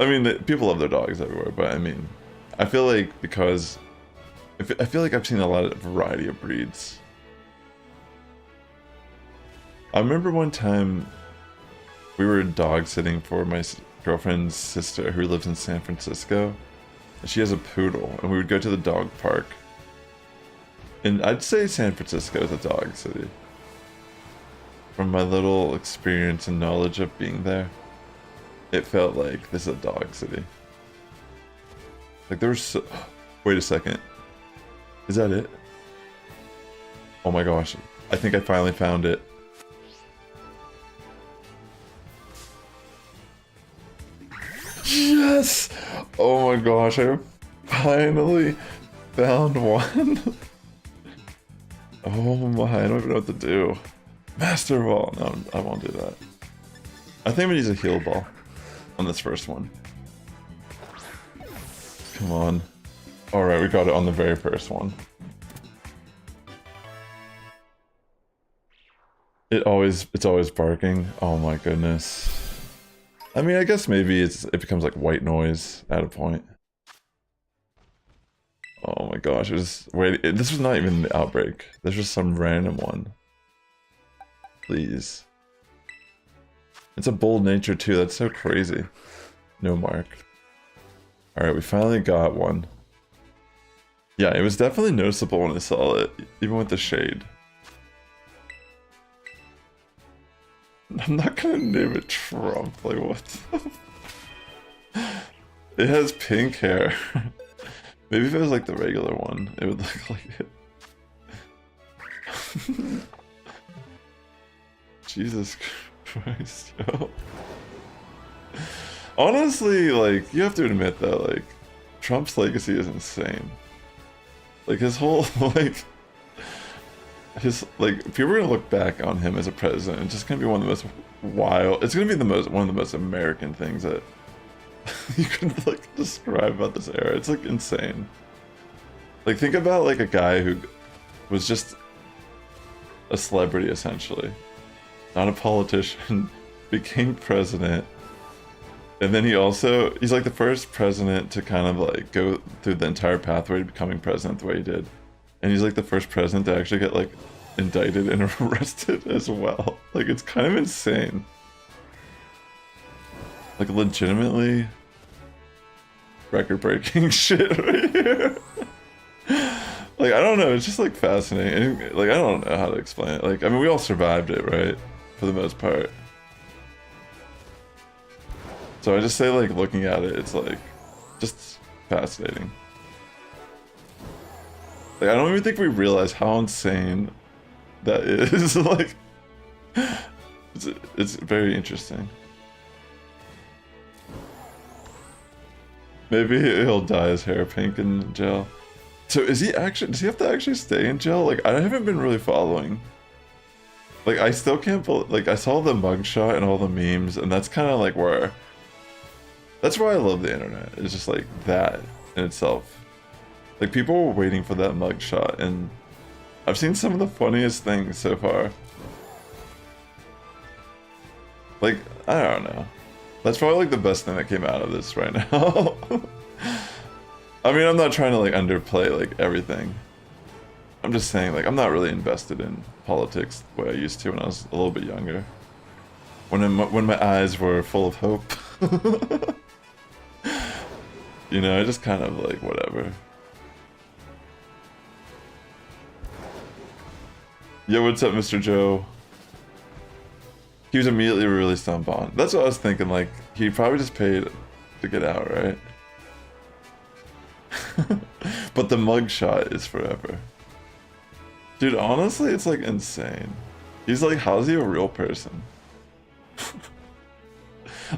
I mean, people love their dogs everywhere, but I mean, I feel like because I feel like I've seen a lot of variety of breeds. I remember one time we were dog sitting for my girlfriend's sister who lives in San Francisco. And she has a poodle, and we would go to the dog park. And I'd say San Francisco is a dog city. From my little experience and knowledge of being there, it felt like this is a dog city. Like there was so... Wait a second. Is that it? Oh my gosh. I think I finally found it. Yes! Oh my gosh, I finally found one. Oh my, I don't even know what to do. Master Ball. No, I won't do that. I think we use a heal ball on this first one. Come on. Alright, we got it on the very first one. It's always barking. Oh my goodness. I mean, I guess maybe it becomes like white noise at a point. Oh my gosh, this was not even the outbreak. This was some random one. Please. It's a bold nature too, that's so crazy. No mark. Alright, we finally got one. Yeah, it was definitely noticeable when I saw it, even with the shade. I'm not gonna name it Trump, like what It has pink hair. Maybe if it was like the regular one, it would look like it. Jesus Christ, yo. Honestly, like, you have to admit that, like, Trump's legacy is insane. Like, his whole, like, people are gonna look back on him as a president. It's just gonna be one of the most wild, it's gonna be one of the most American things that you can, like, describe about this era. It's, like, insane. Like, think about, like, a guy who was just a celebrity, essentially. Not a politician, became president, and then he's like the first president to kind of like go through the entire pathway to becoming president the way he did. And he's like the first president to actually get like indicted and arrested as well. Like, it's kind of insane. Like, legitimately record-breaking shit right here. Like, I don't know, it's just like fascinating. Like, I don't know how to explain it. Like, I mean, we all survived it, right? For the most part. So I just say, like, looking at it, it's like just fascinating. Like, I don't even think we realize how insane that is. Like, it's very interesting. Maybe he'll dye his hair pink in jail. So does he have to actually stay in jail? Like, I haven't been really following. Like, I still can't believe, like, I saw the mugshot and all the memes, and that's kind of like that's why I love the internet. It's just like that in itself. Like, people were waiting for that mugshot, and I've seen some of the funniest things so far. Like, I don't know. That's probably like the best thing that came out of this right now. I mean, I'm not trying to like underplay like everything. I'm just saying, like, I'm not really invested in politics the way I used to when I was a little bit younger. When my eyes were full of hope. You know, I just kind of like, whatever. Yo, what's up, Mr. Joe? He was immediately released on bond. That's what I was thinking, like, he probably just paid to get out, right? But the mugshot is forever. Dude, honestly, it's like insane. He's like, how's he a real person?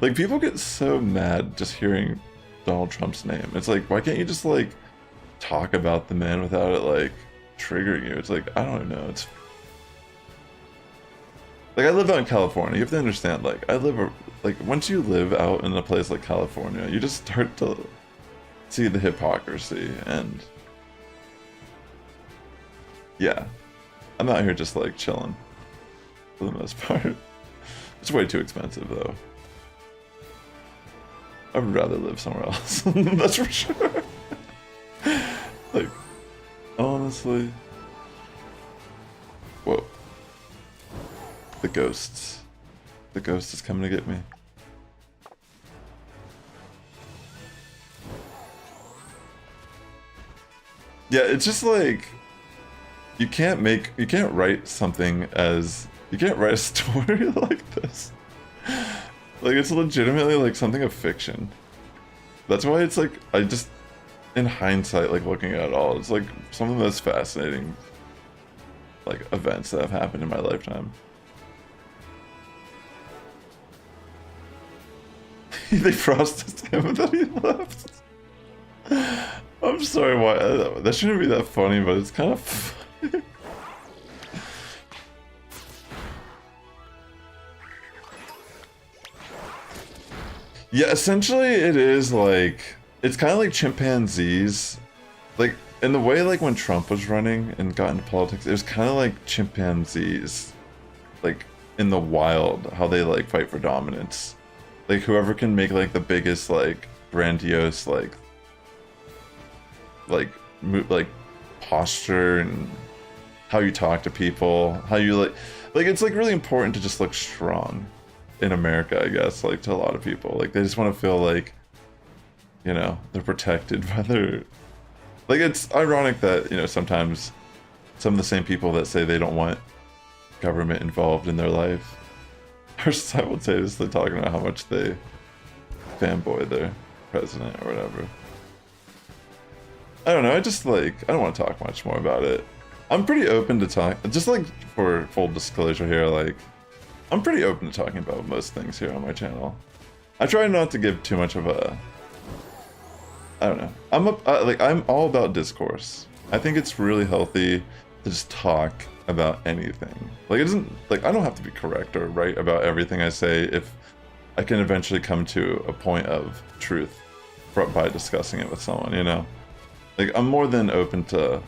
Like, people get so mad just hearing Donald Trump's name. It's like, why can't you just like talk about the man without it like triggering you? It's like, I don't know. It's like, I live out in California. You have to understand, like, once you live out in a place like California, you just start to see the hypocrisy, and yeah, I'm out here just like chilling for the most part. It's way too expensive though. I would rather live somewhere else. That's for sure. Like, honestly. Whoa. The ghosts. The ghost is coming to get me. Yeah, it's just like, you can't write something as, you can't write a story like this. Like, it's legitimately like something of fiction. That's why it's like, I just, in hindsight, like looking at it all, it's like some of the most fascinating like events that have happened in my lifetime. They frosted him and then he left. I'm sorry, why that shouldn't be that funny, but it's kind of funny. Yeah, essentially it is like, it's kind of like chimpanzees. Like, in the way like when Trump was running and got into politics, it was kind of like chimpanzees. like in the wild, how they like fight for dominance. Like whoever can make like the biggest like grandiose like posture and how you talk to people, how you like it's like really important to just look strong in America, I guess, like to a lot of people. Like they just want to feel like, you know, they're protected by their, like it's ironic that, you know, sometimes some of the same people that say they don't want government involved in their life are simultaneously talking about how much they fanboy their president or whatever. I don't know, I don't want to talk much more about it. I'm pretty open to talk, just like for full disclosure here, like I'm pretty open to talking about most things here on my channel. I try not to give too much of a, I don't know. I'm all about discourse. I think it's really healthy to just talk about anything. Like it doesn't, like I don't have to be correct or right about everything I say if I can eventually come to a point of truth by discussing it with someone, you know? Like I'm more than open to,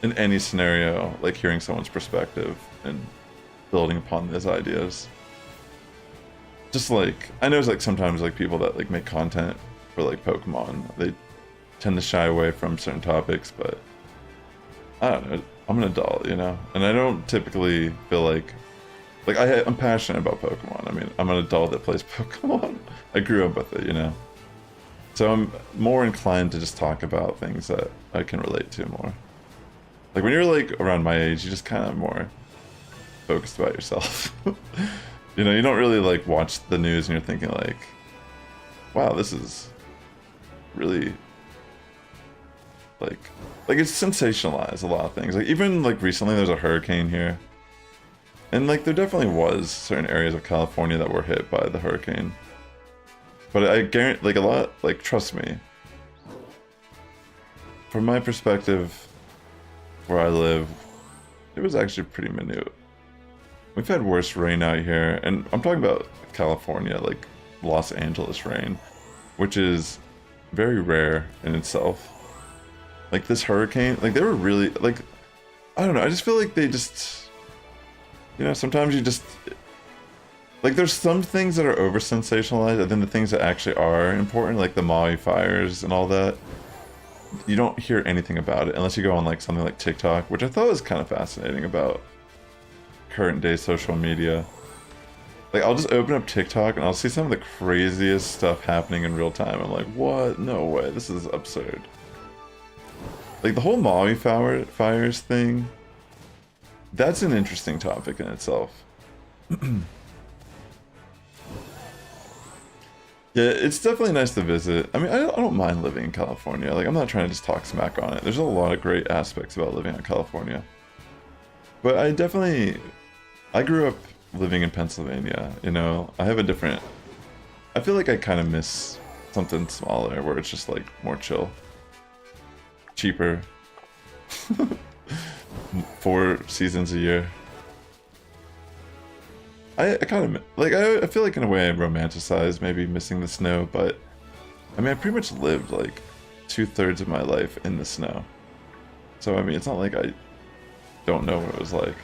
in any scenario, like hearing someone's perspective and building upon those ideas. Just like, I know it's like sometimes like people that like make content for like Pokemon, they tend to shy away from certain topics, but I don't know, I'm an adult, you know? And I don't typically feel like I'm passionate about Pokemon. I mean, I'm an adult that plays Pokemon. I grew up with it, you know? So I'm more inclined to just talk about things that I can relate to more. Like when you're like around my age, you just kind of more focused about yourself. You know, you don't really like watch the news and you're thinking like, wow, this is really like it's sensationalized a lot of things. Like even like recently there's a hurricane here. And like there definitely was certain areas of California that were hit by the hurricane. But I guarantee, like a lot, like trust me, from my perspective, where I live, it was actually pretty minute. We've had worse rain out here, and I'm talking about California, like Los Angeles rain, which is very rare in itself. Like this hurricane, like they were really, like, I don't know, I just feel like they just, you know, sometimes you just, like there's some things that are over sensationalized, and then the things that actually are important, like the Maui fires and all that, you don't hear anything about it unless you go on like something like TikTok, which I thought was kind of fascinating about current day social media. Like I'll just open up TikTok and I'll see some of the craziest stuff happening in real time. I'm like, what? No way, this is absurd. Like the whole Maui fires thing, that's an interesting topic in itself. Yeah, it's definitely nice to visit. I mean, I don't mind living in California. Like, I'm not trying to just talk smack on it. There's a lot of great aspects about living in California. But I grew up living in Pennsylvania, you know? I feel like I kind of miss something smaller where it's just, like, more chill. Cheaper. 4 seasons a year. I kind of, like, I feel like in a way I romanticize maybe missing the snow, but I mean, I pretty much lived like 2/3 of my life in the snow. So, I mean, it's not like I don't know what it was like.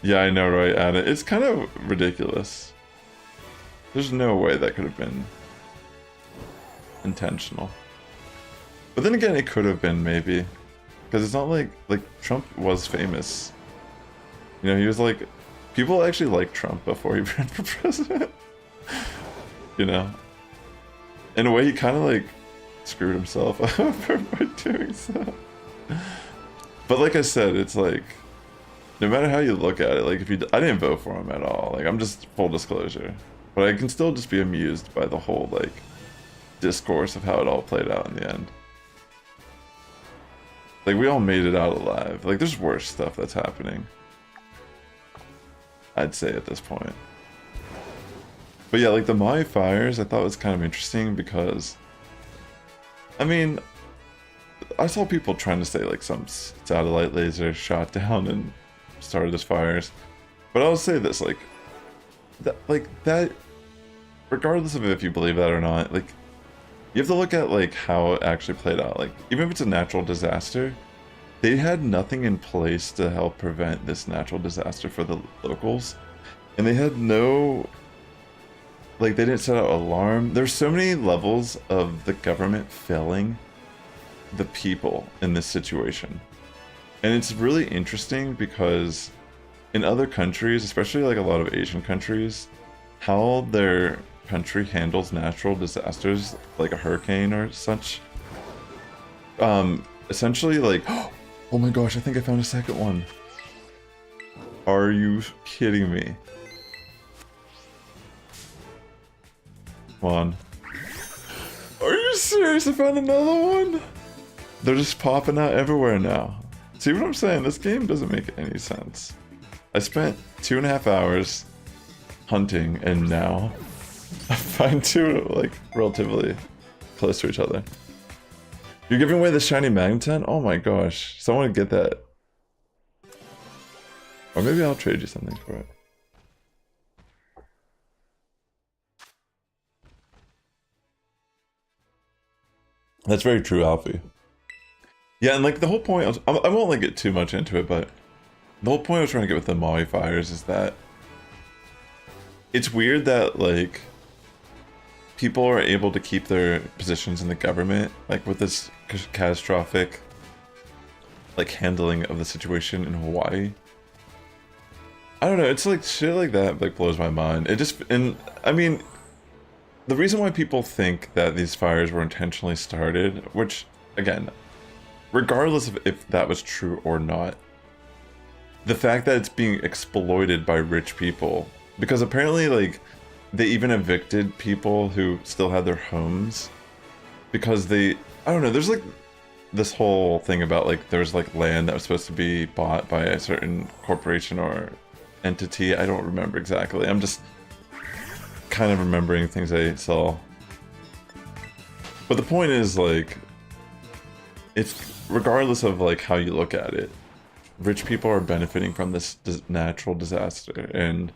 Yeah, I know, right, Anna? It's kind of ridiculous. There's no way that could have been intentional. But then again, it could have been maybe. Because it's not like Trump was famous. You know, he was like, people actually liked Trump before he ran for president. You know? In a way, he kind of like screwed himself over by doing so. But like I said, it's like, no matter how you look at it, like I didn't vote for him at all. Like, I'm just full disclosure. But I can still just be amused by the whole like discourse of how it all played out in the end. Like, we all made it out alive. Like, there's worse stuff that's happening, I'd say, at this point. But yeah, like the Maui fires, I thought was kind of interesting because, I mean, I saw people trying to say like some satellite laser shot down and started as fires. But I'll say this, like that, regardless of if you believe that or not, like, you have to look at like how it actually played out. Like, even if it's a natural disaster, they had nothing in place to help prevent this natural disaster for the locals. And they had no, like, they didn't set out alarm. There's so many levels of the government failing the people in this situation. And it's really interesting because in other countries, especially like a lot of Asian countries, how their country handles natural disasters like a hurricane or such, essentially like, oh my gosh, I think I found a second one. Are you kidding me? Come on. Are you serious? I found another one? They're just popping out everywhere now. See what I'm saying? This game doesn't make any sense. I spent 2.5 hours hunting, and now I find two, like, relatively close to each other. You're giving away the shiny Magneton? Oh my gosh. Someone get that. Or maybe I'll trade you something for it. That's very true, Alfie. Yeah, and like the whole point, I won't like get too much into it, but the whole point I was trying to get with the Maui fires is that it's weird that like people are able to keep their positions in the government, like with this catastrophic like handling of the situation in Hawaii. I don't know, it's like shit like that like blows my mind. It just, and I mean, the reason why people think that these fires were intentionally started, which again, regardless of if that was true or not, the fact that it's being exploited by rich people, because apparently like they even evicted people who still had their homes because they, I don't know, there's like this whole thing about like there's like land that was supposed to be bought by a certain corporation or entity. I don't remember exactly. I'm just kind of remembering things I saw. But the point is like, it's regardless of like how you look at it, rich people are benefiting from this natural disaster, and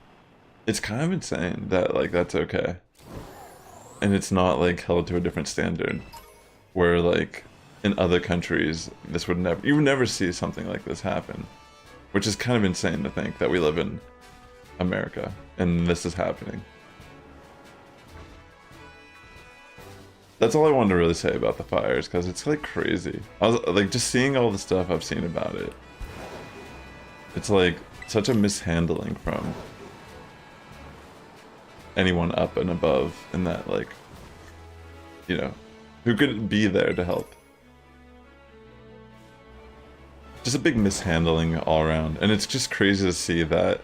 it's kind of insane that like that's okay. And it's not like held to a different standard where like in other countries this would never, you would never see something like this happen, which is kind of insane to think that we live in America and this is happening. That's all I wanted to really say about the fires, because it's like crazy. I was like just seeing all the stuff I've seen about it. It's like such a mishandling from anyone up and above in that, like, you know, who could be there to help. Just a big mishandling all around, and it's just crazy to see that,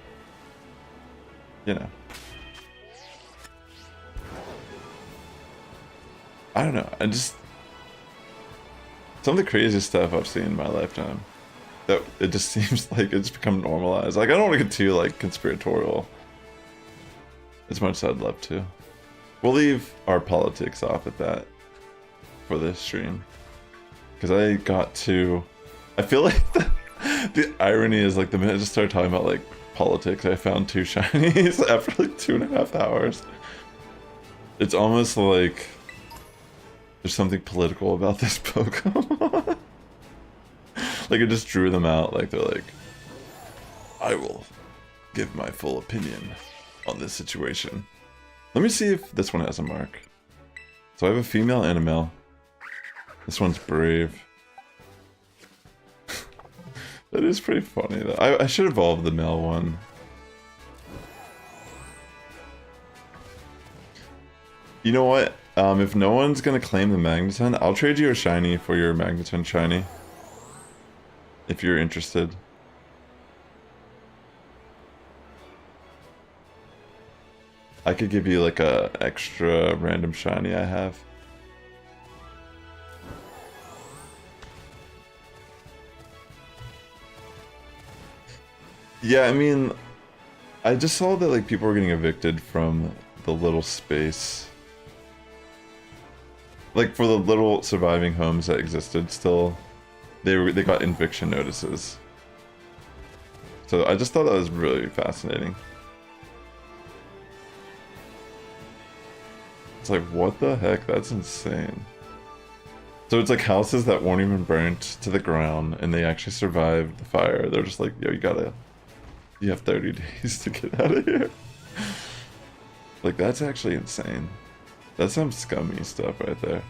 you know. I don't know, I just, some of the craziest stuff I've seen in my lifetime, that it just seems like it's become normalized. Like, I don't want to get too, like, conspiratorial, as much as I'd love to. We'll leave our politics off at that for this stream, because I got to, I feel like the irony is, like, the minute I just started talking about, like, politics, I found 2 shinies after, like, 2.5 hours. It's almost like there's something political about this Pokemon. Like, it just drew them out, like, they're like, I will give my full opinion on this situation. Let me see if this one has a mark. So I have a female and a male. This one's brave. That is pretty funny though. I should evolve the male one. You know what? If no one's gonna claim the Magneton, I'll trade you a shiny for your Magneton shiny. If you're interested. I could give you like a extra random shiny I have. Yeah, I mean, I just saw that like people were getting evicted from the little space. Like for the little surviving homes that existed still, they got eviction notices. So I just thought that was really fascinating. It's like, what the heck? That's insane. So it's like houses that weren't even burnt to the ground and they actually survived the fire. They're just like, yo, you have 30 days to get out of here. Like, that's actually insane. That's some scummy stuff right there.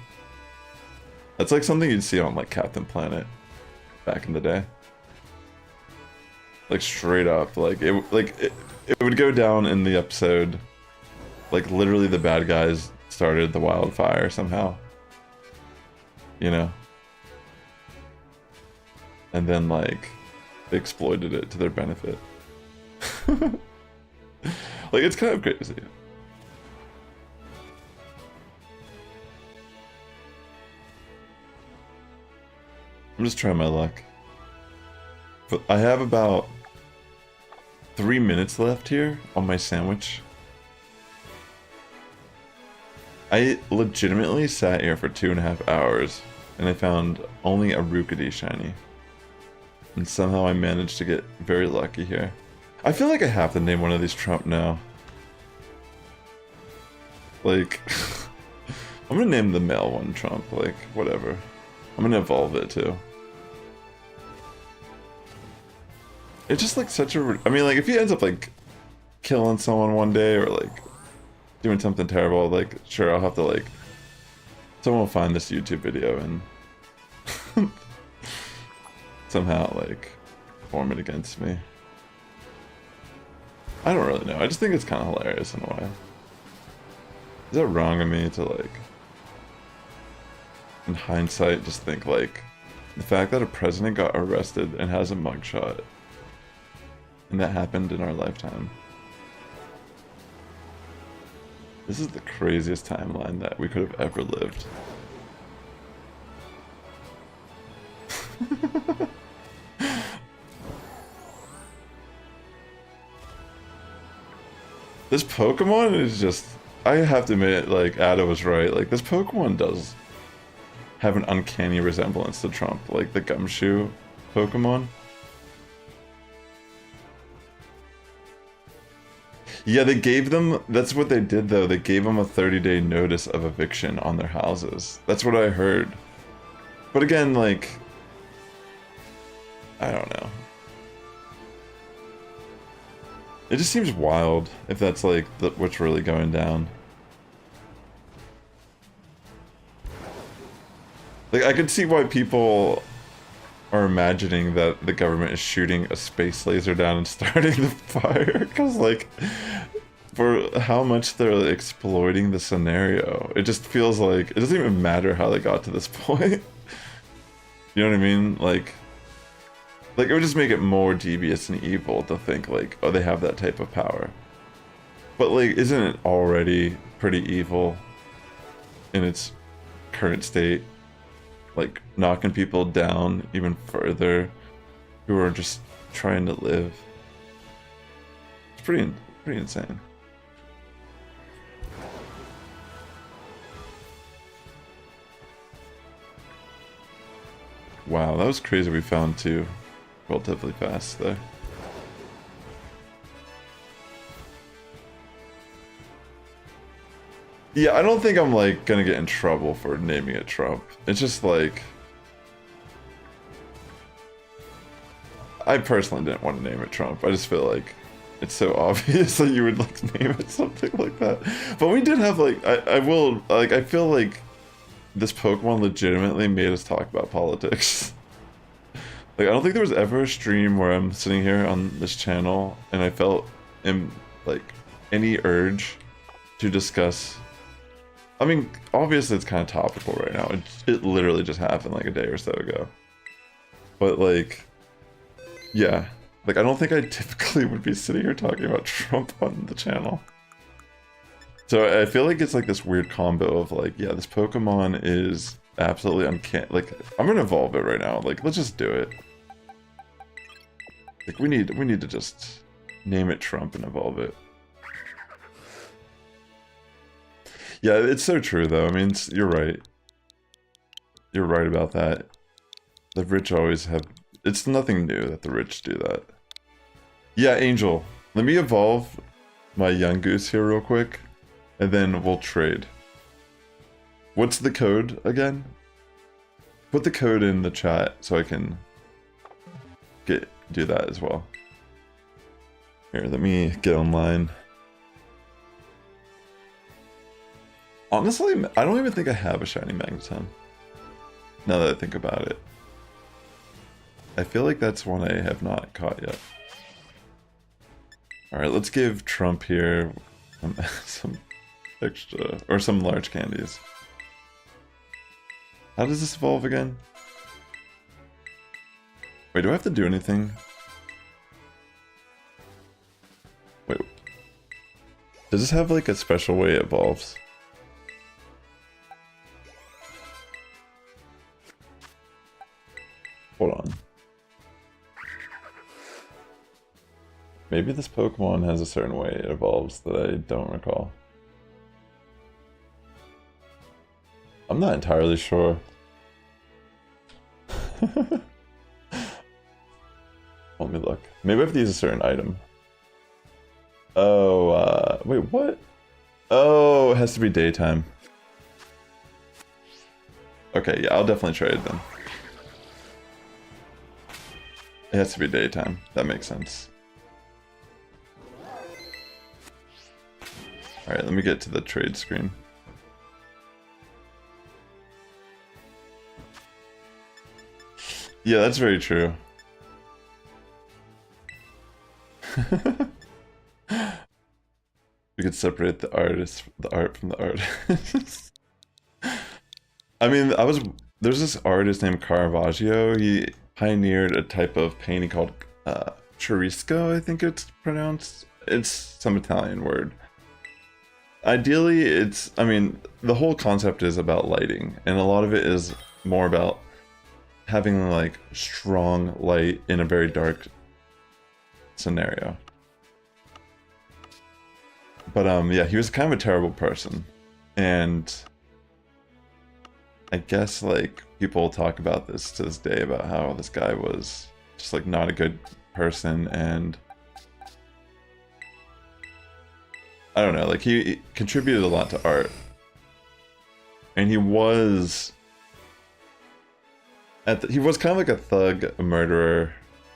That's like something you'd see on like Captain Planet back in the day. Like straight up, like it would go down in the episode. Like literally the bad guys started the wildfire somehow. You know? And then like they exploited it to their benefit. Like it's kind of crazy. I'm just trying my luck. But I have about 3 minutes left here on my sandwich. I legitimately sat here for 2.5 hours and I found only a Rookity shiny. And somehow I managed to get very lucky here. I feel like I have to name one of these Trump now. Like, I'm gonna name the male one Trump, like, whatever. I'm gonna evolve it too. It's just like such a... I mean, like, if he ends up, like, killing someone one day or, like, doing something terrible, like, sure, I'll have to, like... Someone will find this YouTube video and... somehow, like, form it against me. I don't really know. I just think it's kind of hilarious in a way. Is that wrong of me to, like... in hindsight, just think, like... the fact that a president got arrested and has a mugshot... and that happened in our lifetime. This is the craziest timeline that we could have ever lived. This Pokemon is just... I have to admit, like, Ada was right. Like, this Pokemon does have an uncanny resemblance to Trump. Like, the Gumshoe Pokemon. Yeah, they gave them... That's what they did, though. They gave them a 30-day notice of eviction on their houses. That's what I heard. But again, like... I don't know. It just seems wild if that's, like, what's really going down. Like, I could see why people are imagining that the government is shooting a space laser down and starting the fire. Because, like, for how much they're exploiting the scenario, it just feels like it doesn't even matter how they got to this point. You know what I mean? Like, it would just make it more devious and evil to think, like, oh, they have that type of power. But, like, isn't it already pretty evil in its current state? Like, knocking people down even further who are just trying to live. It's pretty insane. Wow, that was crazy we found two relatively fast there. Yeah, I don't think I'm, like, gonna get in trouble for naming it Trump. It's just, like... I personally didn't want to name it Trump. I just feel like it's so obvious that you would, like, name it something like that. But we did have, like... I feel like this Pokemon legitimately made us talk about politics. Like, I don't think there was ever a stream where I'm sitting here on this channel and I felt, like, any urge to discuss... I mean, obviously it's kind of topical right now. It literally just happened like a day or so ago. But, like, yeah. Like, I don't think I typically would be sitting here talking about Trump on the channel. So I feel like it's like this weird combo of, like, yeah, this Pokemon is absolutely uncanny. Like, I'm gonna evolve it right now. Like, let's just do it. Like, we need to just name it Trump and evolve it. Yeah, it's so true, though. I mean, you're right. You're right about that. The rich always have... It's nothing new that the rich do that. Yeah, Angel. Let me evolve my Yungoos here real quick, and then we'll trade. What's the code again? put the code in the chat so I can do that as well. Here, let me get online. Honestly, I don't even think I have a shiny Magneton. Now that I think about it. I feel like that's one I have not caught yet. Alright, let's give Trump here some extra, or some large candies. How does this evolve again? Wait, do I have to do anything? Wait. Does this have like a special way it evolves? Hold on. Maybe this Pokemon has a certain way it evolves that I don't recall. I'm not entirely sure. Let me look. Maybe I have to use a certain item. Oh, wait, what? Oh, it has to be daytime. Okay, yeah, I'll definitely trade then. It has to be daytime. That makes sense. Alright, let me get to the trade screen. Yeah, that's very true. We could separate the art from the artist. I mean, there's this artist named Caravaggio. He pioneered a type of painting called Churrasco, I think it's pronounced. It's some Italian word. Ideally, I mean, the whole concept is about lighting, and a lot of it is more about having like strong light in a very dark scenario. But yeah, he was kind of a terrible person, and I guess like people talk about this to this day about how this guy was just like not a good person, and I don't know, like he contributed a lot to art, and he was kind of like a thug, a murderer,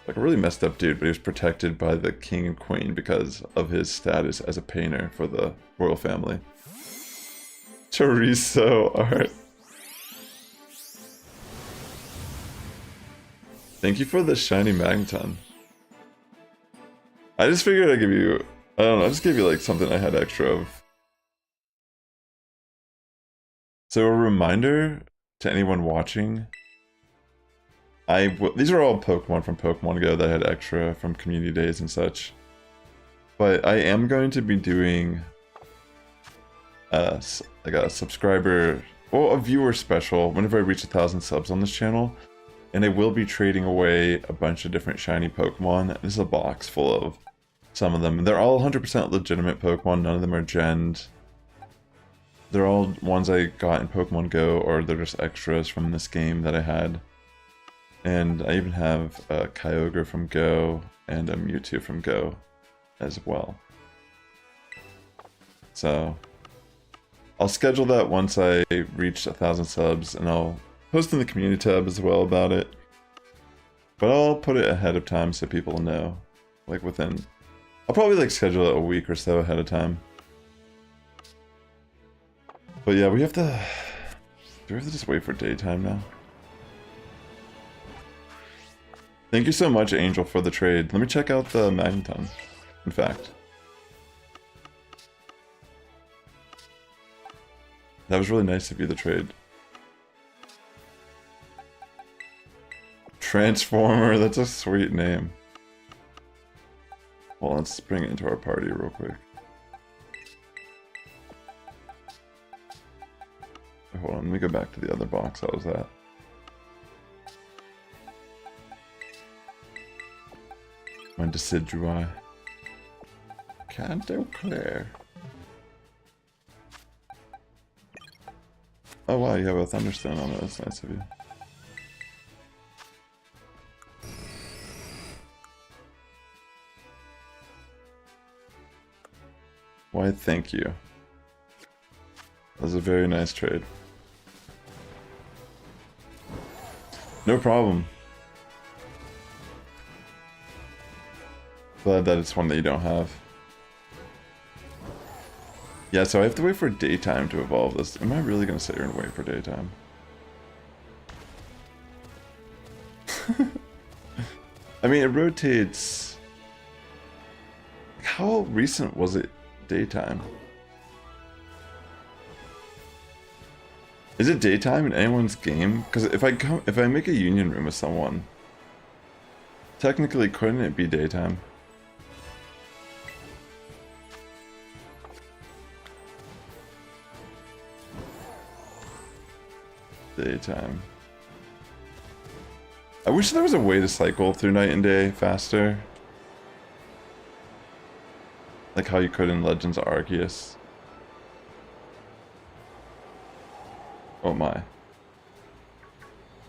like a really messed up dude, but he was protected by the king and queen because of his status as a painter for the royal family. Chorizo art. Thank you for the shiny Magneton. I just figured I'd give you, I don't know, I just gave you like something I had extra of. So a reminder to anyone watching, these are all Pokemon from Pokemon Go that I had extra from community days and such. But I am going to be doing like a subscriber, well, a viewer special whenever I reach 1,000 subs on this channel. And I will be trading away a bunch of different shiny Pokemon. This is a box full of some of them. They're all 100% legitimate Pokemon. None of them are genned. They're all ones I got in Pokemon Go, or they're just extras from this game that I had. And I even have a Kyogre from Go and a Mewtwo from Go as well. So I'll schedule that once I reach 1,000 subs, and I'll post in the community tab as well about it. But I'll put it ahead of time so people know, like within, I'll probably like schedule it a week or so ahead of time. But yeah, do we have to just wait for daytime now? Thank you so much, Angel, for the trade. Let me check out the Magneton, in fact. That was really nice of you, the trade. Transformer, that's a sweet name. Well, let's bring it into our party real quick. Hold on, let me go back to the other box. How was that? My Decidueye. Canto-Claire. Oh wow, you have a Thunderstone on it. That's nice of you. Why, thank you. That was a very nice trade. No problem. Glad that it's one that you don't have. Yeah, so I have to wait for daytime to evolve this. Am I really gonna sit here and wait for daytime? I mean, it rotates. How recent was it daytime? Is it daytime in anyone's game? Because if I make a union room with someone, technically couldn't it be daytime? Daytime. I wish there was a way to cycle through night and day faster. Like how you could in Legends of Arceus. Oh my.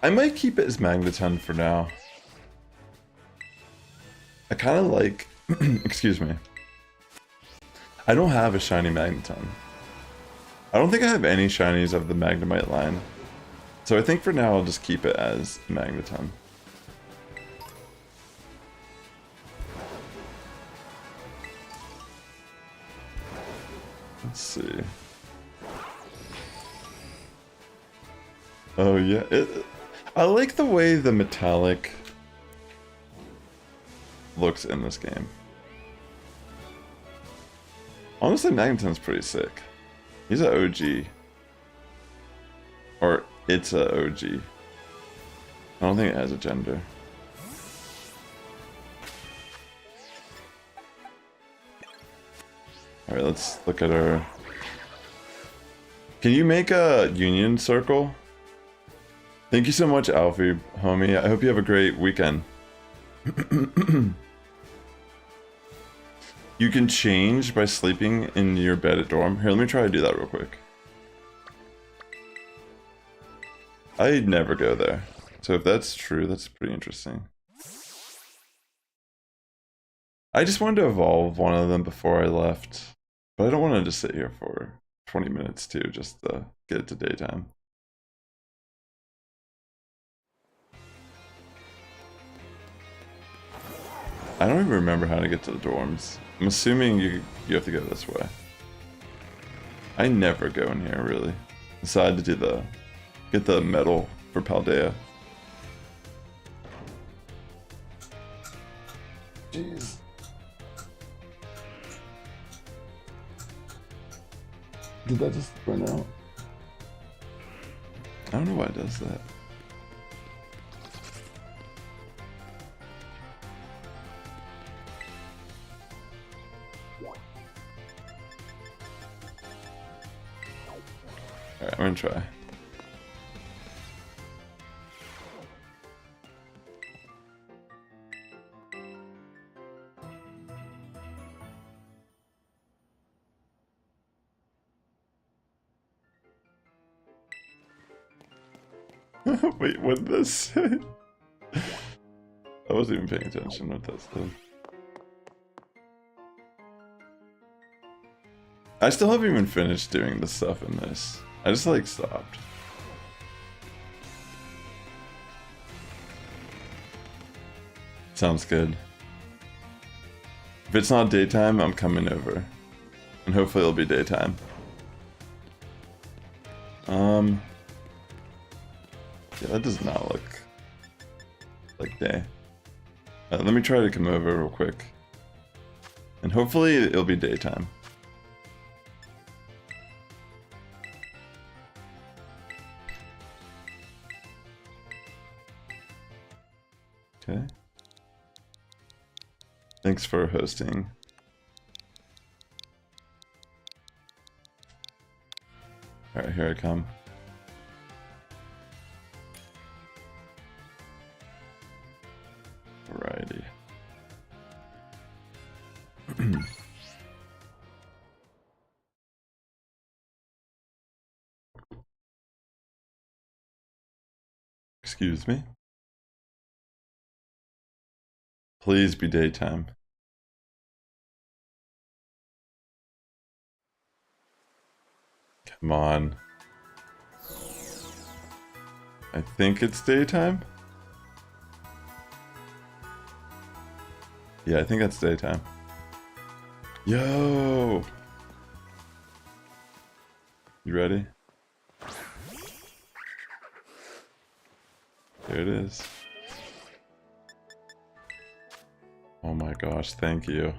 I might keep it as Magneton for now. I kind of like... excuse me. I don't have a shiny Magneton. I don't think I have any shinies of the Magnemite line. So I think for now I'll just keep it as Magneton. Let's see. Oh yeah, I like the way the metallic looks in this game. Honestly, Magneton's pretty sick. He's an OG. Or it's a OG. I don't think it has a gender. Alright, let's look at our... Can you make a union circle? Thank you so much, Alfie, homie. I hope you have a great weekend. You can change by sleeping in your bed at dorm. Here, let me try to do that real quick. I never go there. So if that's true, that's pretty interesting. I just wanted to evolve one of them before I left. But I don't want to just sit here for 20 minutes too, just to get it to daytime. I don't even remember how to get to the dorms. I'm assuming you have to go this way. I never go in here, really. Decided to do get the medal for Paldea. Jeez. Did that just run out? I don't know why it does that. Alright, I'm gonna try. Wait, what did this say? I wasn't even paying attention what that said. I still haven't even finished doing the stuff in this. I just like stopped. Sounds good. If it's not daytime, I'm coming over. And hopefully it'll be daytime. Yeah, that does not look like day. Let me try to come over real quick. And hopefully it'll be daytime. Okay. Thanks for hosting. Alright, here I come. Alrighty. Excuse me. Please be daytime. Come on. I think it's daytime. Yeah, I think that's daytime. Yo! You ready? There it is. Oh my gosh, thank you.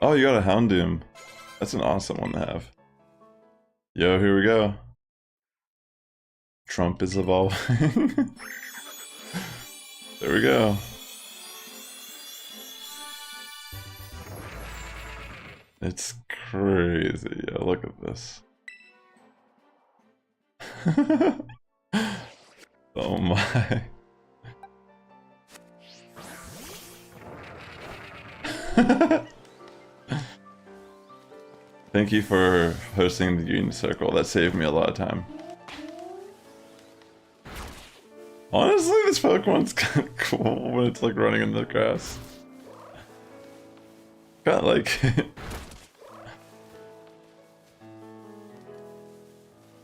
Oh, you got a Houndoom. That's an awesome one to have. Yo, here we go. Trump is evolving. There we go. It's crazy. Yo, look at this. Oh my. Thank you for hosting the Union Circle. That saved me a lot of time. Honestly, this Pokemon's kind of cool when it's like running in the grass. Kind of like it.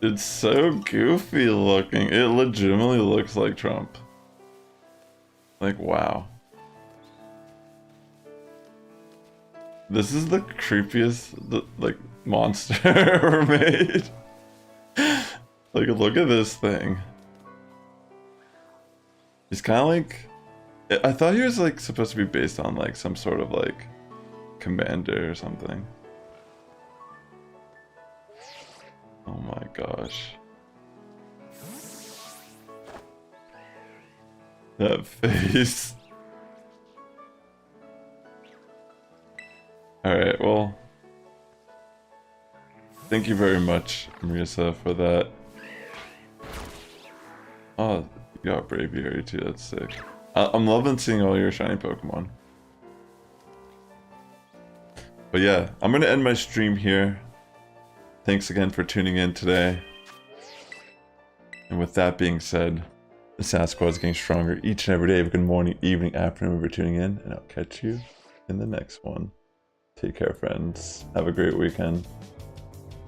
It's so goofy looking. It legitimately looks like Trump. Like, wow. This is the creepiest, like, monster ever made. Like, look at this thing. He's kind of like... I thought he was, like, supposed to be based on, like, some sort of, like, commander or something. Oh my gosh. That face. Alright, well. Thank you very much, Marisa, for that. Oh, you got Braviary too, that's sick. I'm loving seeing all your shiny Pokemon. But yeah, I'm gonna end my stream here. Thanks again for tuning in today. And with that being said, the Sass Squad is getting stronger each and every day. Good morning, evening, afternoon for tuning in, and I'll catch you in the next one. Take care, friends. Have a great weekend.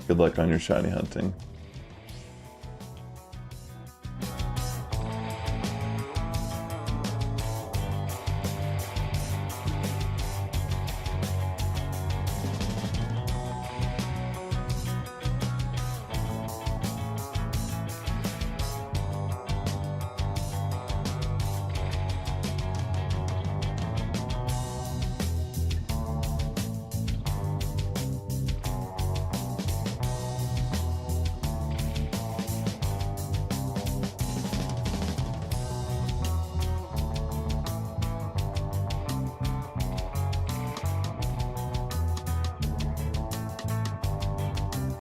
Good luck on your shiny hunting.